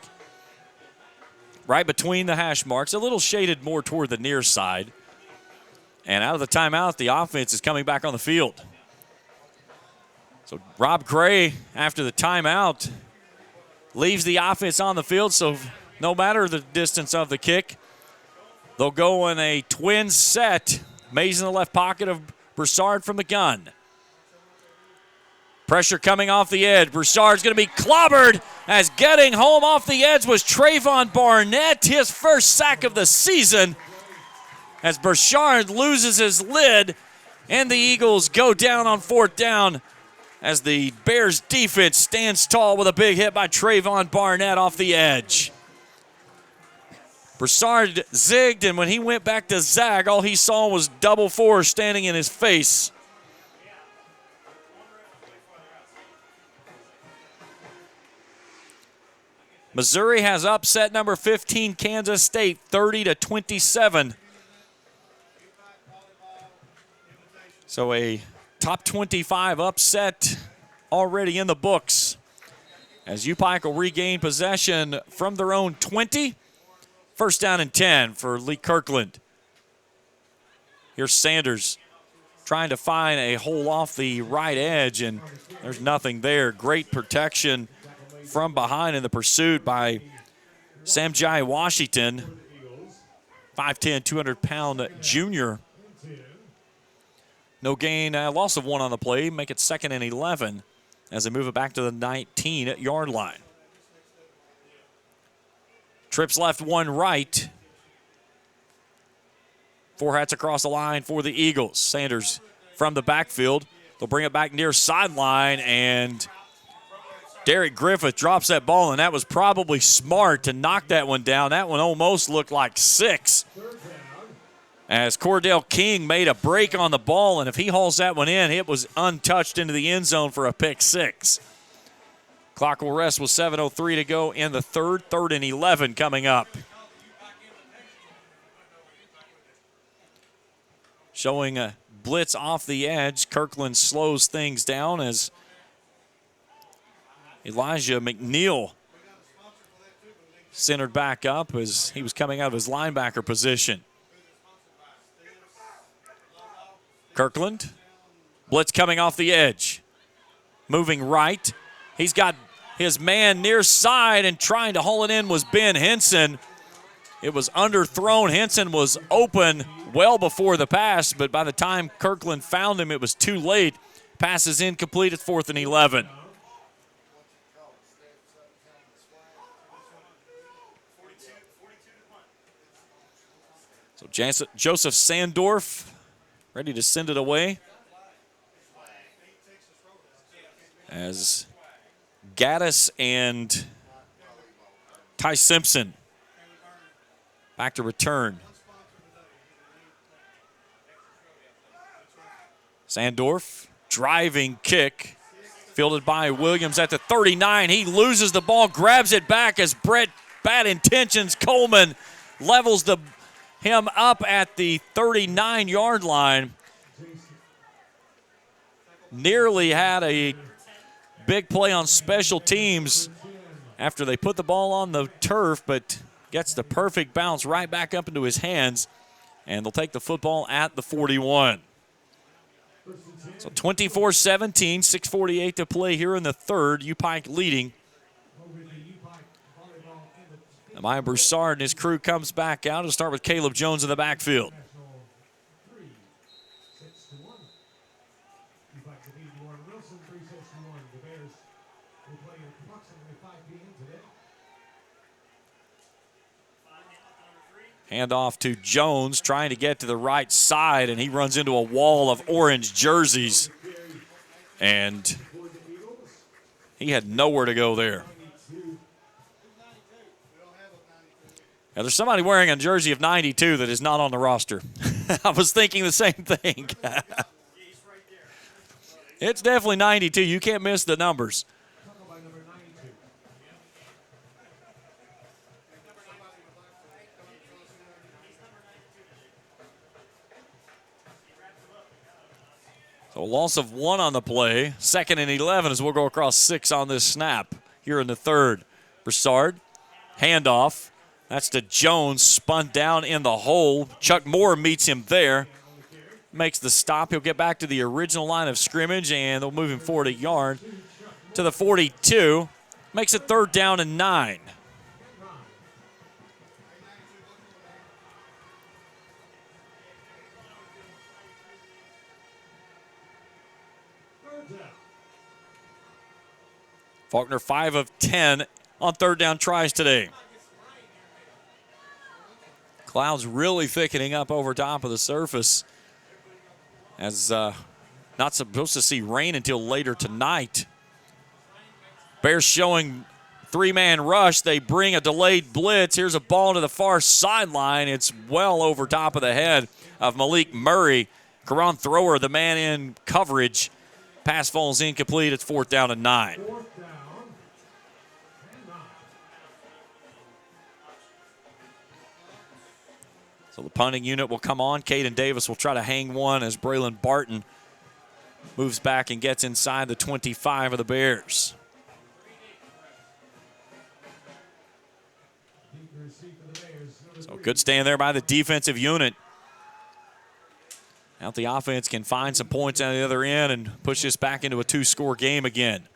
Right between the hash marks, a little shaded more toward the near side. And out of the timeout, the offense is coming back on the field. So Rob Gray, after the timeout, leaves the offense on the field. So no matter the distance of the kick, they'll go in a twin set. Mays in the left pocket of Broussard from the gun. Pressure coming off the edge. Broussard's going to be clobbered, as getting home off the edge was Trayvon Barnett, his first sack of the season, as Broussard loses his lid, and the Eagles go down on 4th down as the Bears defense stands tall with a big hit by Trayvon Barnett off the edge. Broussard zigged, and when he went back to zag, all he saw was double four standing in his face. Missouri has upset number 15 Kansas State 30-27. So a top 25 upset already in the books. as UPike will regain possession from their own 20. First down and 10 for Lee Kirkland. Here's Sanders trying to find a hole off the right edge, and there's nothing there. Great protection from behind in the pursuit by Samjai Washington, 5'10", 200-pound junior. No gain, loss of 1 on the play. Make it 2nd and 11 as they move it back to the 19-yard line. Trips left, 1 right. 4 hats across the line for the Eagles. Sanders from the backfield. They'll bring it back near sideline, and Derek Griffith drops that ball, and that was probably smart to knock that one down. That one almost looked like 6. As Cordell King made a break on the ball, and if he hauls that one in, it was untouched into the end zone for a pick 6. Clock will rest with 7:03 to go in the third. 3rd and 11 coming up. Showing a blitz off the edge. Kirkland slows things down as Elijah McNeil centered back up as he was coming out of his linebacker position. Kirkland, blitz coming off the edge. Moving right. He's got his man near side, and trying to haul it in was Ben Henson. It was underthrown. Henson was open well before the pass, but by the time Kirkland found him, it was too late. Pass is incomplete. It's 4th and 11. So Joseph Sandorf ready to send it away as Gaddis and Ty Simpson back to return. Sandorf, driving kick, fielded by Williams at the 39. He loses the ball, grabs it back as Brett Bad Intentions Coleman levels him up at the 39-yard line. Nearly had a big play on special teams after they put the ball on the turf, but gets the perfect bounce right back up into his hands, and they'll take the football at the 41. So 24-17, 6:48 to play here in the third. UPike leading. Maya Broussard and his crew comes back out to start with Caleb Jones in the backfield. Handoff to Jones, trying to get to the right side, and he runs into a wall of orange jerseys. And he had nowhere to go there. Now, there's somebody wearing a jersey of 92 that is not on the roster. I was thinking the same thing. It's definitely 92. You can't miss the numbers. So a loss of 1 on the play. 2nd and 11 as we'll go across 6 on this snap here in the third. Broussard, handoff. That's to Jones, spun down in the hole. Chuck Moore meets him there. Makes the stop. He'll get back to the original line of scrimmage, and they'll move him forward a yard to the 42. Makes it 3rd down and 9. Faulkner 5 of 10 on 3rd down tries today. Clouds really thickening up over top of the surface, as not supposed to see rain until later tonight. Bears showing 3-man rush. They bring a delayed blitz. Here's a ball to the far sideline. It's well over top of the head of Malik Murray. Karan Thrower, the man in coverage. Pass falls incomplete. It's 4th down and 9. So the punting unit will come on. Caden Davis will try to hang one as Braylon Barton moves back and gets inside the 25 of the Bears. So good stand there by the defensive unit. Now the offense can find some points on the other end and push this back into a 2-score game again.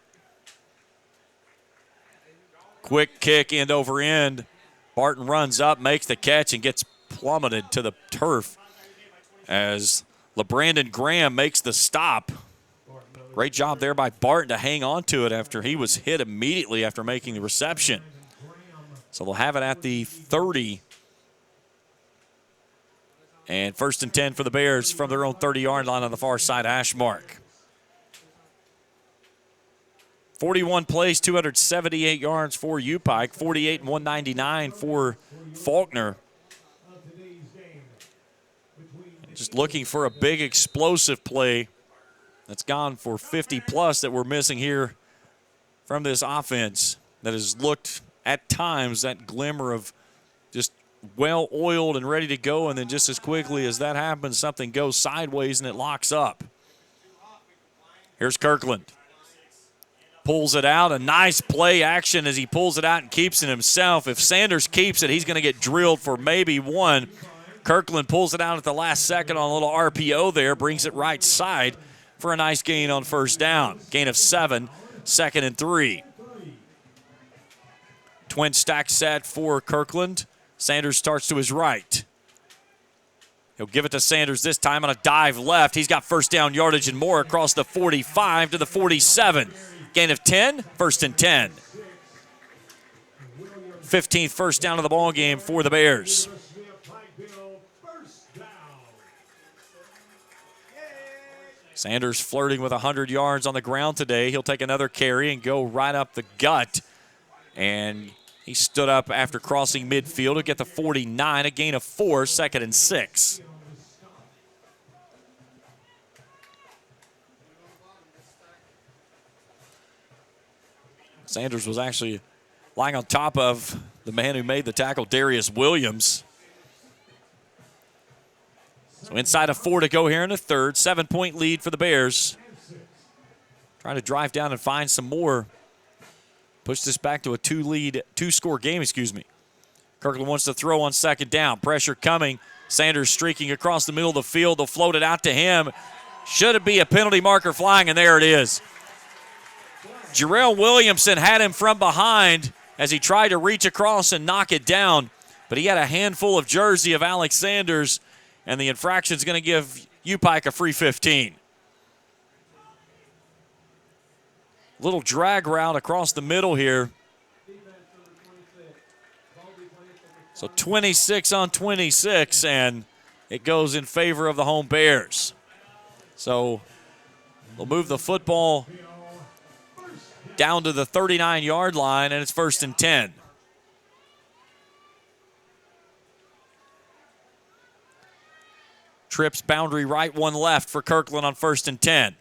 Quick kick end over end. Barton runs up, makes the catch, and gets plummeted to the turf as LeBrandon Graham makes the stop. Great job there by Barton to hang on to it after he was hit immediately after making the reception. So they'll have it at the 30. And 1st and 10 for the Bears from their own 30-yard line on the far side hash mark. 41 plays, 278 yards for U-Pike, 48 and 199 for Faulkner. Just looking for a big explosive play that's gone for 50-plus that we're missing here from this offense that has looked at times that glimmer of just well-oiled and ready to go, and then just as quickly as that happens, something goes sideways and it locks up. Here's Kirkland. Pulls it out. A nice play action as he pulls it out and keeps it himself. If Sanders keeps it, he's going to get drilled for maybe one. Kirkland pulls it out at the last second on a little RPO there, brings it right side for a nice gain on 1st down. Gain of 7, 2nd and 3. Twin stack set for Kirkland. Sanders starts to his right. He'll give it to Sanders this time on a dive left. He's got 1st down yardage and more across the 45 to the 47. Gain of 10, 1st and 10. 15th first down of the ball game for the Bears. Sanders flirting with 100 yards on the ground today. He'll take another carry and go right up the gut. And he stood up after crossing midfield to get the 49, a gain of 4, 2nd and 6. Sanders was actually lying on top of the man who made the tackle, Darius Williams. So inside of 4 to go here in the 3rd. 7-point lead for the Bears. Trying to drive down and find some more. Push this back to a 2-score game, Kirkland wants to throw on 2nd down. Pressure coming. Sanders streaking across the middle of the field. They'll float it out to him. Should it be a penalty marker flying? And there it is. Jarrell Williamson had him from behind as he tried to reach across and knock it down. But he had a handful of jersey of Alex Sanders, and the infraction is going to give U-Pike a free 15. Little drag route across the middle here. So 26 on 26, and it goes in favor of the home Bears. So they'll move the football down to the 39-yard line, and it's 1st and 10. Trips boundary right, 1 left for Kirkland on 1st and 10.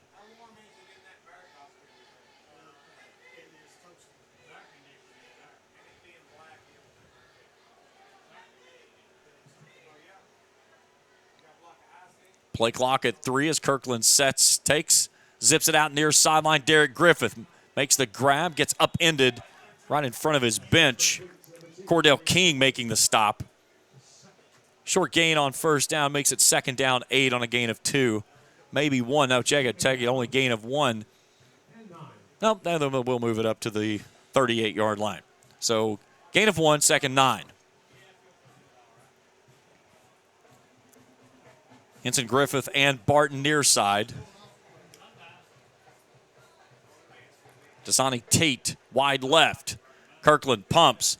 Play clock at 3 as Kirkland zips it out near sideline. Derek Griffith makes the grab, gets upended right in front of his bench. Cordell King making the stop. Short gain on 1st down makes it 2nd down, 8 on a gain of 2. Maybe 1. No, check it. Only gain of 1. Nope, then we'll move it up to the 38-yard line. So gain of 1, 2nd 9. Henson Griffith and Barton near side. Dasani Tate wide left. Kirkland pumps.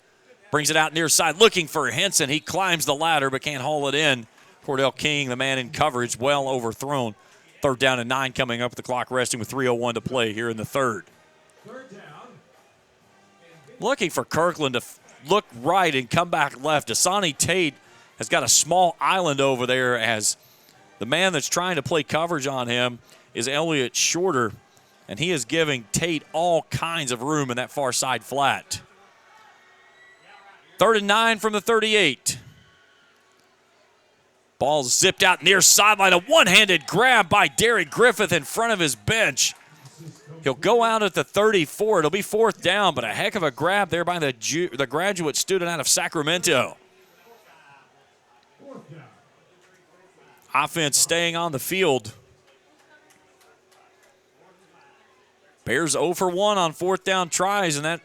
Brings it out near side looking for Henson. He climbs the ladder but can't haul it in. Cordell King, the man in coverage, well overthrown. 3rd down and 9 coming up with the clock resting with 3:01 to play here in the 3rd. Looking for Kirkland to look right and come back left. Dasani Tate has got a small island over there as the man that's trying to play coverage on him is Elliott Shorter, and he is giving Tate all kinds of room in that far side flat. 3rd and 9 from the 38. Ball zipped out near sideline. A one-handed grab by Derek Griffith in front of his bench. He'll go out at the 34. It'll be 4th down, but a heck of a grab there by the graduate student out of Sacramento. offense staying on the field. Bears 0 for 1 on fourth down tries, and that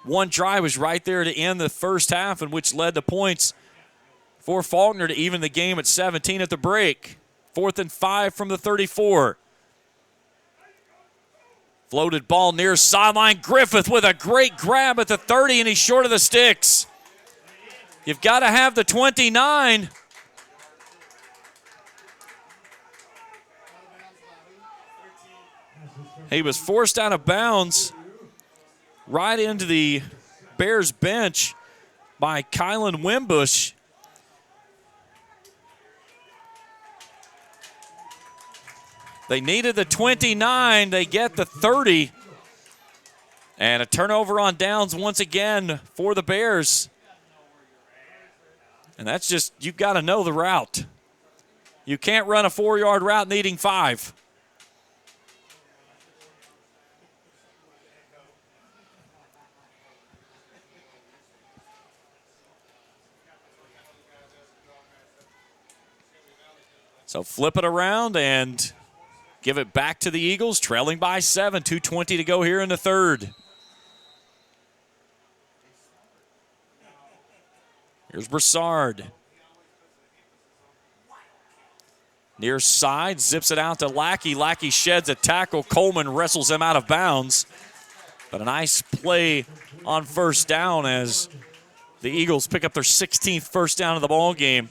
one try was right there to end the first half, and which led to points for Faulkner to even the game at 17 at the break. 4th and 5 from the 34. Floated ball near sideline. Griffith with a great grab at the 30, and he's short of the sticks. You've got to have the 29. He was forced out of bounds right into the Bears bench by Kylan Wimbush. They needed the 29. They get the 30. And a turnover on downs once again for the Bears. And that's just, you've got to know the route. You can't run a 4-yard route needing 5. So flip it around and give it back to the Eagles, trailing by 7, 2:20 to go here in the third. Here's Broussard. Near side, zips it out to Lackey. Lackey sheds a tackle. Coleman wrestles him out of bounds. But a nice play on first down as the Eagles pick up their 16th first down of the ball game.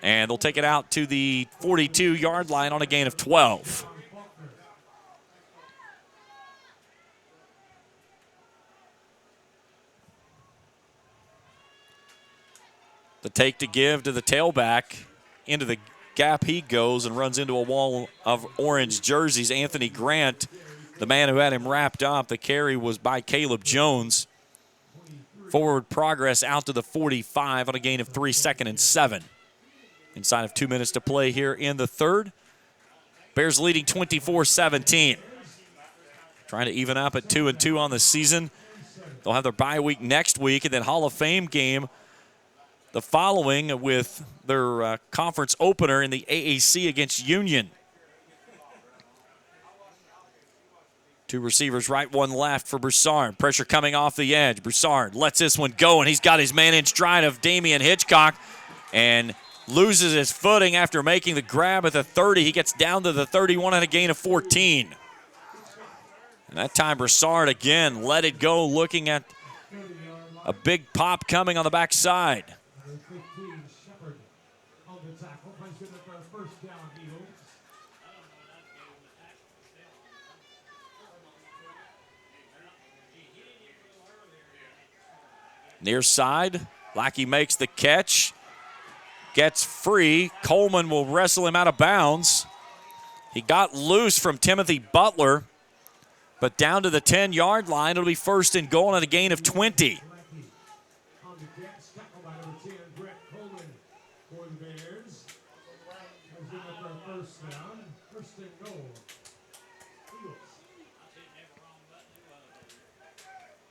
And they'll take it out to the 42-yard line on a gain of 12. The take to give to the tailback. Into the gap he goes and runs into a wall of orange jerseys. Anthony Grant, the man who had him wrapped up. The carry was by Caleb Jones. Forward progress out to the 45 on a gain of 3, 2nd and 7. Inside of 2 minutes to play here in the third. Bears leading 24-17. Trying to even up at 2-2 on the season. They'll have their bye week next week and then Hall of Fame game the following with their conference opener in the AAC against Union. 2 receivers right, 1 left for Broussard. Pressure coming off the edge. Broussard lets this one go, and he's got his man in stride of Damian Hitchcock and loses his footing after making the grab at the 30. He gets down to the 31 and a gain of 14. And that time Broussard again let it go, looking at a big pop coming on the backside. Near side, Lackey makes the catch. Gets free. Coleman will wrestle him out of bounds. He got loose from Timothy Butler, but down to the 10-yard line. It'll be 1st and goal at a gain of 20.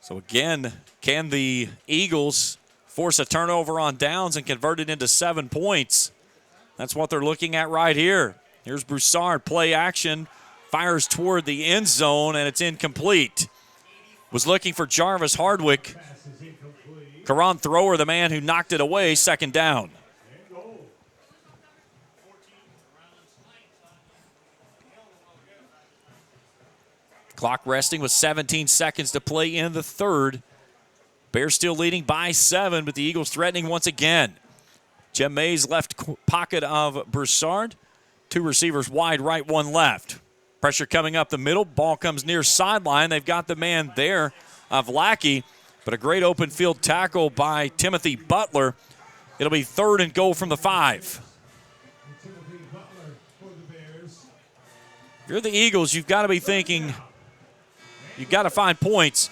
So again, can the Eagles force a turnover on downs and convert it into 7 points? That's what they're looking at right here. Here's Broussard, play action, fires toward the end zone, and it's incomplete. Was looking for Jarvis Hardwick. Karan Thrower, the man who knocked it away, 2nd down. Clock resting with 17 seconds to play in the third. Bears still leading by 7, but the Eagles threatening once again. Jem Mays left pocket of Broussard. 2 receivers wide right, 1 left. Pressure coming up the middle. Ball comes near sideline. They've got the man there of Lackey, but a great open field tackle by Timothy Butler. It'll be 3rd and goal from the 5. If you're the Eagles, you've got to be thinking, you've got to find points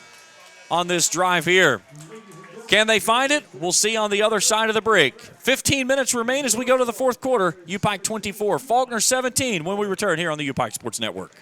on this drive here. Can they find it? We'll see on the other side of the break. 15 minutes remain as we go to the fourth quarter. UPike 24, Faulkner 17 when we return here on the UPike Sports Network.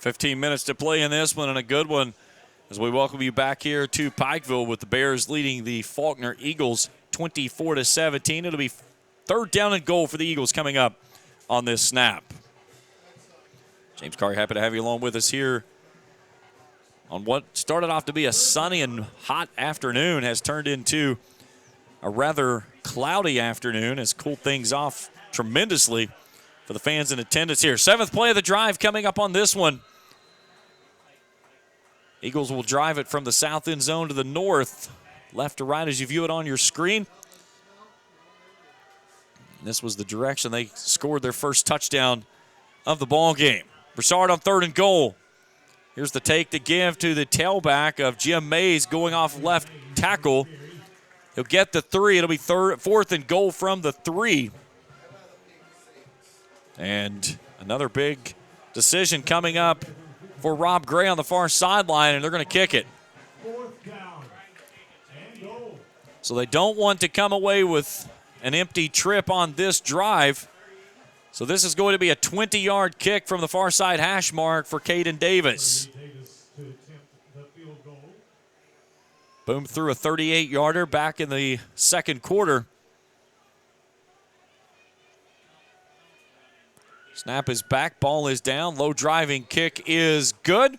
15 minutes to play in this one, and a good one as we welcome you back here to Pikeville with the Bears leading the Faulkner Eagles 24-17. It'll be third down and goal for the Eagles coming up on this snap. James Carr, happy to have you along with us here on what started off to be a sunny and hot afternoon, has turned into a rather cloudy afternoon, has cooled things off tremendously for the fans in attendance here. Seventh play of the drive coming up on this one. Eagles will drive it from the south end zone to the north, left to right as you view it on your screen. This was the direction they scored their first touchdown of the ball game. Broussard on third and goal. Here's the take to give to the tailback of Jim Mays going off left tackle. He'll get the 3. It'll be fourth and goal from the 3. And another big decision coming up for Rob Gray on the far sideline, and they're going to kick it. Fourth down and goal. So they don't want to come away with an empty trip on this drive. So this is going to be a 20-yard kick from the far side hash mark for Caden Davis. Davis to attempt the field goal. Boom threw a 38-yarder back in the second quarter. Snap is back, ball is down, low driving kick is good.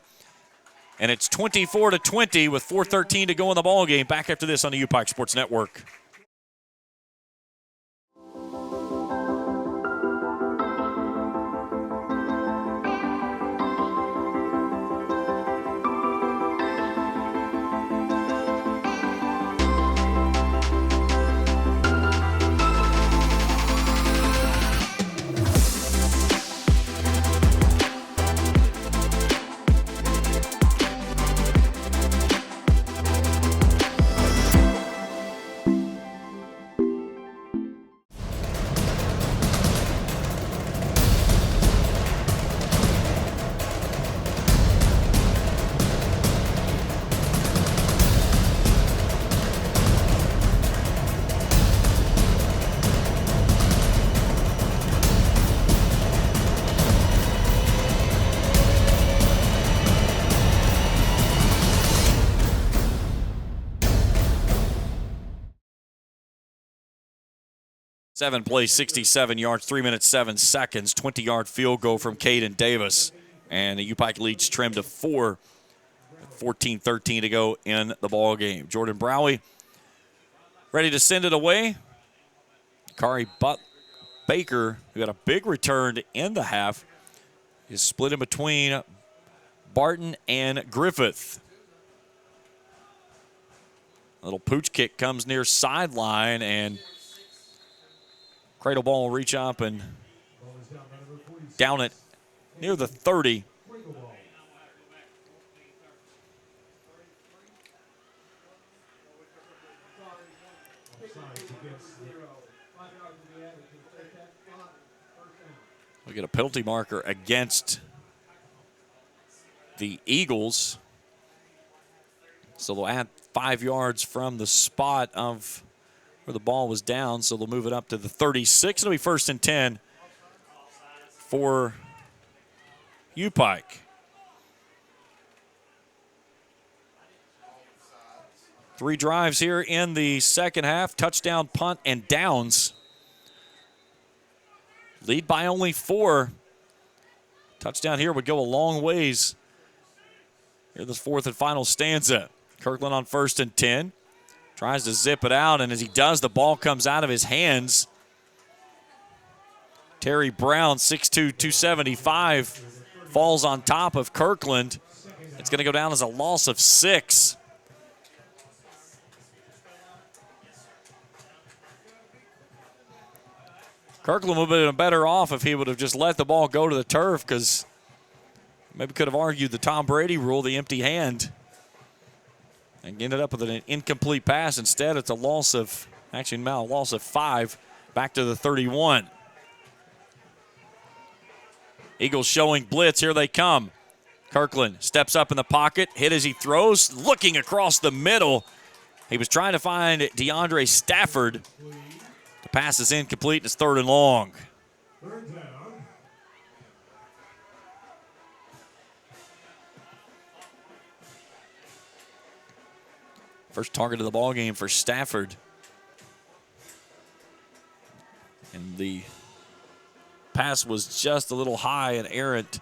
And it's 24-20 with 4:13 to go in the ball game. Back after this on the U-Pike Sports Network. Seven plays, 67 yards, 3 minutes, 7 seconds, 20-yard field goal from Caden Davis. And the U-Pike leads trimmed to 4, 14-13 to go in the ball game. Jordan Browie ready to send it away. Kari Baker, who had a big return to end the half, is split in between Barton and Griffith. A little pooch kick comes near sideline, and cradle ball will reach up and down it near the 30. We get a penalty marker against the Eagles. So they'll add 5 yards from the spot of where the ball was down, so they'll move it up to the 36. It'll be first and 10 for U-Pike. Three drives here in the second half, touchdown, punt, and downs. Lead by only 4. Touchdown here would go a long ways. Here, this fourth and final stanza. Kirkland on first and 10. Tries to zip it out, and as he does, the ball comes out of his hands. Terry Brown, 6'2", 275, falls on top of Kirkland. It's going to go down as a loss of 6. Kirkland would have been better off if he would have just let the ball go to the turf, because maybe could have argued the Tom Brady rule, the empty hand, and ended up with an incomplete pass. Instead, it's a loss of, actually now a loss of 5 back to the 31. Eagles showing blitz. Here they come. Kirkland steps up in the pocket, hit as he throws, looking across the middle. He was trying to find DeAndre Stafford. The pass is incomplete, and it's third and long. Third down. First target of the ball game for Stafford. And the pass was just a little high and errant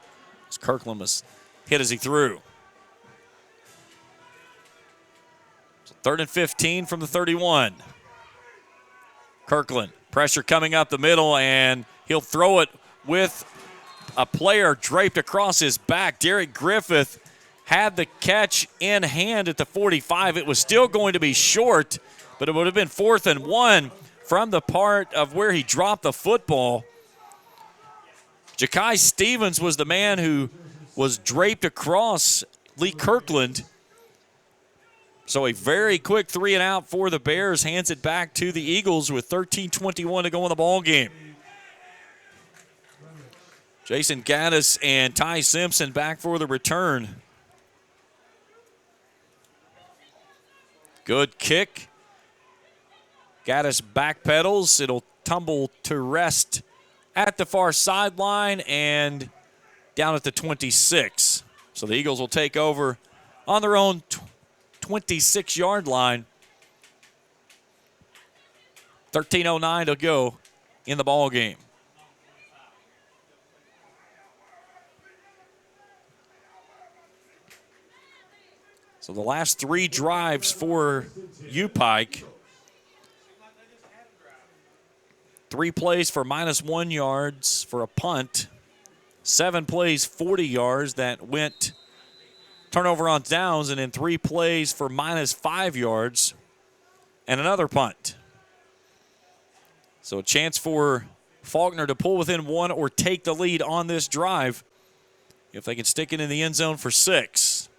as Kirkland was hit as he threw. So 3rd and 15 from the 31. Kirkland, pressure coming up the middle, and he'll throw it with a player draped across his back. Derek Griffith had the catch in hand at the 45. It was still going to be short, but it would have been 4th and 1 from the part of where he dropped the football. Ja'Kai Stevens was the man who was draped across Lee Kirkland. So a very quick 3 and out for the Bears, hands it back to the Eagles with 13:21 to go in the ball game. Jason Gaddis and Ty Simpson back for the return. Good kick. Gaddis backpedals. It'll tumble to rest at the far sideline and down at the 26. So the Eagles will take over on their own 26-yard line. 13:09 to go in the ball game. So the last 3 drives for U-Pike. 3 plays for -1 yards for a punt. 7 plays, 40 yards that went turnover on downs, and then 3 plays for -5 yards and another punt. So a chance for Faulkner to pull within 1 or take the lead on this drive if they can stick it in the end zone for 6.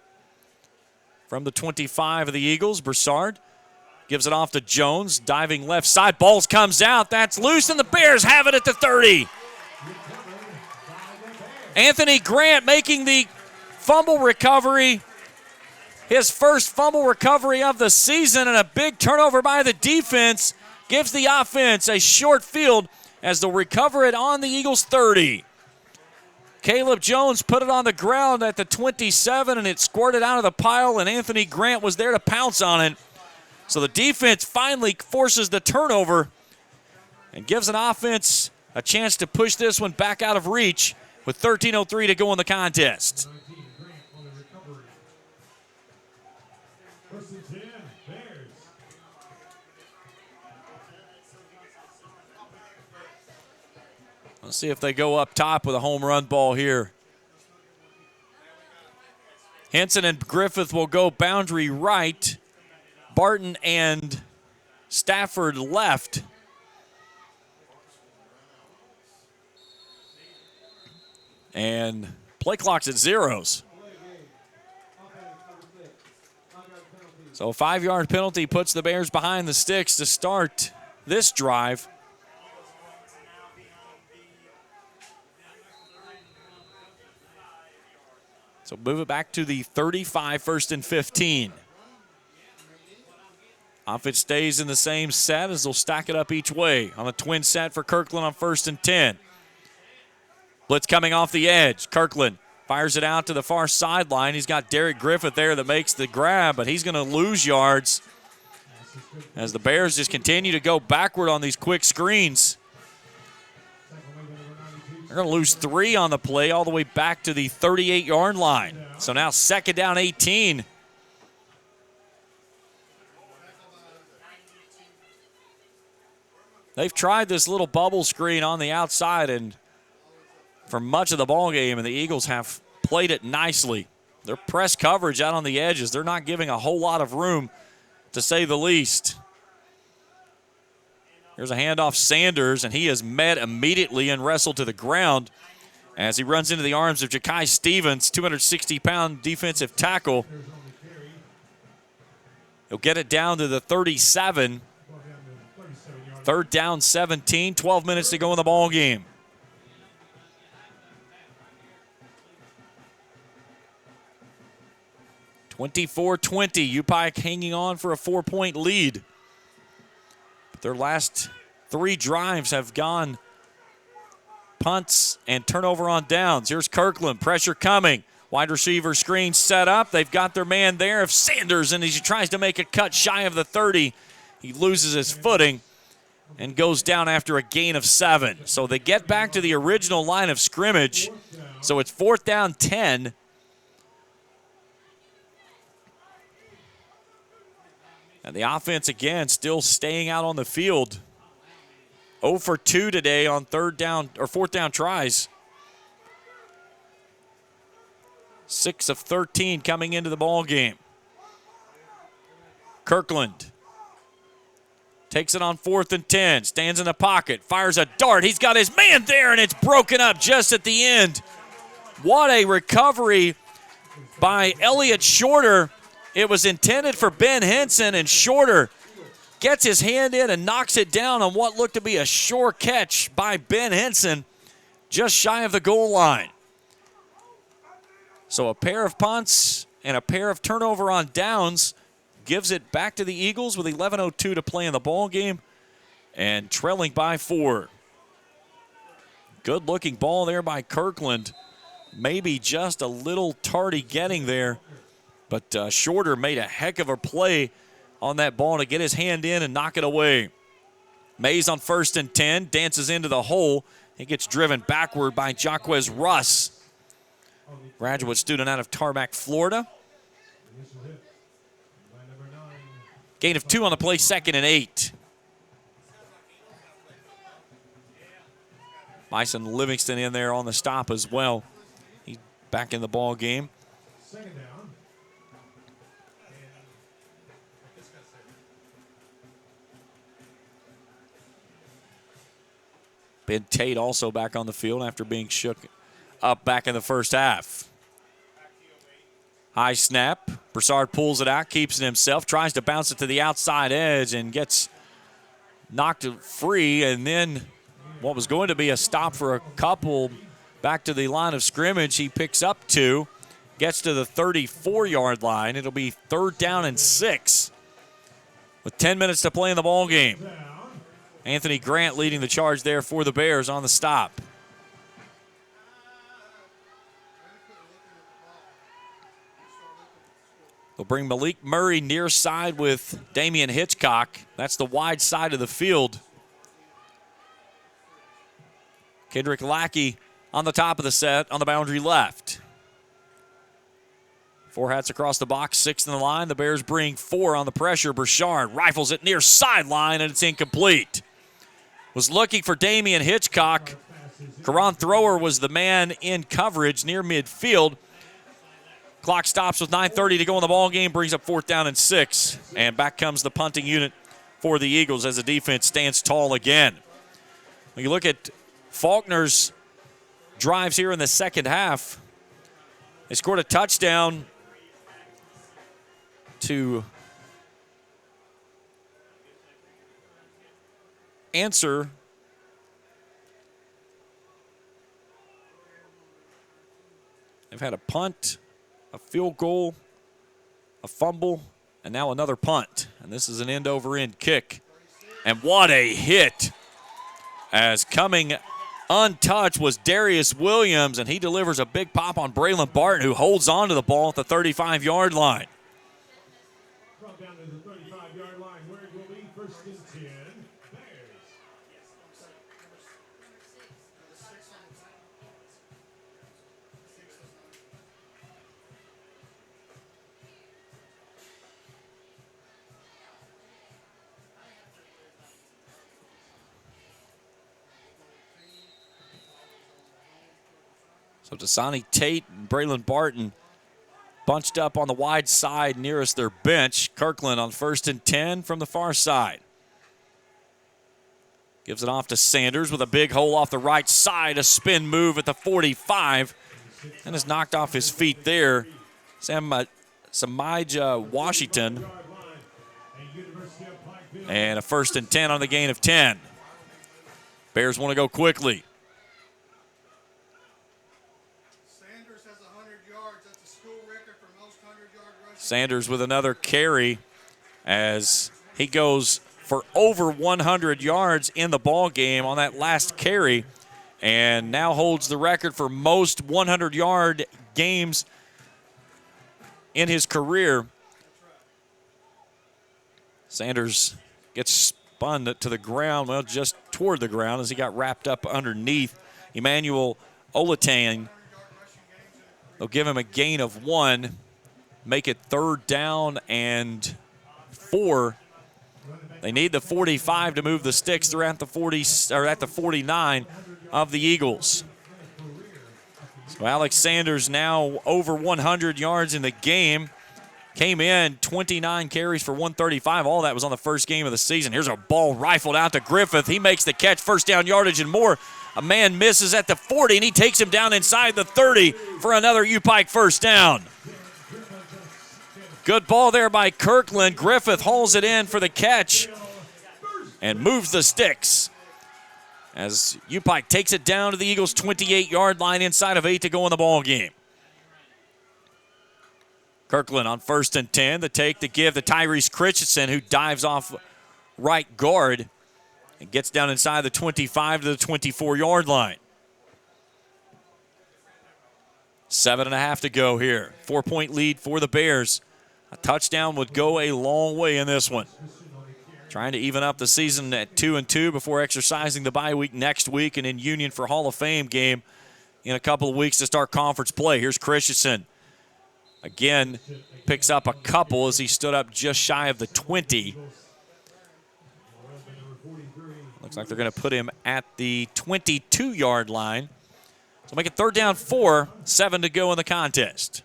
From the 25 of the Eagles, Broussard gives it off to Jones, diving left side. Balls comes out. That's loose, and the Bears have it at the 30. Anthony Grant making the fumble recovery. His first fumble recovery of the season, and a big turnover by the defense gives the offense a short field as they'll recover it on the Eagles' 30. Caleb Jones put it on the ground at the 27, and it squirted out of the pile, and Anthony Grant was there to pounce on it. So the defense finally forces the turnover and gives an offense a chance to push this one back out of reach with 13:03 to go in the contest. 19, Grant on the recovery. 1st and 10, Bears. Let's see if they go up top with a home run ball here. Henson and Griffith will go boundary right. Barton and Stafford left. And play clock's at 0s. So a 5-yard penalty puts the Bears behind the sticks to start this drive. So move it back to the 35, 1st and 15. Offense stays in the same set as they'll stack it up each way on a twin set for Kirkland on 1st and 10. Blitz coming off the edge. Kirkland fires it out to the far sideline. He's got Derek Griffith there that makes the grab, but he's going to lose yards as the Bears just continue to go backward on these quick screens. They're going to lose 3 on the play all the way back to the 38-yard line. So now 2nd down 18. They've tried this little bubble screen on the outside and for much of the ball game, and the Eagles have played it nicely. Their press coverage out on the edges, they're not giving a whole lot of room, to say the least. Here's a handoff, Sanders, and he is met immediately and wrestled to the ground as he runs into the arms of Ja'Kai Stevens, 260-pound defensive tackle. He'll get it down to the 37. 3rd down 17, 12 minutes to go in the ball game. (24-20), U-Pike hanging on for a 4-point lead. But their last 3 drives have gone punts and turnover on downs. Here's Kirkland, pressure coming. Wide receiver screen set up. They've got their man there of Sanders, and as he tries to make a cut shy of the 30, he loses his footing and goes down after a gain of 7. So they get back to the original line of scrimmage. So it's 4th down 10. And the offense, again, still staying out on the field. 0 for 2 today on 4th down tries. 6 of 13 coming into the ball game. Kirkland takes it on 4th and 10, stands in the pocket, fires a dart. He's got his man there, and it's broken up just at the end. What a recovery by Elliott Shorter. It was intended for Ben Henson, and Shorter gets his hand in and knocks it down on what looked to be a sure catch by Ben Henson just shy of the goal line. So a pair of punts and a pair of turnover on downs gives it back to the Eagles with 11:02 to play in the ball game and trailing by 4. Good-looking ball there by Kirkland. Maybe just a little tardy getting there, but Shorter made a heck of a play on that ball to get his hand in and knock it away. Mays on 1st and 10, dances into the hole. He gets driven backward by Jaquez Russ, graduate student out of Tarmac, Florida. Gain of 2 on the play, 2nd and 8. Bison Livingston in there on the stop as well. He's back in the ball game. 2nd down. Ben Tate also back on the field after being shook up back in the first half. High snap. Broussard pulls it out, keeps it himself, tries to bounce it to the outside edge and gets knocked free. And then what was going to be a stop for a couple back to the line of scrimmage, he picks up 2, gets to the 34-yard line. It'll be 3rd down and 6 with 10 minutes to play in the ball game. Anthony Grant leading the charge there for the Bears on the stop. They'll bring Malik Murray near side with Damian Hitchcock. That's the wide side of the field. Kendrick Lackey on the top of the set on the boundary left. 4 hats across the box, 6 in the line. The Bears bring 4 on the pressure. Broussard rifles it near sideline, and it's incomplete. Was looking for Damian Hitchcock. Karan Thrower was the man in coverage near midfield. Clock stops with 9:30 to go in the ball game, brings up 4th down and 6. And back comes the punting unit for the Eagles as the defense stands tall again. When you look at Faulkner's drives here in the second half, they scored a touchdown to answer they've had a punt, a field goal, a fumble, and now another punt. And this is an end-over-end kick. And what a hit, as coming untouched was Darius Williams, and he delivers a big pop on Braylon Barton, who holds on to the ball at the 35-yard line. Brought down to the 35-yard line where it will be 1st and 10. Bears. So Dasani Tate and Braylon Barton bunched up on the wide side nearest their bench. Kirkland on 1st and 10 from the far side. Gives it off to Sanders with a big hole off the right side. A spin move at the 45. And is knocked off his feet there. Samijah Washington. And a 1st and 10 on the gain of 10. Bears want to go quickly. Sanders with another carry as he goes for over 100 yards in the ball game on that last carry, and now holds the record for most 100-yard games in his career. Sanders gets spun to the ground, well, just toward the ground as he got wrapped up underneath Emmanuel Olatane. They'll give him a gain of 1, make it 3rd down and 4. They need the 45 to move the sticks. They're at the 40 or at the 49 of the Eagles. So Alex Sanders now over 100 yards in the game. Came in 29 carries for 135. All that was on the first game of the season. Here's a ball rifled out to Griffith. He makes the catch, first down yardage and more. A man misses at the 40, and he takes him down inside the 30 for another U-Pike first down. Good ball there by Kirkland. Griffith hauls it in for the catch and moves the sticks as U-Pike takes it down to the Eagles' 28-yard line inside of 8 to go in the ball game. Kirkland on 1st and 10. The take to give to Tyrese Christensen, who dives off right guard and gets down inside the 25 to the 24-yard line. 7.5 to go here. 4-point lead for the Bears. A touchdown would go a long way in this one. Trying to even up the season at 2-2 before exercising the bye week next week and in Union for Hall of Fame game in a couple of weeks to start conference play. Here's Christensen. Again, picks up a couple as he stood up just shy of the 20. Looks like they're going to put him at the 22-yard line. So make it 3rd down 4, 7 to go in the contest.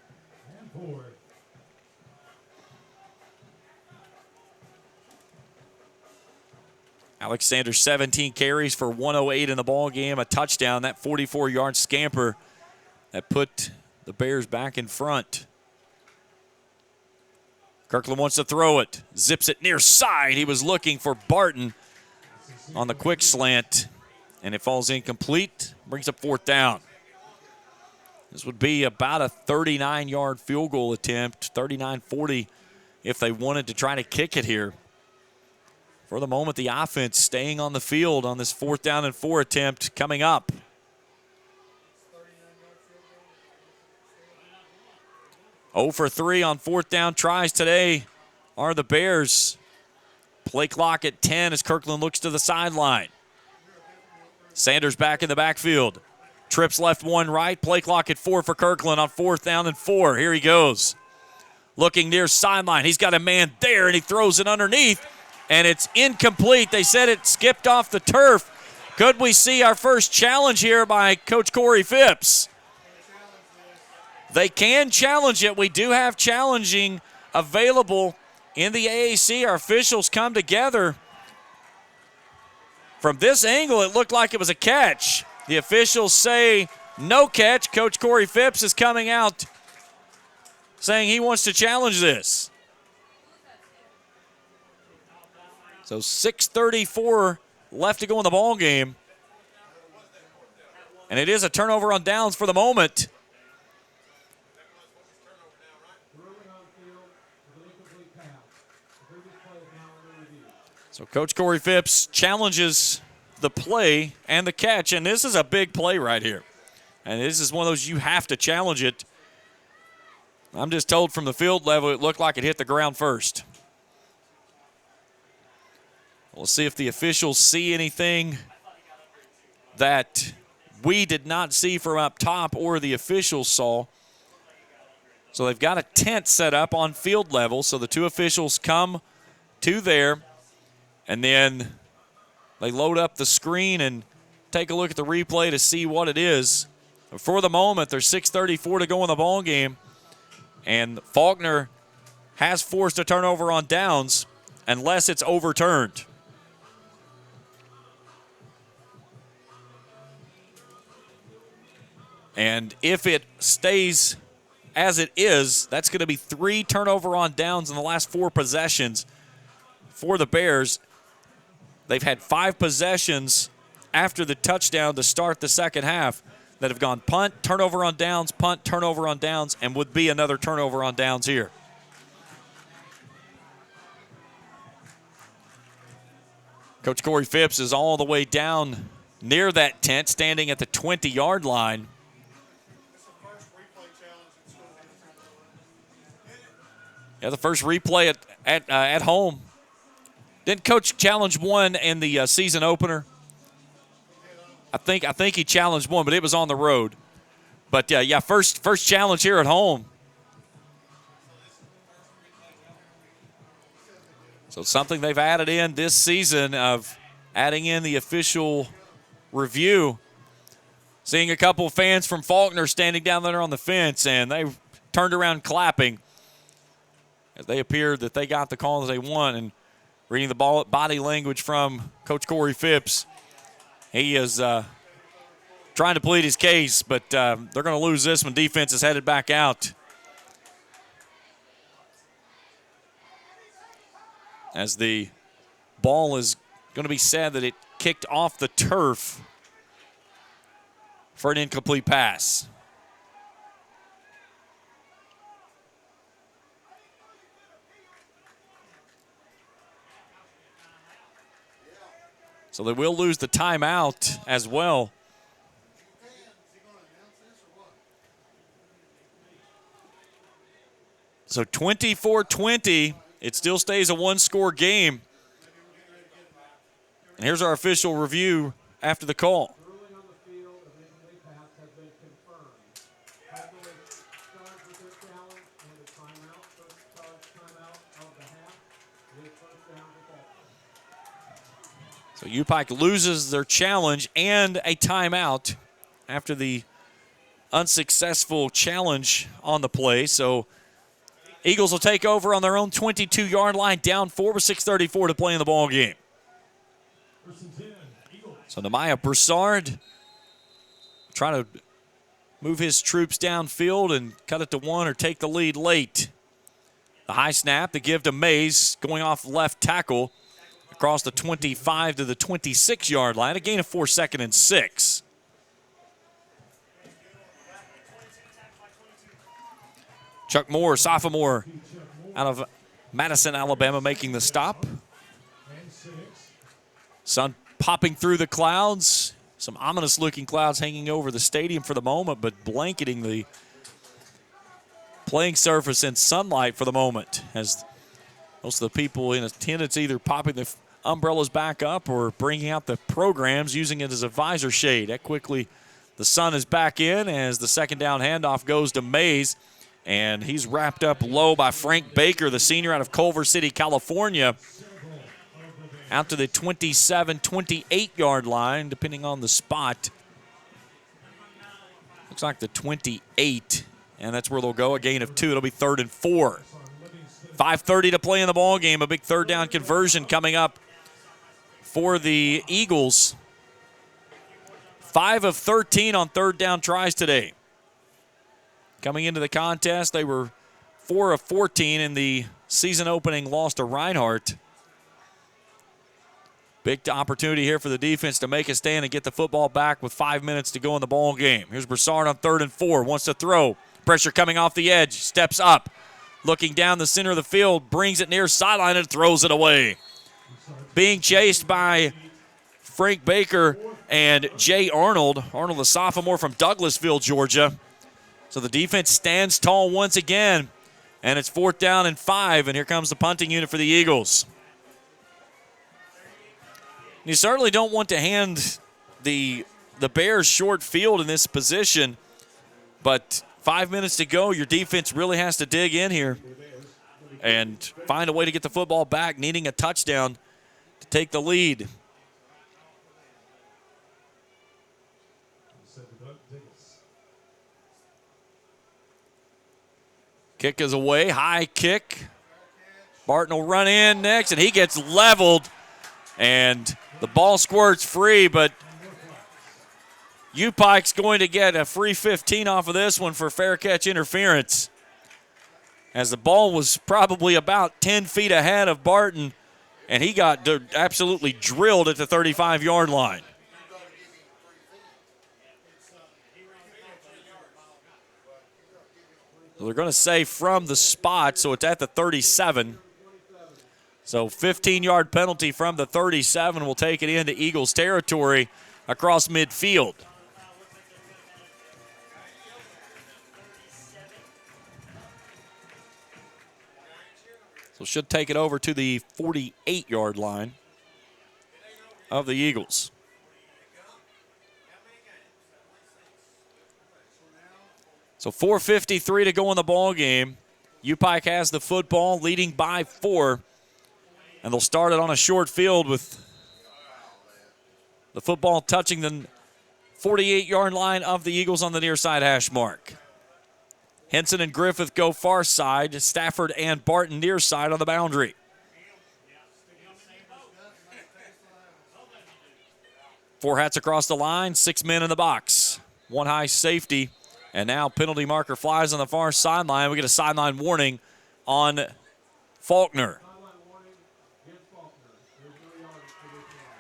Alex Sanders, 17 carries for 108 in the ball game, a touchdown, that 44-yard scamper that put the Bears back in front. Kirkland wants to throw it, zips it near side. He was looking for Barton on the quick slant, and it falls incomplete, brings up 4th down. This would be about a 39-yard field goal attempt, 39-40 if they wanted to try to kick it here. For the moment, the offense staying on the field on this 4th down and 4 attempt coming up. Oh for 3 on 4th down tries today are the Bears. Play clock at 10 as Kirkland looks to the sideline. Sanders back in the backfield. Trips left 1 right. Play clock at 4 for Kirkland on 4th down and 4. Here he goes. Looking near sideline. He's got a man there, and he throws it underneath, and it's incomplete. They said it skipped off the turf. Could we see our first challenge here by Coach Corey Phipps? They can challenge it. We do have challenging available in the AAC. Our officials come together. From this angle, it looked like it was a catch. The officials say no catch. Coach Corey Phipps is coming out saying he wants to challenge this. So 6:34 left to go in the ball game. And it is a turnover on downs for the moment. So Coach Corey Phipps challenges the play and the catch, and this is a big play right here. And this is one of those you have to challenge it. I'm just told from the field level it looked like it hit the ground first. We'll see if the officials see anything that we did not see from up top or the officials saw. So they've got a tent set up on field level, so the 2 officials come to there, and then they load up the screen and take a look at the replay to see what it is. But for the moment, there's 6:34 to go in the ball game, and Faulkner has forced a turnover on downs unless it's overturned. And if it stays as it is, that's going to be 3 turnover on downs in the last 4 possessions for the Bears. They've had 5 possessions after the touchdown to start the second half that have gone punt, turnover on downs, punt, turnover on downs, and would be another turnover on downs here. Coach Corey Phipps is all the way down near that tent, standing at the 20-yard line. Yeah, the first replay at home. Didn't Coach challenge one in the season opener? I think he challenged one, but it was on the road. But yeah, first challenge here at home. So something they've added in this season of adding in the official review. Seeing a couple fans from Faulkner standing down there on the fence, and they turned around clapping as they appeared that they got the call that they want. And reading the body language from Coach Corey Phipps, he is trying to plead his case, but they're going to lose this one. Defense is headed back out. As the ball is going to be said that it kicked off the turf for an incomplete pass. So they will lose the timeout as well. So 24-20. It still stays a one-score game. And here's our official review after the call. Ruling on the field of incomplete pass has been confirmed. Faulkner charged with their challenge and a timeout. First charge timeout of the half with first down to Faulkner. So UPike loses their challenge and a timeout after the unsuccessful challenge on the play. So Eagles will take over on their own 22-yard line, down 4 with 6:34 to play in the ball game. So Nehemiah Broussard trying to move his troops downfield and cut it to one or take the lead late. The high snap, the give to Mays, going off left tackle across the 25 to the 26-yard line, a gain of 4, 2nd and 6. Chuck Moore, sophomore out of Madison, Alabama, making the stop. Sun popping through the clouds. Some ominous-looking clouds hanging over the stadium for the moment, but blanketing the playing surface in sunlight for the moment as most of the people in attendance either popping the umbrellas back up or bringing out the programs, using it as a visor shade. That quickly, the sun is back in as the second down handoff goes to Mays. And he's wrapped up low by Frank Baker, the senior out of Culver City, California, out to the 27, 28-yard line, depending on the spot. Looks like the 28, and that's where they'll go. A gain of 2. It'll be 3rd and 4. 5:30 to play in the ball game. A big third down conversion coming up for the Eagles. 5 of 13 on third down tries today. Coming into the contest, they were 4 of 14 in the season opening loss to Reinhardt. Big opportunity here for the defense to make a stand and get the football back with 5 minutes to go in the ball game. Here's Broussard on 3rd and 4, wants to throw. Pressure coming off the edge, steps up. Looking down the center of the field, brings it near sideline and throws it away. Being chased by Frank Baker and Jay Arnold. Arnold, a sophomore from Douglasville, Georgia. So the defense stands tall once again, and it's 4th down and 5, and here comes the punting unit for the Eagles. You certainly don't want to hand the Bears short field in this position, but 5 minutes to go, your defense really has to dig in here and find a way to get the football back, needing a touchdown to take the lead. Kick is away, high kick. Barton will run in next, and he gets leveled, and the ball squirts free, but UPike's going to get a free 15 off of this one for fair catch interference, as the ball was probably about 10 feet ahead of Barton, and he got absolutely drilled at the 35-yard line. They're going to say from the spot, so it's at the 37. So 15-yard penalty from the 37 will take it into Eagles territory across midfield. should take it over to the 48-yard line of the Eagles. So 4:53 to go in the ball game. UPike has the football, leading by 4. And they'll start it on a short field with the football touching the 48-yard line of the Eagles on the near side hash mark. Henson and Griffith go far side. Stafford and Barton near side on the boundary. Four hats across the line, 6 men in the box. One high safety, and now penalty marker flies on the far sideline. We get a sideline warning on Faulkner. Sideline warning against Faulkner. There's no yardage for this one.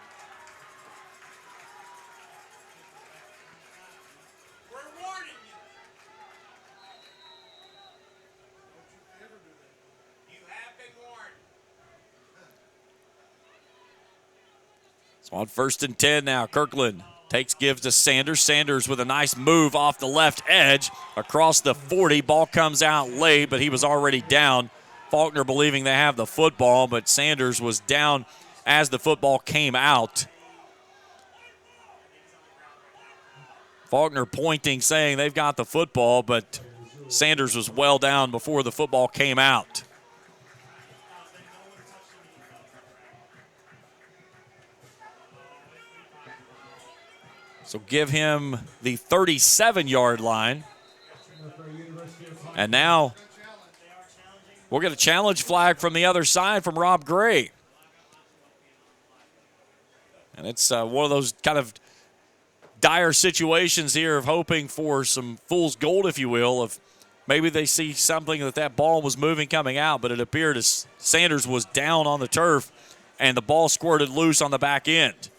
We're warning you. Don't you ever do that. You have been warned. So on 1st and 10 now, Kirkland gives to Sanders. Sanders with a nice move off the left edge across the 40. Ball comes out late, but he was already down. Faulkner believing they have the football, but Sanders was down as the football came out. Faulkner pointing, saying they've got the football, but Sanders was well down before the football came out. So give him the 37-yard line. And now we'll get a challenge flag from the other side from Rob Gray. And it's one of those kind of dire situations here of hoping for some fool's gold, if you will, of maybe they see something that ball was moving coming out, but it appeared as Sanders was down on the turf and the ball squirted loose on the back end.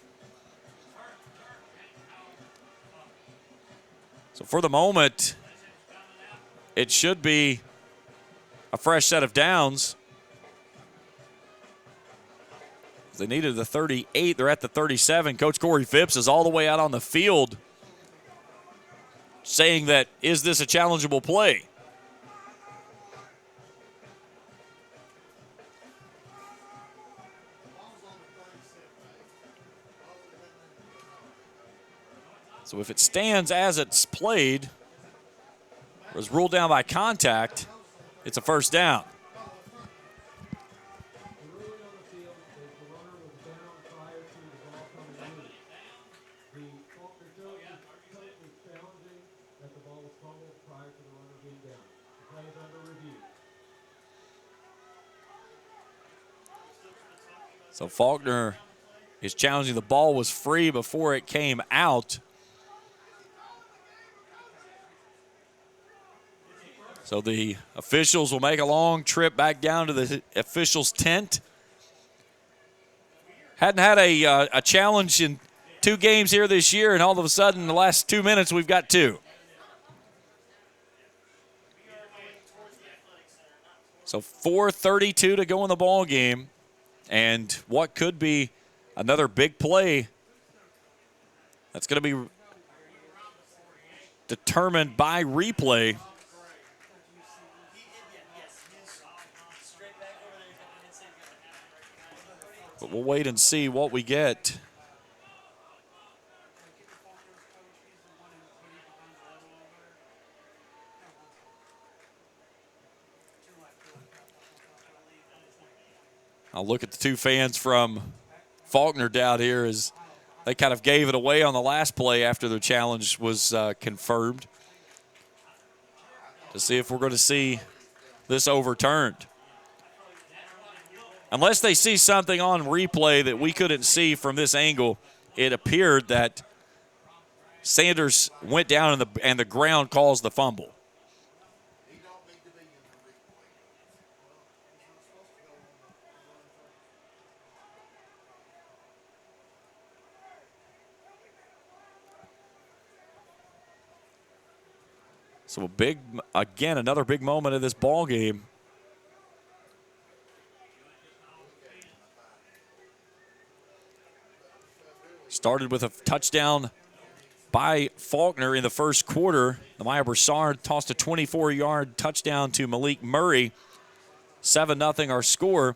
So for the moment, it should be a fresh set of downs. They needed the 38. They're at the 37. Coach Corey Phipps is all the way out on the field saying that, is this a challengeable play? So if it stands as it's played, or is ruled down by contact, it's a first down. The ruling on the field is the runner was down prior to the ball coming loose. The Faulkner judge was challenging that the ball was fumbled prior to the runner being down. The play is under review. So Faulkner is challenging the ball was free before it came out. So the officials will make a long trip back down to the officials' tent. Hadn't had a challenge in 2 games here this year, and all of a sudden, in the last 2 minutes, we've got 2. So 4:32 to go in the ball game, and what could be another big play that's going to be determined by replay. But we'll wait and see what we get. I'll look at the 2 fans from Faulkner down here as they kind of gave it away on the last play after the challenge was confirmed, to see if we're going to see this overturned. Unless they see something on replay that we couldn't see from this angle, it appeared that Sanders went down and the ground caused the fumble. So another big moment of this ball game. Started with a touchdown by Faulkner in the first quarter. The Maya Broussard tossed a 24-yard touchdown to Malik Murray. 7-0 our score.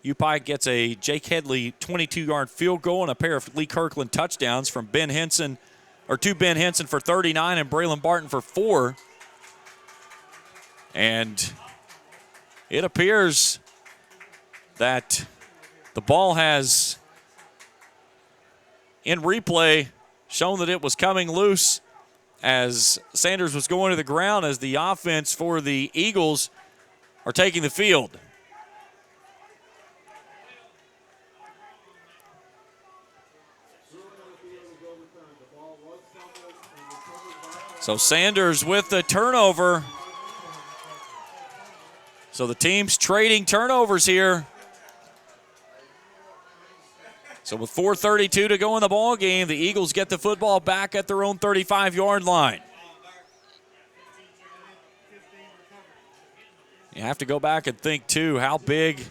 UPike gets a Jake Headley 22-yard field goal and a pair of Lee Kirkland touchdowns from Ben Henson, or to Ben Henson for 39 and Braylon Barton for 4. And it appears that the ball has, in replay, shown that it was coming loose as Sanders was going to the ground as the offense for the Eagles are taking the field. So Sanders with the turnover. So the team's trading turnovers here. So with 4:32 to go in the ball game, the Eagles get the football back at their own 35-yard line. You have to go back and think, too, how big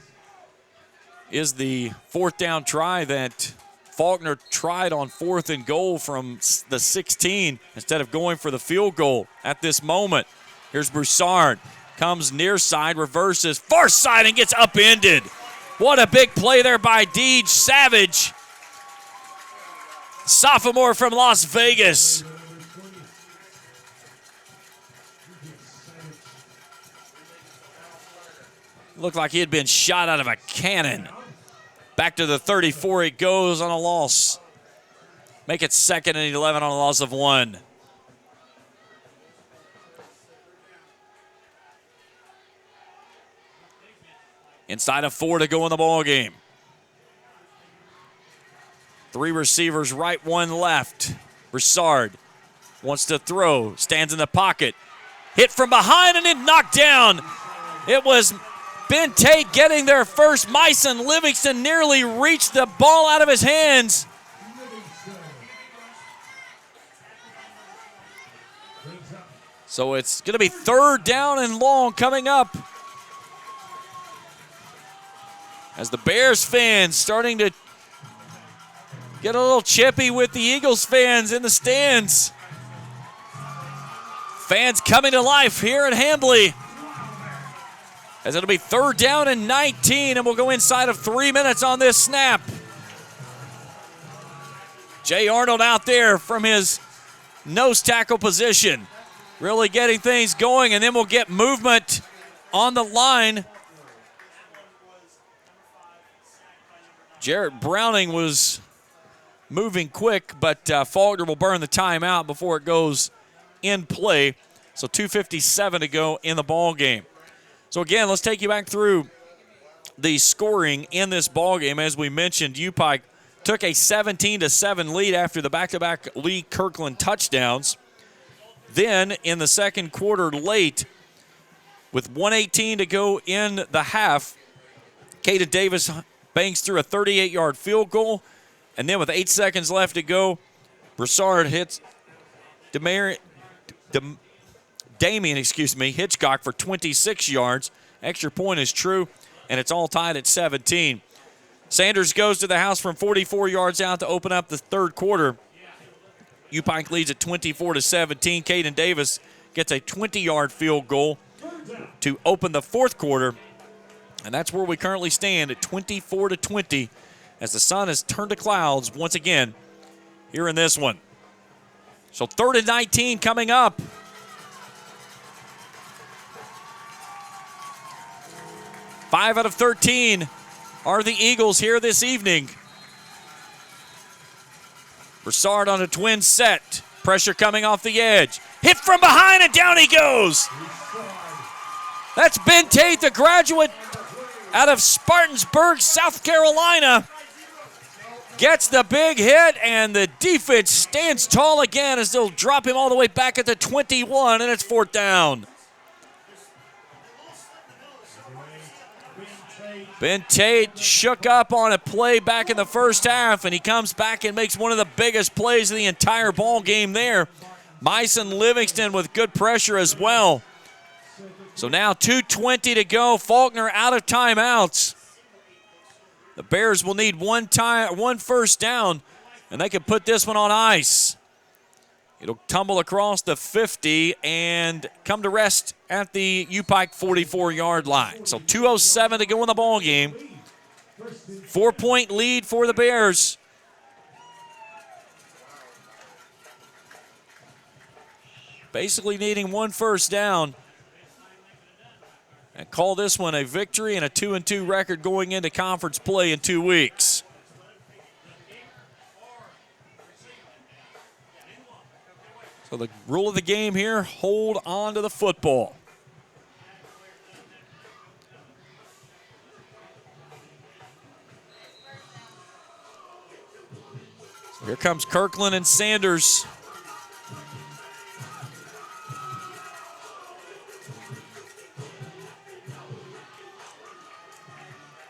is the fourth down try that Faulkner tried on 4th and goal from the 16 instead of going for the field goal at this moment. Here's Broussard. Comes near side, reverses, far side, and gets upended. What a big play there by Deej Savage. Sophomore from Las Vegas. Looked like he had been shot out of a cannon. Back to the 34 he goes on a loss. Make it 2nd and 11 on a loss of 1. Inside of 4 to go in the ball game. 3 receivers right, 1 left. Broussard wants to throw, stands in the pocket. Hit from behind and then knocked down. It was Ben Tate getting there first. Myson Livingston nearly reached the ball out of his hands. So it's going to be 3rd down and long coming up. As the Bears fans starting to get a little chippy with the Eagles fans in the stands. Fans coming to life here at Hambly. As it'll be 3rd down and 19, and we'll go inside of 3 minutes on this snap. Jay Arnold out there from his nose tackle position, really getting things going, and then we'll get movement on the line. Jarrett Browning was moving quick, but Faulkner will burn the timeout before it goes in play. So 2:57 to go in the ball game. So again, let's take you back through the scoring in this ball game. As we mentioned, UPike took a 17-7 lead after the back-to-back Lee Kirkland touchdowns. Then in the second quarter late, with 1:18 to go in the half, Caden Davis bangs through a 38-yard field goal. And then with 8 seconds left to go, Broussard hits Damian Hitchcock for 26 yards. Extra point is true, and it's all tied at 17. Sanders goes to the house from 44 yards out to open up the third quarter. UPike leads at 24-17. Caden Davis gets a 20-yard field goal to open the fourth quarter. And that's where we currently stand at 24-20 as the sun has turned to clouds once again here in this one. So 3rd and 19 coming up. Five out of 13 are the Eagles here this evening. Broussard on a twin set. Pressure coming off the edge. Hit from behind and down he goes. That's Ben Tate, the graduate out of Spartansburg, South Carolina. Gets the big hit, and the defense stands tall again as they'll drop him all the way back at the 21, and it's 4th down. Ben Tate shook up on a play back in the first half, and he comes back and makes one of the biggest plays of the entire ball game there. Myson Livingston with good pressure as well. So now 2:20 to go. Faulkner out of timeouts. The Bears will need one first down, and they can put this one on ice. It'll tumble across the 50 and come to rest at the U-Pike 44-yard line. So 2:07 to go in the ball game. 4-point lead for the Bears. Basically needing one first down and call this one a victory and a 2-2 record going into conference play in 2 weeks. So the rule of the game here, hold on to the football. So here comes Kirkland and Sanders.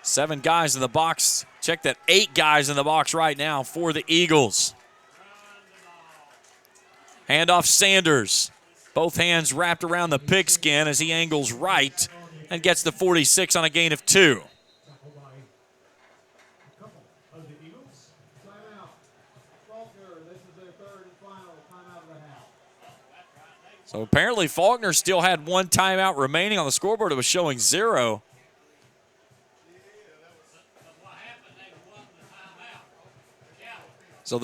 Seven guys in the box. Check that, 8 guys in the box right now for the Eagles. Handoff Sanders. Both hands wrapped around the pigskin as he angles right and gets the 46 on a gain of 2. Timeout. Faulkner, this is their third and final timeout of the half. So apparently Faulkner still had 1 timeout remaining on the scoreboard. It was showing 0. So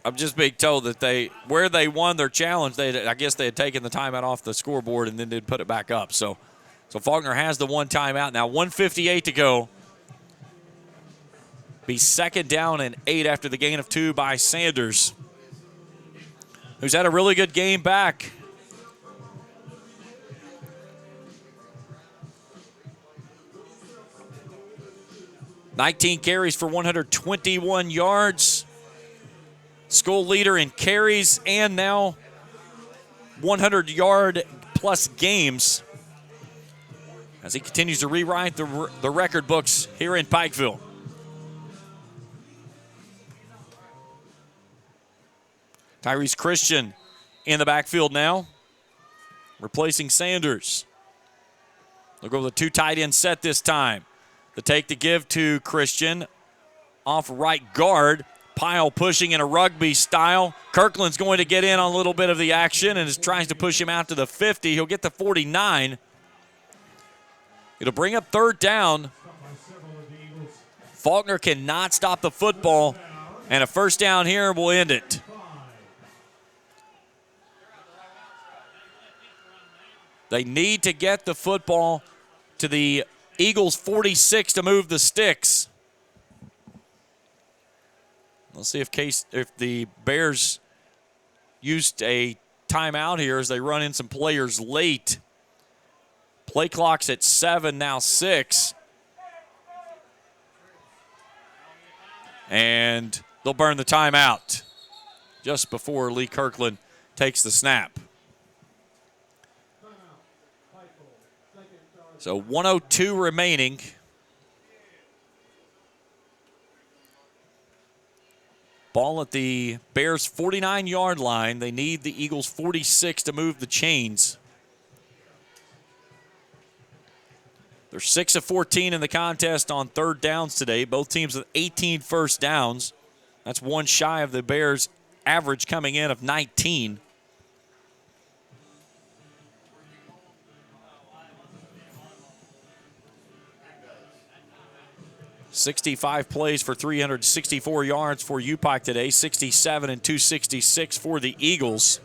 I'm just being told that where they won their challenge, I guess they had taken the timeout off the scoreboard and then did put it back up. So Faulkner has the 1 timeout. Now 1:58 to go. Be 2nd down and 8 after the gain of 2 by Sanders, who's had a really good game back. $19 carries for 121 yards. School leader in carries and now 100-yard-plus games as he continues to rewrite the record books here in Pikeville. Tyrese Christian in the backfield now, replacing Sanders. They'll go with a 2 tight end set this time. The take to give to Christian off right guard. Pyle pushing in a rugby style. Kirkland's going to get in on a little bit of the action and tries to push him out to the 50. He'll get the 49. It'll bring up 3rd down. Faulkner cannot stop the football, and a first down here will end it. They need to get the football to the Eagles 46 to move the sticks. Let's see if the Bears used a timeout here as they run in some players late. Play clock's at 7, now 6. And they'll burn the timeout just before Lee Kirkland takes the snap. So 1:02 remaining. Ball at the Bears' 49-yard line. They need the Eagles' 46 to move the chains. They're 6 of 14 in the contest on 3rd downs today. Both teams with 18 first downs. That's 1 shy of the Bears' average coming in of 19. $65 plays for 364 yards for U-Pike today, 67 and 266 for the Eagles.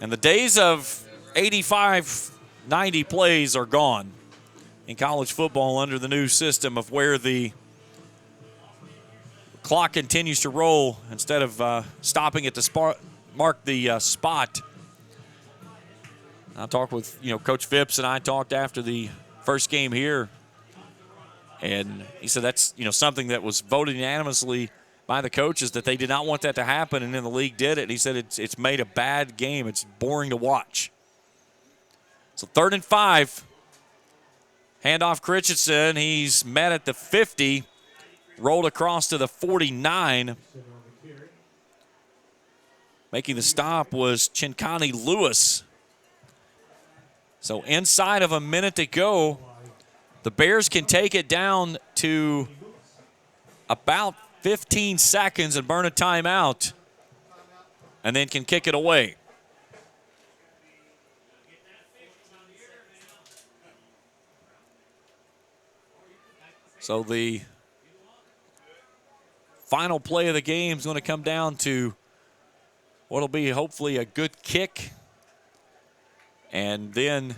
And the days of 85, 90 plays are gone in college football under the new system of where the clock continues to roll instead of stopping at the mark the spot. I talked with Coach Phipps, and I talked after the first game here. And he said that's something that was voted unanimously by the coaches, that they did not want that to happen, and then the league did it. And he said it's made a bad game. It's boring to watch. So 3rd and 5. Handoff Christensen. He's met at the 50. Rolled across to the 49. Making the stop was Chinkani Lewis. So inside of a minute to go, the Bears can take it down to about 15 seconds and burn a timeout. and then can kick it away. So the final play of the game is going to come down to what'll be hopefully a good kick and then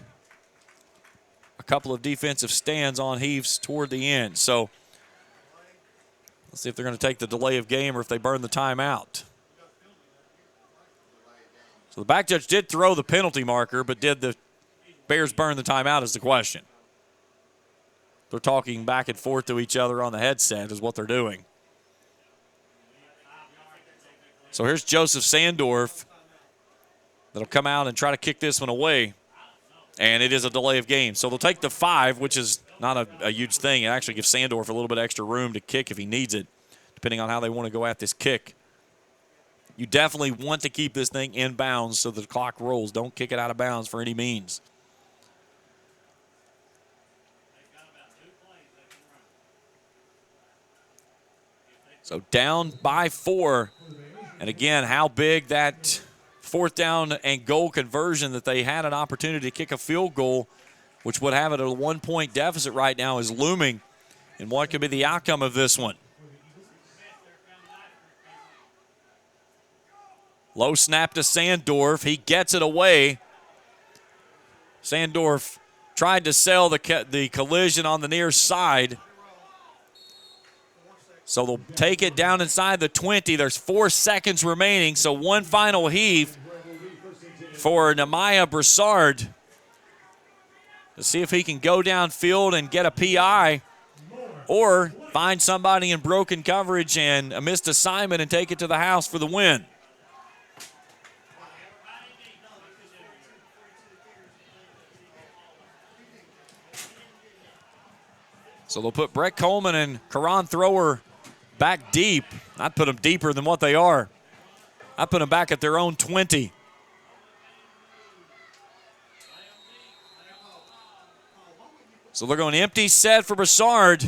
a couple of defensive stands on heaves toward the end. So let's see if they're going to take the delay of game or if they burn the timeout. So the back judge did throw the penalty marker, but did the Bears burn the timeout is the question. They're talking back and forth to each other on the headset is what they're doing. So here's Joseph Sandorf that'll come out and try to kick this one away. And it is a delay of game. So they'll take the 5, which is not a huge thing. It actually gives Sandorf a little bit extra room to kick if he needs it, depending on how they want to go at this kick. You definitely want to keep this thing in bounds so the clock rolls. Don't kick it out of bounds for any means. So down by 4. And again, how big that 4th down and goal conversion that they had an opportunity to kick a field goal, which would have it at a 1-point deficit right now, is looming. And what could be the outcome of this one? Low snap to Sandorf. He gets it away. Sandorf tried to sell the collision on the near side. So they'll take it down inside the 20. There's 4 seconds remaining, so one final heave for Nehemiah Broussard to see if he can go downfield and get a PI or find somebody in broken coverage and a missed assignment and take it to the house for the win. So they'll put Brett Coleman and Karan Thrower back deep. I'd put them deeper than what they are. I'd put them back at their own 20. So they're going empty set for Broussard.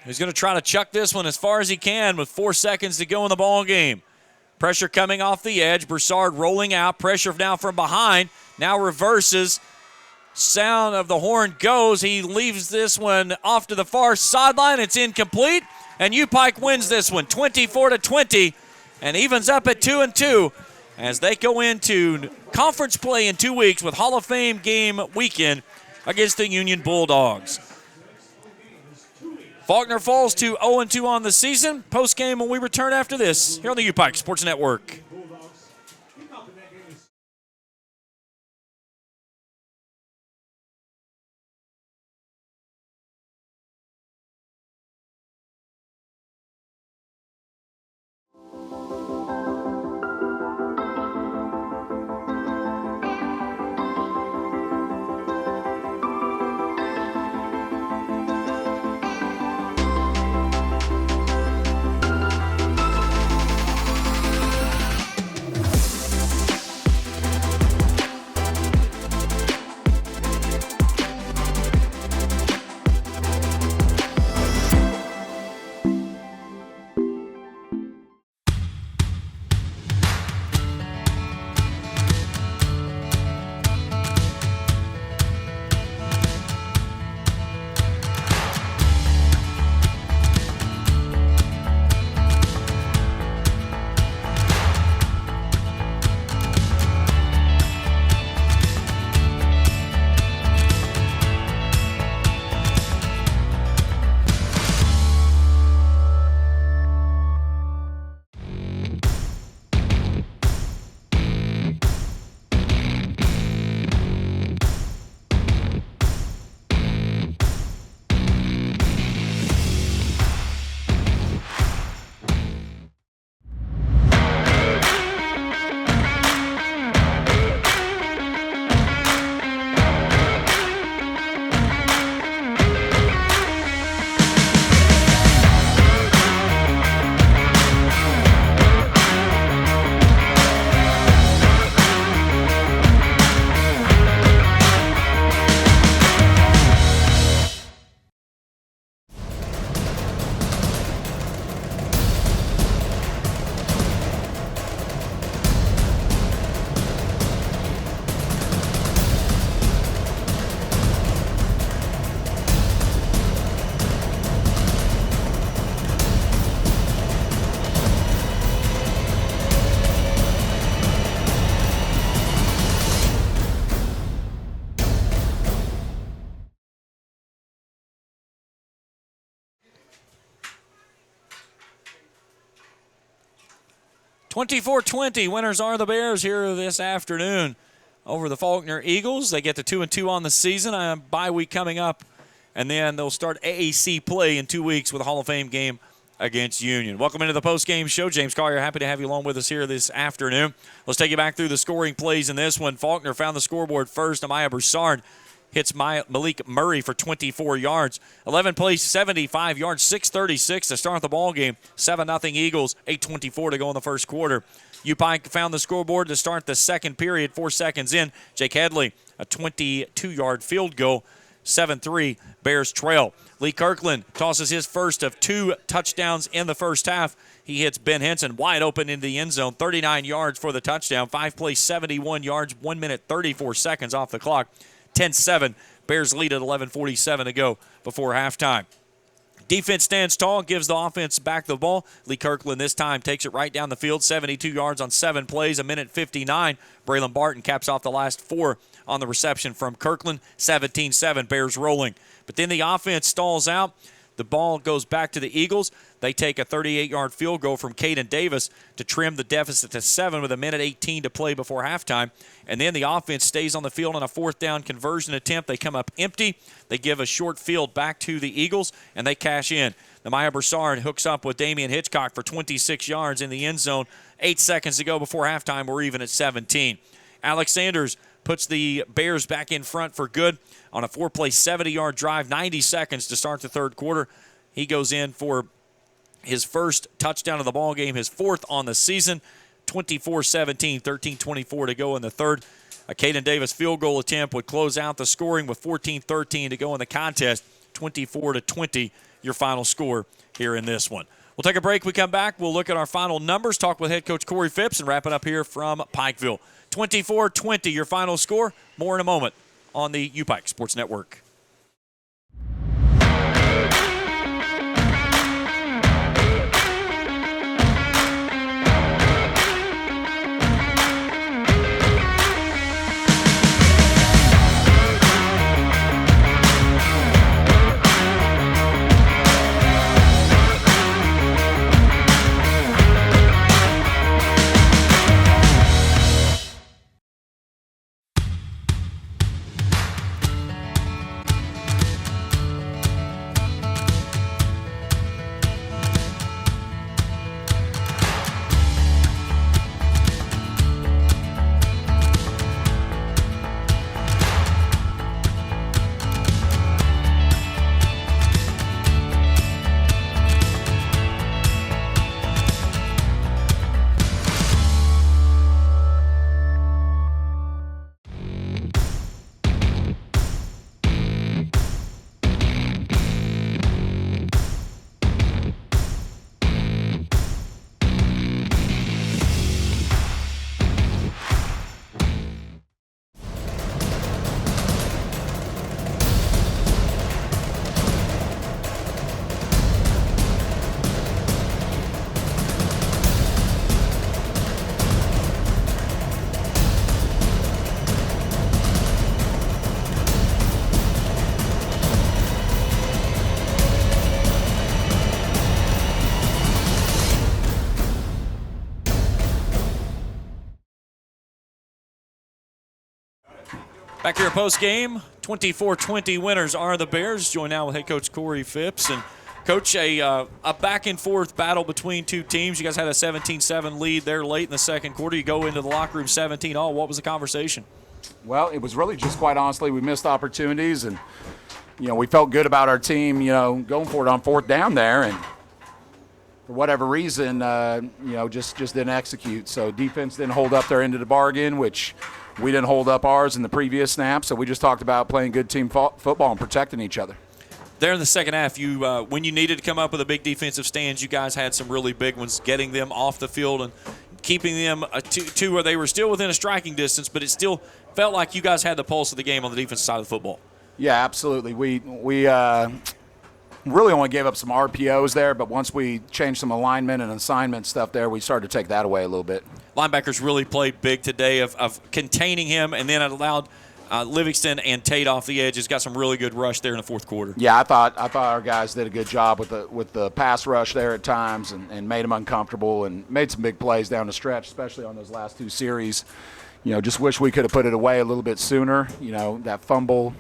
He's going to try to chuck this one as far as he can with 4 seconds to go in the ball game. Pressure coming off the edge. Broussard rolling out. Pressure now from behind. Now reverses. Sound of the horn goes. He leaves this one off to the far sideline. It's incomplete. And U-Pike wins this one 24-20 and evens up at 2-2 as they go into conference play in 2 weeks with Hall of Fame game weekend against the Union Bulldogs. Faulkner falls to 0-2 on the season. Post game when we return after this here on the U-Pike Sports Network. 24-20, winners are the Bears here this afternoon over the Faulkner Eagles. They get to 2-2 on the season. A bye week coming up, and then they'll start AAC play in 2 weeks with a Hall of Fame game against Union. Welcome into the post-game show. James Collier, happy to have you along with us here this afternoon. Let's take you back through the scoring plays in this one. Faulkner found the scoreboard first. Amaya Broussard hits Malik Murray for 24 yards. 11 plays, 75 yards, 6:36 to start the ball game. 7-0 Eagles, 8:24 to go in the first quarter. U-Pike found the scoreboard to start the second period, 4 seconds in. Jake Headley, a 22-yard field goal. 7-3, Bears trail. Lee Kirkland tosses his first of 2 touchdowns in the first half. He hits Ben Henson wide open into the end zone, 39 yards for the touchdown. 5 plays, 71 yards, 1 minute, 34 seconds off the clock. 10-7, Bears lead at 11:47 to go before halftime. Defense stands tall, gives the offense back the ball. Lee Kirkland this time takes it right down the field, 72 yards on 7 plays, 1:59. Braylon Barton caps off the last 4 on the reception from Kirkland. 17-7, Bears rolling. But then the offense stalls out. The ball goes back to the Eagles. They take a 38-yard field goal from Caden Davis to trim the deficit to 7 with 1:18 to play before halftime. And then the offense stays on the field on a 4th down conversion attempt. They come up empty. They give a short field back to the Eagles, and they cash in. Amaya Broussard hooks up with Damian Hitchcock for 26 yards in the end zone. 8 seconds to go before halftime. We're even at 17. Alex Sanders puts the Bears back in front for good on a 4-play, 70-yard drive, 90 seconds to start the third quarter. He goes in for his first touchdown of the ball game, his 4th on the season. 24-17, 13:24 to go in the third. A Caden Davis field goal attempt would close out the scoring with 14-13 to go in the contest. 24-20, your final score here in this one. We'll take a break. We come back. We'll look at our final numbers, talk with head coach Corey Phipps, and wrap it up here from Pikeville. 24-20, your final score. More in a moment on the U-Pike Sports Network. Back here post game, 24-20 winners are the Bears. Joined now with head coach Corey Phipps. And Coach, a back and forth battle between two teams. You guys had a 17-7 lead there late in the second quarter. You go into the locker room 17-all. What was the conversation? Well, it was really just, quite honestly, we missed opportunities, and we felt good about our team, going for it on 4th down there, and for whatever reason, just didn't execute. So defense didn't hold up their end of the bargain, which we didn't hold up ours in the previous snap. So we just talked about playing good team football and protecting each other. There in the second half, when you needed to come up with a big defensive stand, you guys had some really big ones, getting them off the field and keeping them to where they were still within a striking distance, but it still felt like you guys had the pulse of the game on the defensive side of the football. Yeah, absolutely. We really only gave up some RPOs there, but once we changed some alignment and assignment stuff there, we started to take that away a little bit. Linebackers really played big today of containing him, and then it allowed Livingston and Tate off the edge has got some really good rush there in the fourth quarter. Yeah, I thought our guys did a good job with the pass rush there at times and made them uncomfortable and made some big plays down the stretch, especially on those last 2 series. Just wish we could have put it away a little bit sooner. That fumble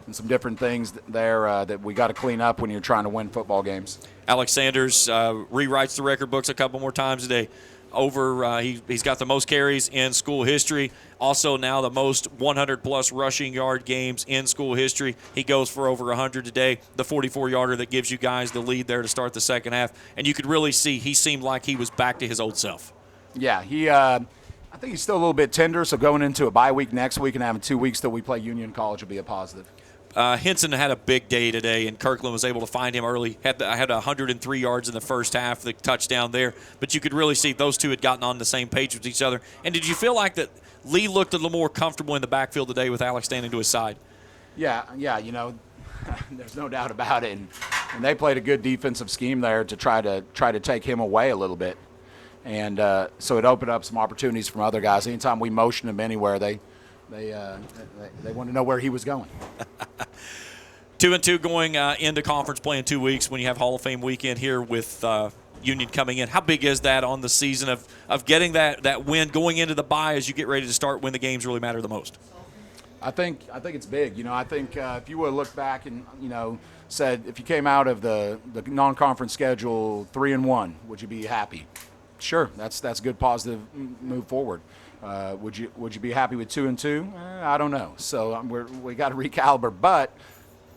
and some different things there that we got to clean up when you're trying to win football games. Alex Sanders rewrites the record books a couple more times today. He's got the most carries in school history. Also now the most 100-plus rushing yard games in school history. He goes for over 100 today. The 44-yarder that gives you guys the lead there to start the second half. And you could really see he seemed like he was back to his old self. Yeah, I think he's still a little bit tender, so going into a bye week next week and having 2 weeks till we play Union College will be a positive. Henson had a big day today, and Kirkland was able to find him early. Had 103 yards in the first half, the touchdown there. But you could really see those two had gotten on the same page with each other. And did you feel like that Lee looked a little more comfortable in the backfield today with Alex standing to his side? Yeah, there's no doubt about it. And they played a good defensive scheme there to try to take him away a little bit. And so it opened up some opportunities from other guys. Anytime we motioned him anywhere, they want to know where he was going. 2-2 going into conference play in 2 weeks when you have Hall of Fame weekend here with Union coming in. How big is that on the season of getting that win going into the bye as you get ready to start when the games really matter the most? I think it's big. I think if you would have looked back and said if you came out of the non-conference schedule 3-1, would you be happy? Sure, that's a good positive move forward. Would you be happy with 2-2? I don't know. So we got to recalibrate, but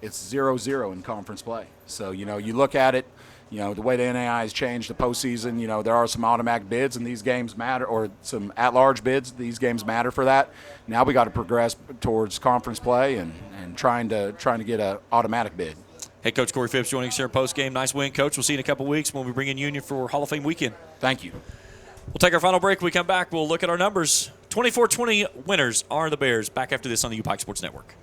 it's 0-0 in conference play. So you look at it, the way the NAI has changed the postseason. There are some automatic bids, and these games matter, or some at-large bids. These games matter for that. Now we got to progress towards conference play and trying to get an automatic bid. Head Coach Corey Phipps joining us here in postgame. Nice win, Coach. We'll see you in a couple weeks when we bring in Union for Hall of Fame weekend. Thank you. We'll take our final break. When we come back, we'll look at our numbers. 24-20 winners are the Bears. Back after this on the UPike Sports Network.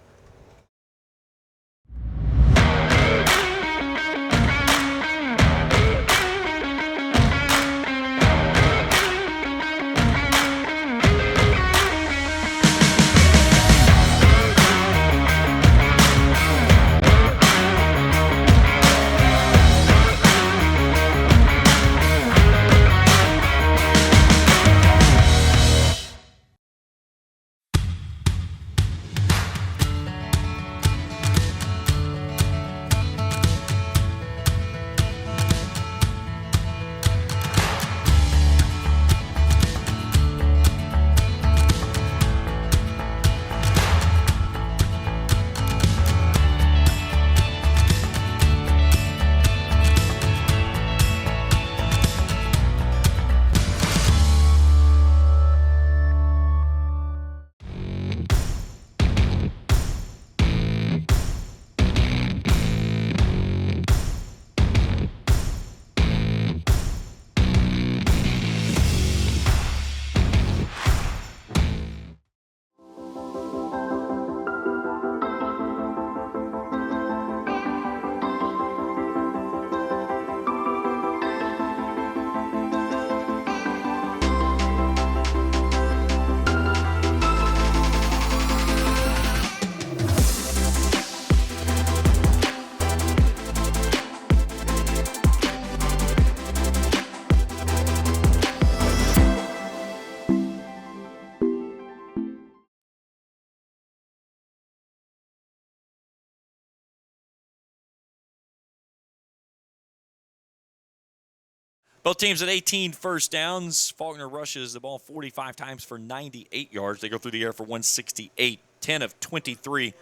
Both teams at 18 first downs. Faulkner rushes the ball 45 times for 98 yards. They go through the air for 168, 10 of 23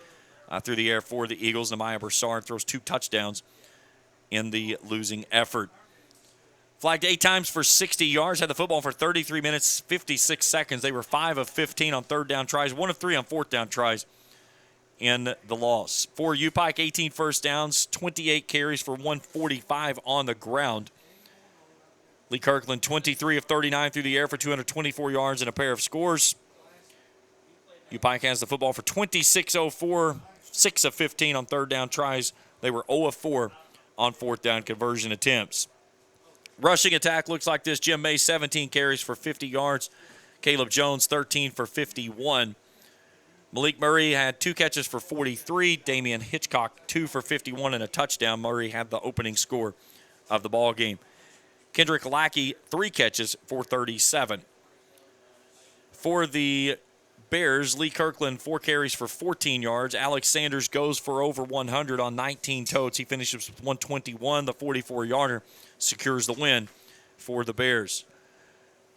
through the air for the Eagles. Nehemiah Broussard throws 2 touchdowns in the losing effort. Flagged 8 times for 60 yards. Had the football for 33 minutes, 56 seconds. They were 5 of 15 on third down tries, 1 of 3 on fourth down tries in the loss. For UPike, 18 first downs, 28 carries for 145 on the ground. Lee Kirkland, 23 of 39 through the air for 224 yards and a pair of scores. UPike has the football for 26-04, 6 of 15 on third down tries. They were 0 of 4 on fourth down conversion attempts. Rushing attack looks like this. Jim May, 17 carries for 50 yards. Caleb Jones, 13 for 51. Malik Murray had 2 catches for 43. Damian Hitchcock 2 for 51 and a touchdown. Murray had the opening score of the ball game. Kendrick Lackey 3 catches for 37. For the Bears, Lee Kirkland 4 carries for 14 yards. Alex Sanders goes for over 100 on 19 totes. He finishes with 121. The 44-yarder secures the win for the Bears.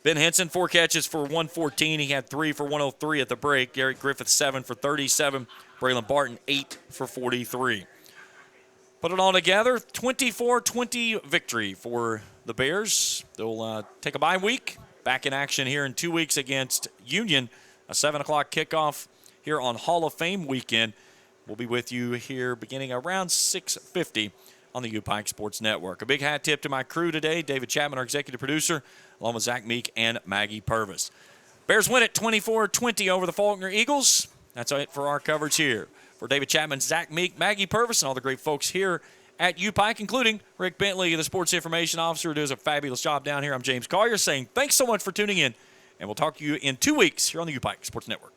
Ben Henson, 4 catches for 114. He had 3 for 103 at the break. Garrett Griffith, 7 for 37. Braylon Barton, 8 for 43. Put it all together, 24-20 victory for the Bears. They'll take a bye week. Back in action here in 2 weeks against Union. A 7 o'clock kickoff here on Hall of Fame weekend. We'll be with you here beginning around 6:50 on the U-Pike Sports Network. A big hat tip to my crew today, David Chapman, our executive producer, along with Zach Meek and Maggie Purvis. Bears win it 24-20 over the Faulkner Eagles. That's it for our coverage here. For David Chapman, Zach Meek, Maggie Purvis, and all the great folks here at U-Pike, including Rick Bentley, the sports information officer, who does a fabulous job down here. I'm James Collier saying thanks so much for tuning in, and we'll talk to you in 2 weeks here on the U-Pike Sports Network.